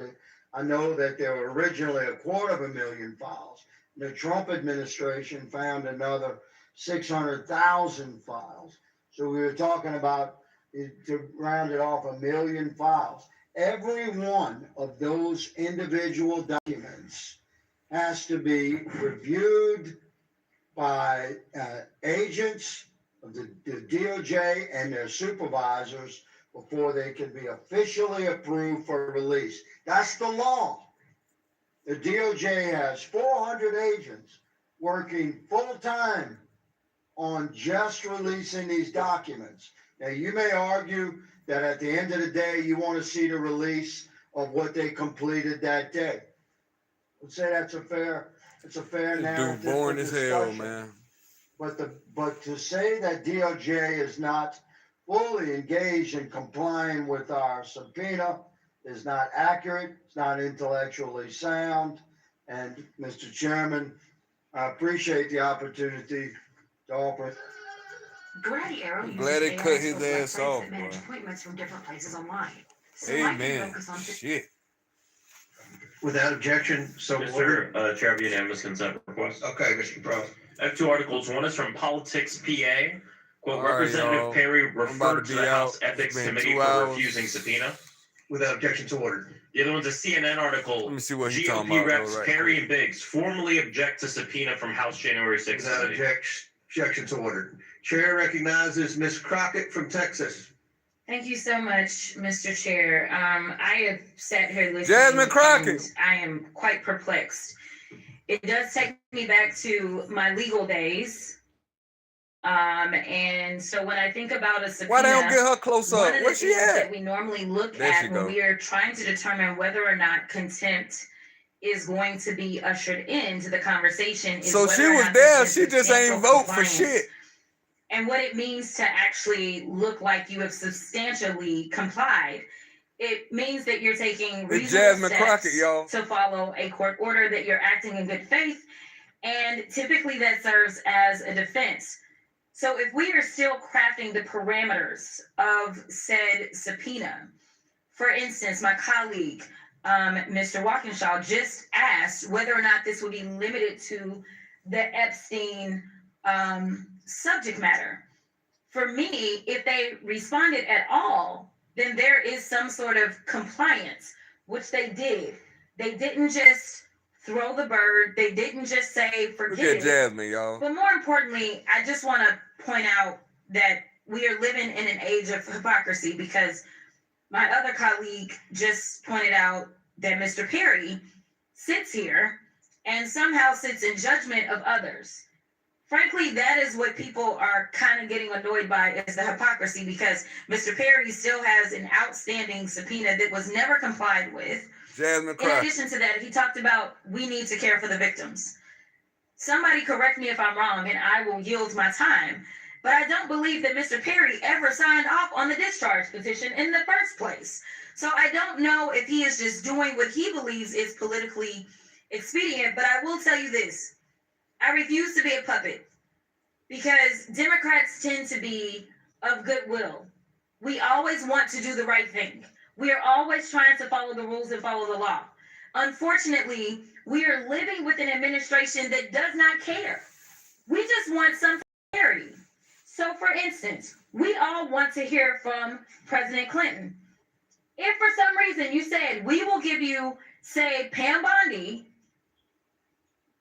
I know that there were originally 250,000 files. The Trump administration found another 600,000 files. So we were talking about, to round it off, 1 million files. Every one of those individual documents has to be reviewed by agents of the DOJ and their supervisors before they can be officially approved for release. That's the law. The DOJ has 400 agents working full-time on just releasing these documents. Now, you may argue that at the end of the day, you want to see the release of what they completed that day. Let's say it's a fair narrative.
Dude, boring as hell,
discussion.
man.
But to say that DOJ is not fully engaged in complying with our subpoena is not accurate. It's not intellectually sound. And Mr. Chairman, I appreciate the opportunity to offer.
Grady Arrow
I'm glad they cut his ass off,
that manage
bro.
appointments from different places online. So I can
Amen.
focus on
Shit.
Without objection, so ordered.
Mr. Chair, of unanimous consent request.
Okay, Mr. Cross.
I have 2 articles. One is from Politics PA. Quote,
All right,
Representative
y'all.
Perry
I'm about
referred
to
to
be
the House
out.
Ethics
It's been
Committee
2
for
hours.
refusing subpoena.
Without objection to order.
The other one's a CNN article.
Let me see what he's
GOP
talking about,
reps
though, right
Perry
quick.
and Biggs formally object to subpoena from House January 6th
Without
committee.
objection to order. Chair recognizes Ms. Crockett from Texas.
Thank you so much, Mr. Chair. I have sat here listening.
Jasmine Crockett.
And I am quite perplexed. It does take me back to my legal days. And so when I think about a subpoena,
Why they don't get her close
one
up?
of the
Where she
things
at?
that we normally look
There she
at when
go.
we are trying to determine whether or not contempt is going to be ushered into the conversation is
So
whether
she
or
was
not
there.
there's
She just
substantial
ain't vote for
compliance.
shit.
And what it means to actually look like you have substantially complied. It means that you're taking
It's
reasonable
Jasmine
steps
Crockett, y'all.
to follow a court order, that you're acting in good faith, and typically that serves as a defense. So if we are still crafting the parameters of said subpoena, for instance, my colleague, Mr. Walkinshaw, just asked whether or not this would be limited to the Epstein subject matter. For me, if they responded at all, then there is some sort of compliance, which they did. They didn't just throw the bird. They didn't just say,
Look
forget
at
it.
Jasmine, y'all.
But more importantly, I just want to point out that we are living in an age of hypocrisy, because my other colleague just pointed out that Mr. Perry sits here and somehow sits in judgment of others. Frankly, that is what people are kind of getting annoyed by, is the hypocrisy, because Mr. Perry still has an outstanding subpoena that was never complied with.
Jasmine
In
Crockett.
addition to that, he talked about we need to care for the victims. Somebody correct me if I'm wrong, and I will yield my time. But I don't believe that Mr. Perry ever signed off on the discharge petition in the first place. So I don't know if he is just doing what he believes is politically expedient, but I will tell you this. I refuse to be a puppet because Democrats tend to be of goodwill. We always want to do the right thing. We are always trying to follow the rules and follow the law. Unfortunately, we are living with an administration that does not care. We just want some clarity. So, for instance, we all want to hear from President Clinton. If for some reason you said, we will give you, say, Pam Bondi,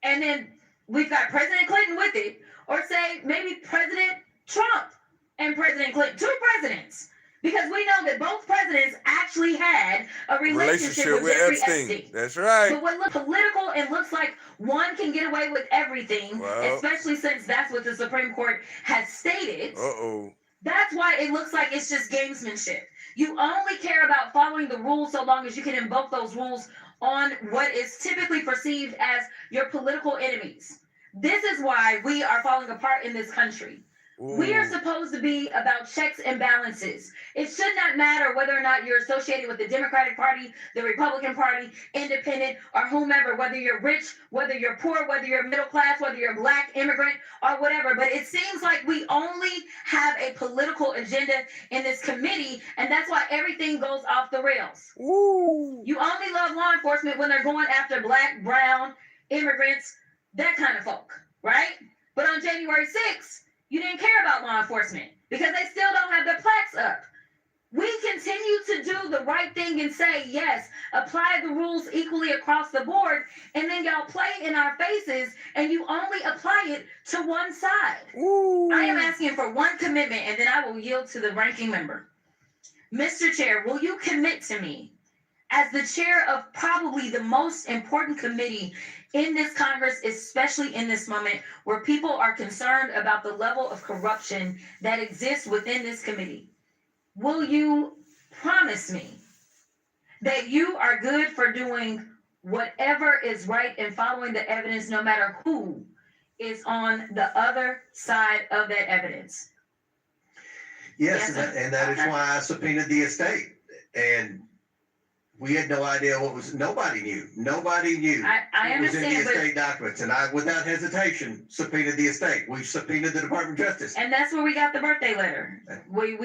and then we've got President Clinton with it, or say maybe President Trump and President Clinton, two presidents, because we know that both presidents actually had a relationship with Jeffrey Epstein.
That's right.
But what looks political and looks like one can get away with everything, especially since that's what the Supreme Court has stated. That's why it looks like it's just gamesmanship. You only care about following the rules so long as you can invoke those rules on what is typically perceived as your political enemies. This is why we are falling apart in this country. We are supposed to be about checks and balances. It should not matter whether or not you're associated with the Democratic Party, the Republican Party, independent, or whomever, whether you're rich, whether you're poor, whether you're middle class, whether you're black, immigrant, or whatever. But it seems like we only have a political agenda in this committee, and that's why everything goes off the rails. You only love law enforcement when they're going after black, brown, immigrants, that kind of folk, right? But on January 6th, you didn't care about law enforcement because they still don't have their plaques up. We continue to do the right thing and say, yes, apply the rules equally across the board, and then y'all play in our faces and you only apply it to one side. I am asking for one commitment, and then I will yield to the ranking member. Mr. Chair, will you commit to me as the chair of probably the most important committee in this Congress, especially in this moment where people are concerned about the level of corruption that exists within this committee? Will you promise me that you are good for doing whatever is right and following the evidence, no matter who is on the other side of that evidence?
Yes, and that is why I subpoenaed the estate. And we had no idea what was, nobody knew. Nobody knew.
I
it was in the
understand,
estate documents. And I, without hesitation, subpoenaed the estate. We subpoenaed the Department of Justice.
And that's where we got the birthday letter. We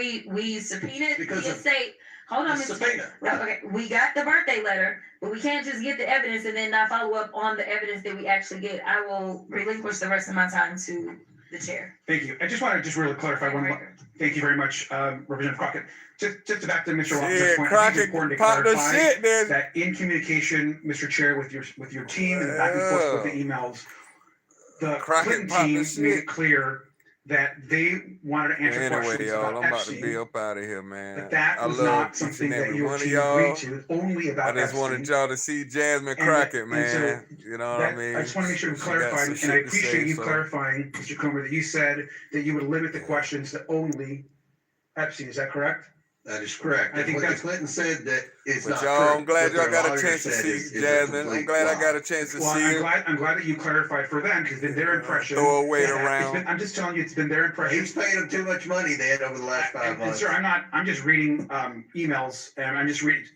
subpoenaed the estate. Hold on, Mr.
subpoena.
Right. Okay, we got the birthday letter, but we can't just get the evidence and then not follow up on the evidence that we actually get. I will relinquish the rest of my time to the chair.
Thank you. I just want to just really clarify one. Thank you very much, Representative Crockett. Just back to Mr. Walker's point, I think it's important to clarify that in communication, Mr. Chair, with your team and the back and forth with the emails, the Clinton team made it clear that they wanted to answer questions about
I'm about
Epstein,
to be up out of here, man.
but that was not something that your team agreed to. Only about
I just
Epstein.
wanted y'all to see Jasmine Crockett, man.
So
you know what I mean?
I just want to make sure we clarify, and I appreciate you clarifying, Mr. Comer, that you said that you would limit the questions to only Epstein. Is that correct?
That is correct.
I think
what
that's
Clinton said that it's
but
not
y'all,
true.
I'm glad
What
y'all
their
got a
lawyer
chance to
said
see
is a
Jasmine. I'm
complete
glad I
lie.
got a chance to
Well,
see her.
I'm glad that you clarified for them, because it's been their impression.
Throw a weight around.
I'm just telling you, it's been their impression.
He's paid them too much money then over the last 5 months.
Sir, I'm just reading emails, and I'm just reading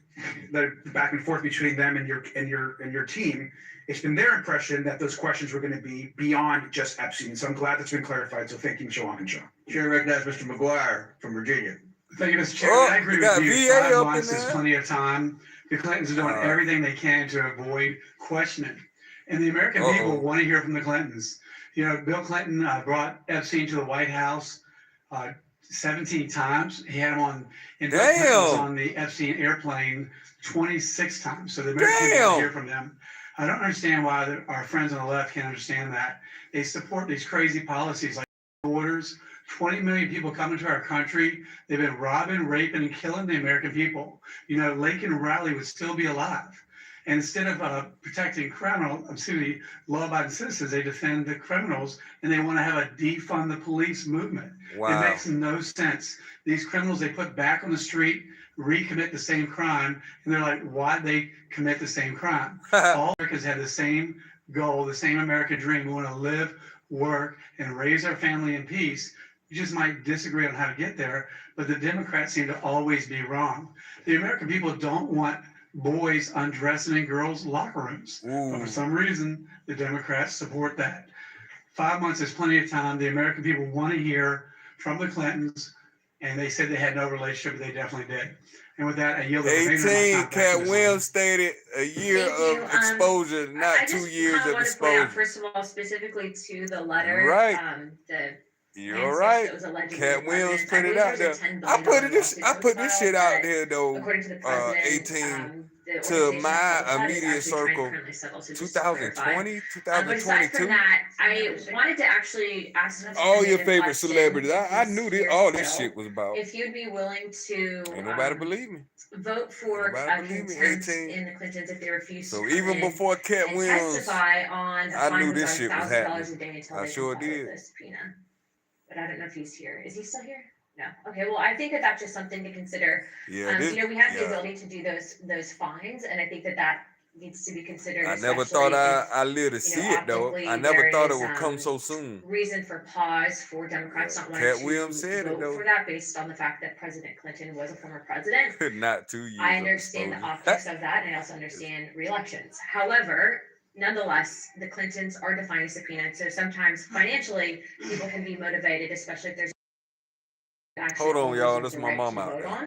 the back and forth between them and your team. It's been their impression that those questions were going to be beyond just Epstein. So I'm glad that's been clarified. So thank you, Mr. Walkinshaw.
Chair recognizes Mr. McGuire from Virginia.
Thank you, Mr. Chairman. I agree with you. 5 months is
there.
plenty of time. The Clintons are doing everything they can to avoid questioning. And the American people want to hear from the Clintons. You know, Bill Clinton brought Epstein to the White House 17 times. He had him on, and Bill Clinton was on the Epstein airplane 26 times. So the American people want to hear from them. I don't understand why our friends on the left can't understand that. They support these crazy policies like borders. 20 million people coming to our country. They've been robbing, raping, and killing the American people. You know, Lincoln Riley would still be alive. And instead of protecting law-abiding citizens, they defend the criminals, and they want to have a defund the police movement.
Wow.
It makes no sense. These criminals they put back on the street recommit the same crime, and they're like, why'd they commit the same crime? All Americans have the same goal, the same American dream. We want to live, work, and raise our family in peace. You just might disagree on how to get there, but the Democrats seem to always be wrong. The American people don't want boys undressing in girls' locker rooms. But for some reason, the Democrats support that. 5 months is plenty of time. The American people want to hear from the Clintons, and they said they had no relationship, but they definitely did. And with that, I yield the remainder of my
18,
time back to
Cat
Ms.
Williams stated a year
Thank you.
of exposure, not
I
2
just
years
kind of
of
want to point out,
exposure.
first of all, specifically to the letter,
Right.
the
You're
handshake
right.
that was allegedly
Cat
the
Williams
president's.
put it out there. I put this shit out there though.
According to the president,
18
the
to
organization
my
that published that is
immediate
actually trying to
circle.
currently settle. So just to clarify.
2020,
But aside from
2022.
that, I wanted to actually ask Mr.
All your
Hayden
favorite
question,
celebrities.
if
I
he's
knew this.
here
All this
still,
shit was about.
if you'd be willing to
Ain't nobody believe me.
vote for
Nobody believe me.
contempt
18.
in the Clintons if they refuse
So
to come
even
in
before Cat
and
Williams,
testify on a
I
fine
knew
of
this shit was
$1,000
happening.
a day until
I
they
sure
comply with
did.
the subpoena. But I don't know if he's here. Is he still here? No. Okay. Well, I think that that's just something to consider.
Yeah, this,
We have the
yeah.
ability to do those fines, and I think that that needs to be considered.
I never
especially
thought
if,
I lived to see it though.
optically
I never
there
thought it
is,
would come so soon.
reason for pause for Democrats not wanting
Cat
to
Williams said it
vote
though.
for that based on the fact that President Clinton was a former president.
Not 2 years.
I
of
understand the
exposure.
optics of that, and I also understand re-elections. However, nonetheless, the Clintons are defying subpoena, so sometimes financially, people can be motivated, especially if there's actually
Hold on,
always
y'all.
the
This is my
right to
mom out
vote
there.
on.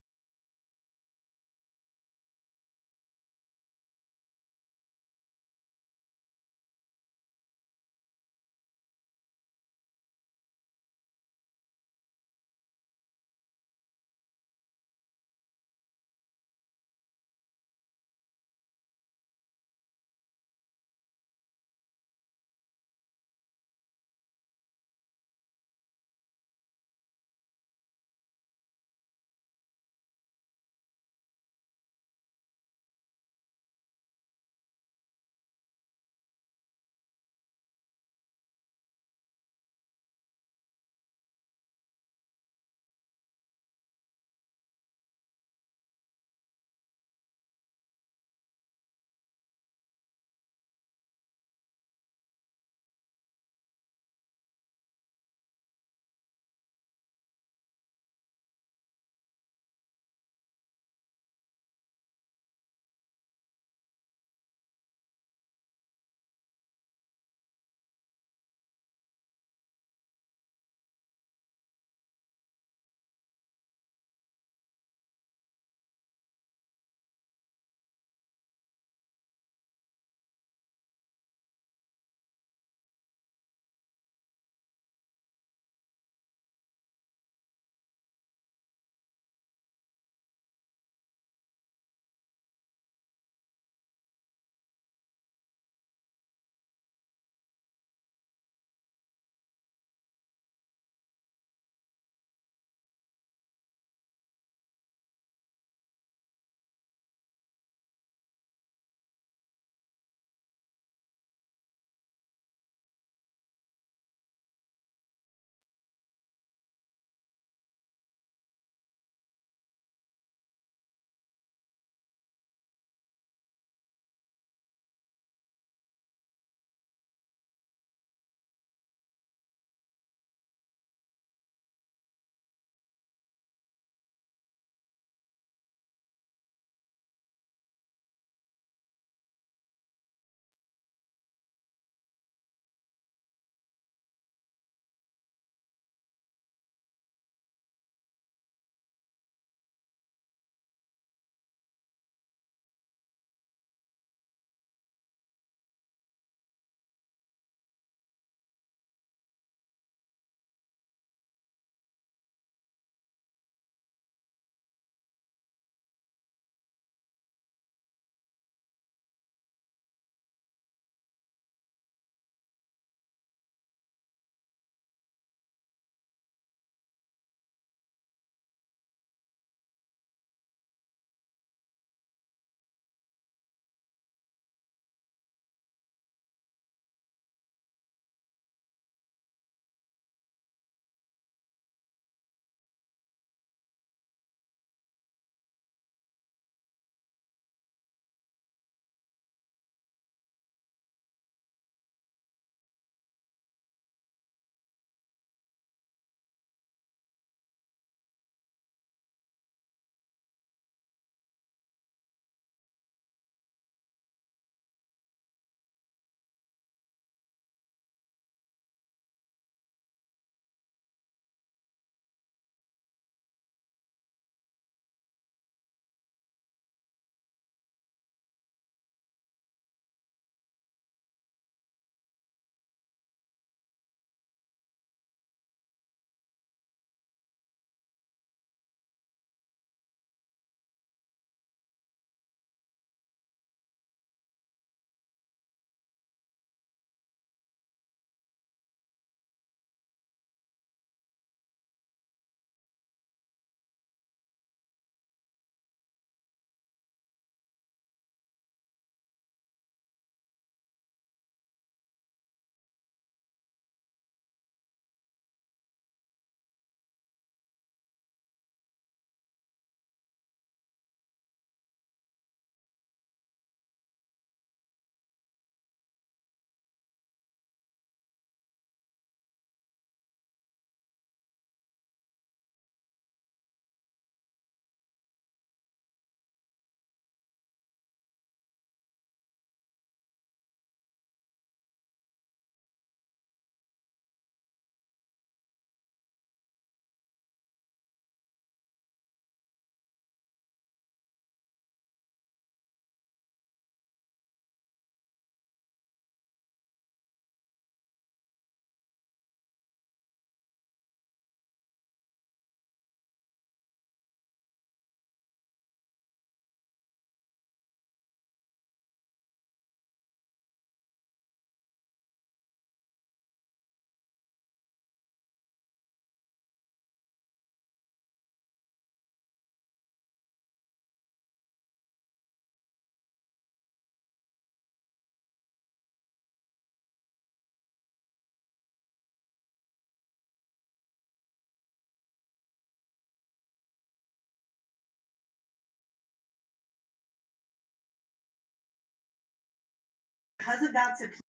Because of that subpoena.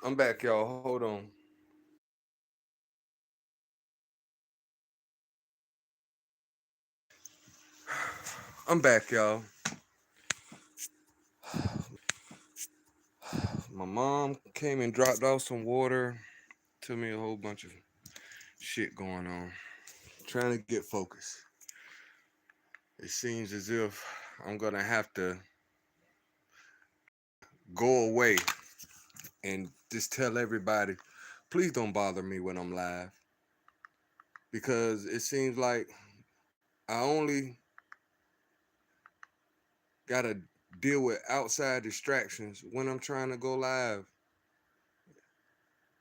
I'm back, y'all. Hold on. I'm back, y'all. My mom came and dropped off some water. Told me a whole bunch of shit going on. Trying to get focused. It seems as if I'm gonna have to go away and just tell everybody, please don't bother me when I'm live. Because it seems like I only gotta deal with outside distractions when I'm trying to go live.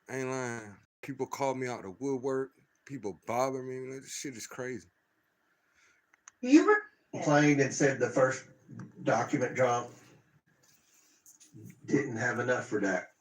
I ain't lying. People call me out the woodwork. People bother me. This shit is crazy.
You were complained and said the first document drop didn't have enough for that.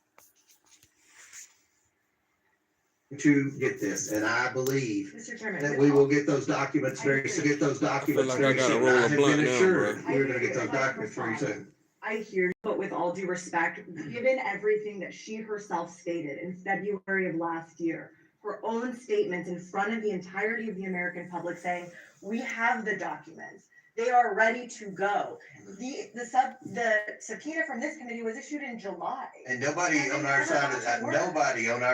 To get this, and I believe
Mr. Chairman,
that we will get those documents very soon. Get those documents
like I
very
gotta
soon.
roll a
I have
blunt
been
now,
assured
bro.
we're gonna get those documents very soon.
I hear you, but with all due respect, given everything that she herself stated in February of last year, her own statements in front of the entirety of the American public saying, we have the documents, they are ready to go. The subpoena from this committee was issued in July.
And nobody on our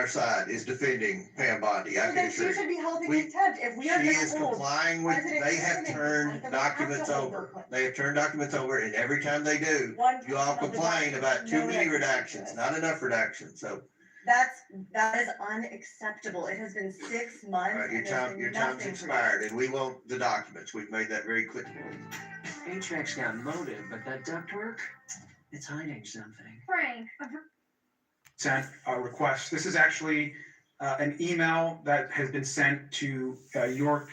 side is defending Pam Bondi. I
So
can
then she
assure
should
you.
be held in contempt if we are
She
gonna
is
hold
complying with,
President
they have
Clinton in
turned
contempt, then we have to
documents
hold Bill
over.
Clinton.
They have turned documents over, and every time they do,
One
you all
portion of the
complain
document,
about too
no
many
explanation.
redactions, not enough redactions, so.
That is unacceptable. It has been 6 months.
All right, your
and there's
time,
been
your
nothing
time's
for you.
expired, and we want the documents. We've made that very clear.
HVAC's got motive, but that ductwork, it's hiding something.
Frank.
Sent a request. This is actually an email that has been sent to your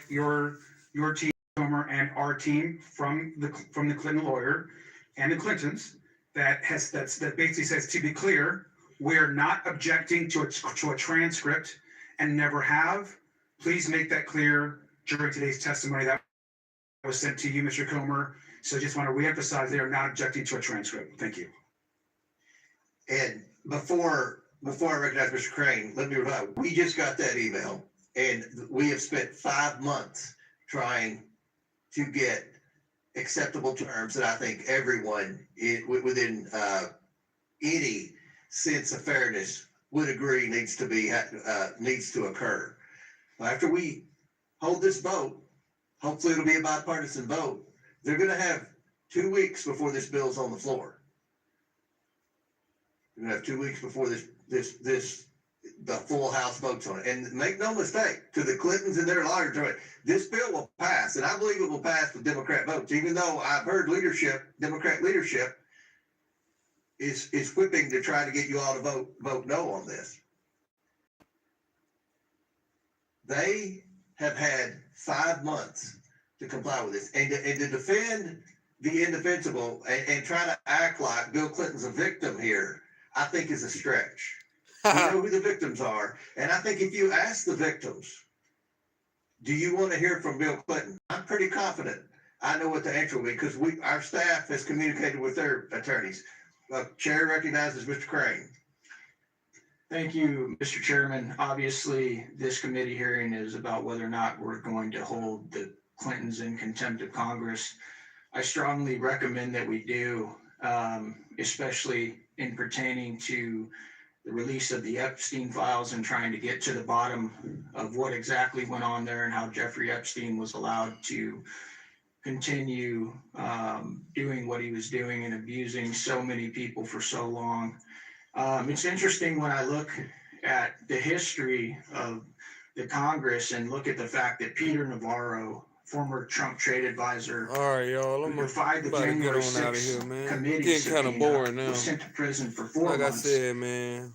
team, Comer, and our team from the Clinton lawyer and the Clintons that basically says, to be clear, we're not objecting to a transcript and never have. Please make that clear during today's testimony that was sent to you, Mr. Comer. So just want to reemphasize they are not objecting to a transcript. Thank you.
And before I recognize Mr. Crane, let me remind, we just got that email, and we have spent 5 months trying to get acceptable terms that I think everyone within any sense of fairness would agree needs to occur. After we hold this vote, hopefully it'll be a bipartisan vote. They're going to have 2 weeks before this bill's on the floor. We're gonna have 2 weeks before the full House votes on it. And make no mistake, to the Clintons and their lawyers, this bill will pass, and I believe it will pass with Democrat votes, even though I've heard Democrat leadership is whipping to try to get you all to vote no on this. They have had 5 months to comply with this, and to defend the indefensible and try to act like Bill Clinton's a victim here, I think is a stretch. We know who the victims are, and I think if you ask the victims, do you want to hear from Bill Clinton? I'm pretty confident I know what the answer will be, because our staff has communicated with their attorneys. Chair recognizes Mr. Crane.
Thank you, Mr. Chairman. Obviously, this committee hearing is about whether or not we're going to hold the Clintons in contempt of Congress. I strongly recommend that we do, especially in pertaining to the release of the Epstein files and trying to get to the bottom of what exactly went on there and how Jeffrey Epstein was allowed to continue doing what he was doing and abusing so many people for so long. It's interesting when I look at the history of the Congress and look at the fact that Peter Navarro, former Trump trade advisor,
all right, y'all, I'm
defied the
about to get
January
on out of
6th
here, man.
committee
Getting kind of
subpoena,
boring now.
was sent to prison for 4
like
months.
I said, man,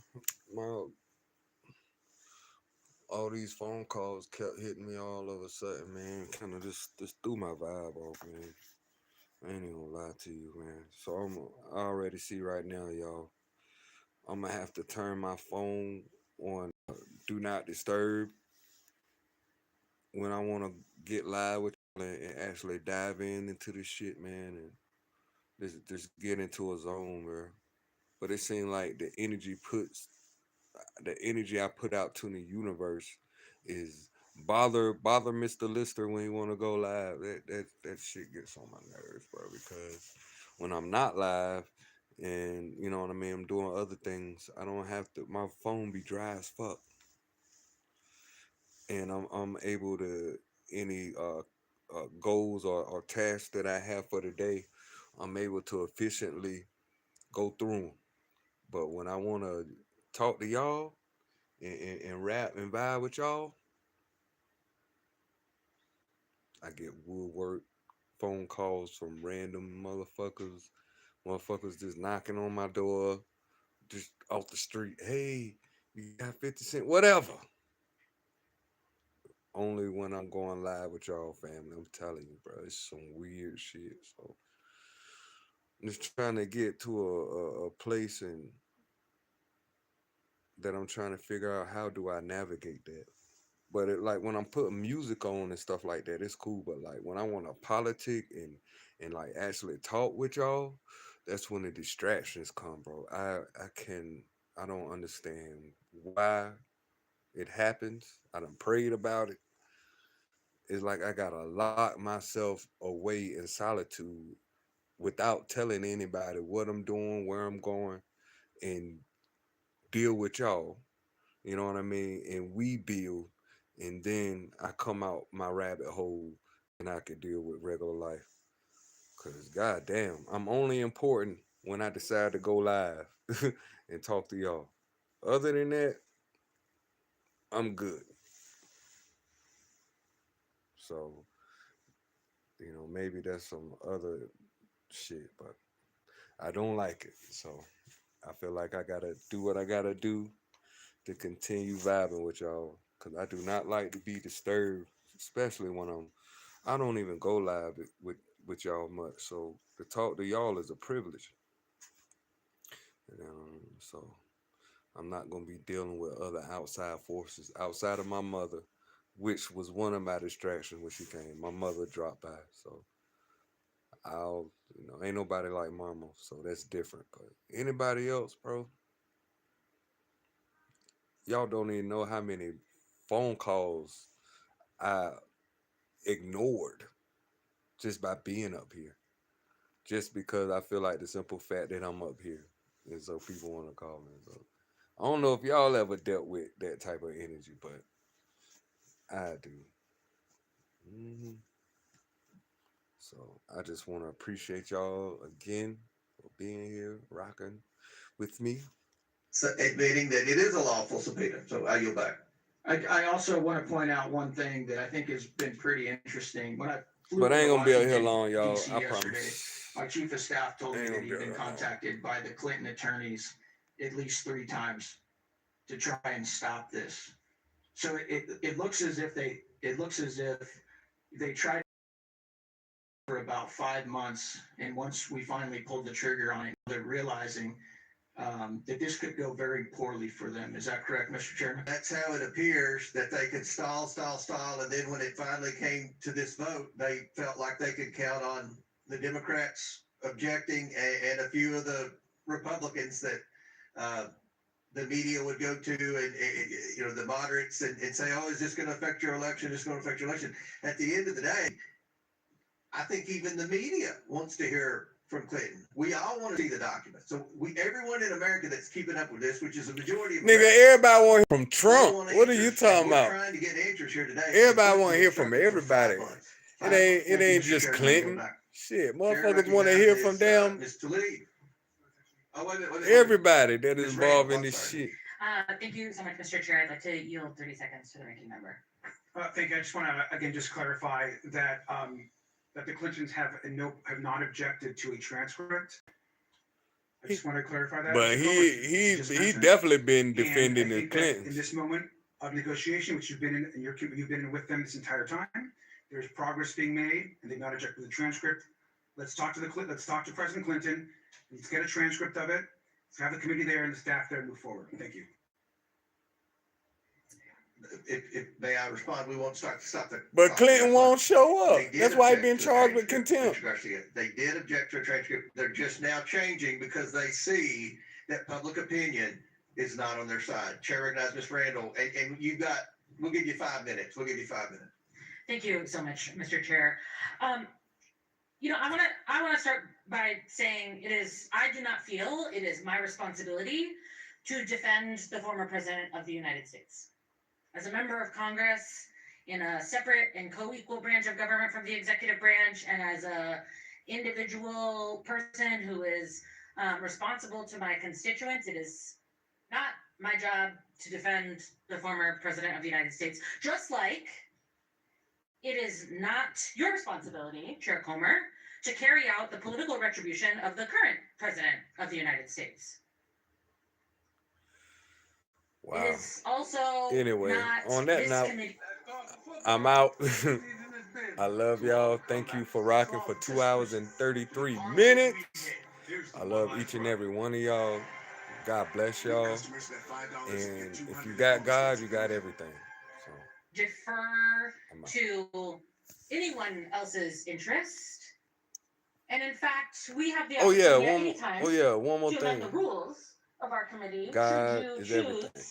all these phone calls kept hitting me all of a sudden, man. Kind of just threw my vibe off, man. I ain't even gonna lie to you, man. So I already see right now, y'all. I'm gonna have to turn my phone on do not disturb when I want to get live with y'all and actually dive into this shit, man, and just get into a zone, bro. But it seemed like the energy I put out to the universe is bother Mr. Lister when he want to go live. That shit gets on my nerves, bro. Because when I'm not live, and you know what I mean, I'm doing other things, I don't have to. My phone be dry as fuck, and I'm able to any goals or tasks that I have for the day, I'm able to efficiently go through them. But when I want to talk to y'all and rap and vibe with y'all, I get woodwork phone calls from random motherfuckers just knocking on my door, just off the street. Hey, you got 50 cent, whatever. Only when I'm going live with y'all, family. I'm telling you, bro, it's some weird shit. So I'm just trying to get to a place and that I'm trying to figure out how do I navigate that. But like when I'm putting music on and stuff like that, it's cool. But like when I want to politic and like actually talk with y'all, that's when the distractions come, bro. I don't understand why it happens. I done prayed about it. It's like I gotta lock myself away in solitude without telling anybody what I'm doing, where I'm going, and deal with y'all. You know what I mean? And we build, and then I come out my rabbit hole and I can deal with regular life. Cause goddamn, I'm only important when I decide to go live and talk to y'all. Other than that, I'm good. So, maybe that's some other shit, but I don't like it. So I feel like I gotta do what I gotta do to continue vibing with y'all. Cause I do not like to be disturbed, especially when I don't even go live with y'all much. So to talk to y'all is a privilege. So I'm not gonna be dealing with other outside forces outside of my mother, which was one of my distractions when she came. My mother dropped by, so ain't nobody like mama, so that's different. But anybody else, bro, y'all don't even know how many phone calls I ignored just by being up here. Just because I feel like the simple fact that I'm up here. And so people want to call me. So I don't know if y'all ever dealt with that type of energy, but I do. So I just want to appreciate y'all again for being here, rocking with me.
So admitting that it is a lawful subpoena, so I yield back.
I also want to point out one thing that I think has been pretty interesting. When I flew
But I ain't
to
gonna be out here
Washington,
long, y'all.
DC
I
yesterday,
promise.
my chief of staff told me
Ain't
that
gonna
he'd
be
been
out long.
contacted by the Clinton attorneys at least 3 times to try and stop this. So it looks as if they tried for about 5 months, and once we finally pulled the trigger on it, they're realizing that this could go very poorly for them. Is that correct, Mr. Chairman?
That's how it appears, that they could stall, and then when it finally came to this vote, they felt like they could count on the Democrats objecting and a few of the Republicans that the media would go to and the moderates and say, oh, is this going to affect your election? Is this going to affect your election? At the end of the day, I think even the media wants to hear from Clinton. We all want to see the documents. So everyone in America that's keeping up with this, which is a majority of
Nigga,
Americans,
everybody want to hear from Trump. What are you talking about?
we're trying to get answers here today.
Everybody want to hear from everybody. It ain't just Clinton. Shit, motherfuckers want to hear from them. Everybody that is involved in this shit.
Thank you so much, Mr. Chair. I'd like to yield 30 seconds to the ranking member.
Thank you. I just want to again just clarify that that the Clintons have not objected to a transcript. I just want to clarify that.
But he definitely been defending the Clintons.
In this moment of negotiation, which you've been in, and you've been in with them this entire time, there's progress being made, and they've not objected to the transcript. Let's talk to President Clinton. Let's get a transcript of it. Have the committee there and the staff there move forward. Thank you.
If may I respond, we won't stop the.
But Clinton won't show up.
They did
That's why he
object
been
to the
charged with
transcript,
contempt.
Mr. Garcia. They did object to a transcript. They're just now changing because they see that public opinion is not on their side. Chair recognizes Ms. Randall, and we'll give you 5 minutes. We'll give you 5 minutes.
Thank you so much, Mr. Chair. I wanna start by saying I do not feel it is my responsibility to defend the former president of the United States. As a member of Congress, in a separate and co-equal branch of government from the executive branch, and as a individual person who is responsible to my constituents, it is not my job to defend the former president of the United States, just like it is not your responsibility, Chair Comer, to carry out the political retribution of the current president of the United States.
Wow.
It is also
Anyway,
not
on that
this
note,
committee.
I'm out. I love y'all. Thank you for rocking for 2 hours and 33 minutes. I love each and every one of y'all. God bless y'all. And if you got God, you got everything. So
Defer to anyone else's interest. And in fact, we have the opportunity at any time
one more
to amend
thing.
the rules of our committee
God
should you
is
choose
everything.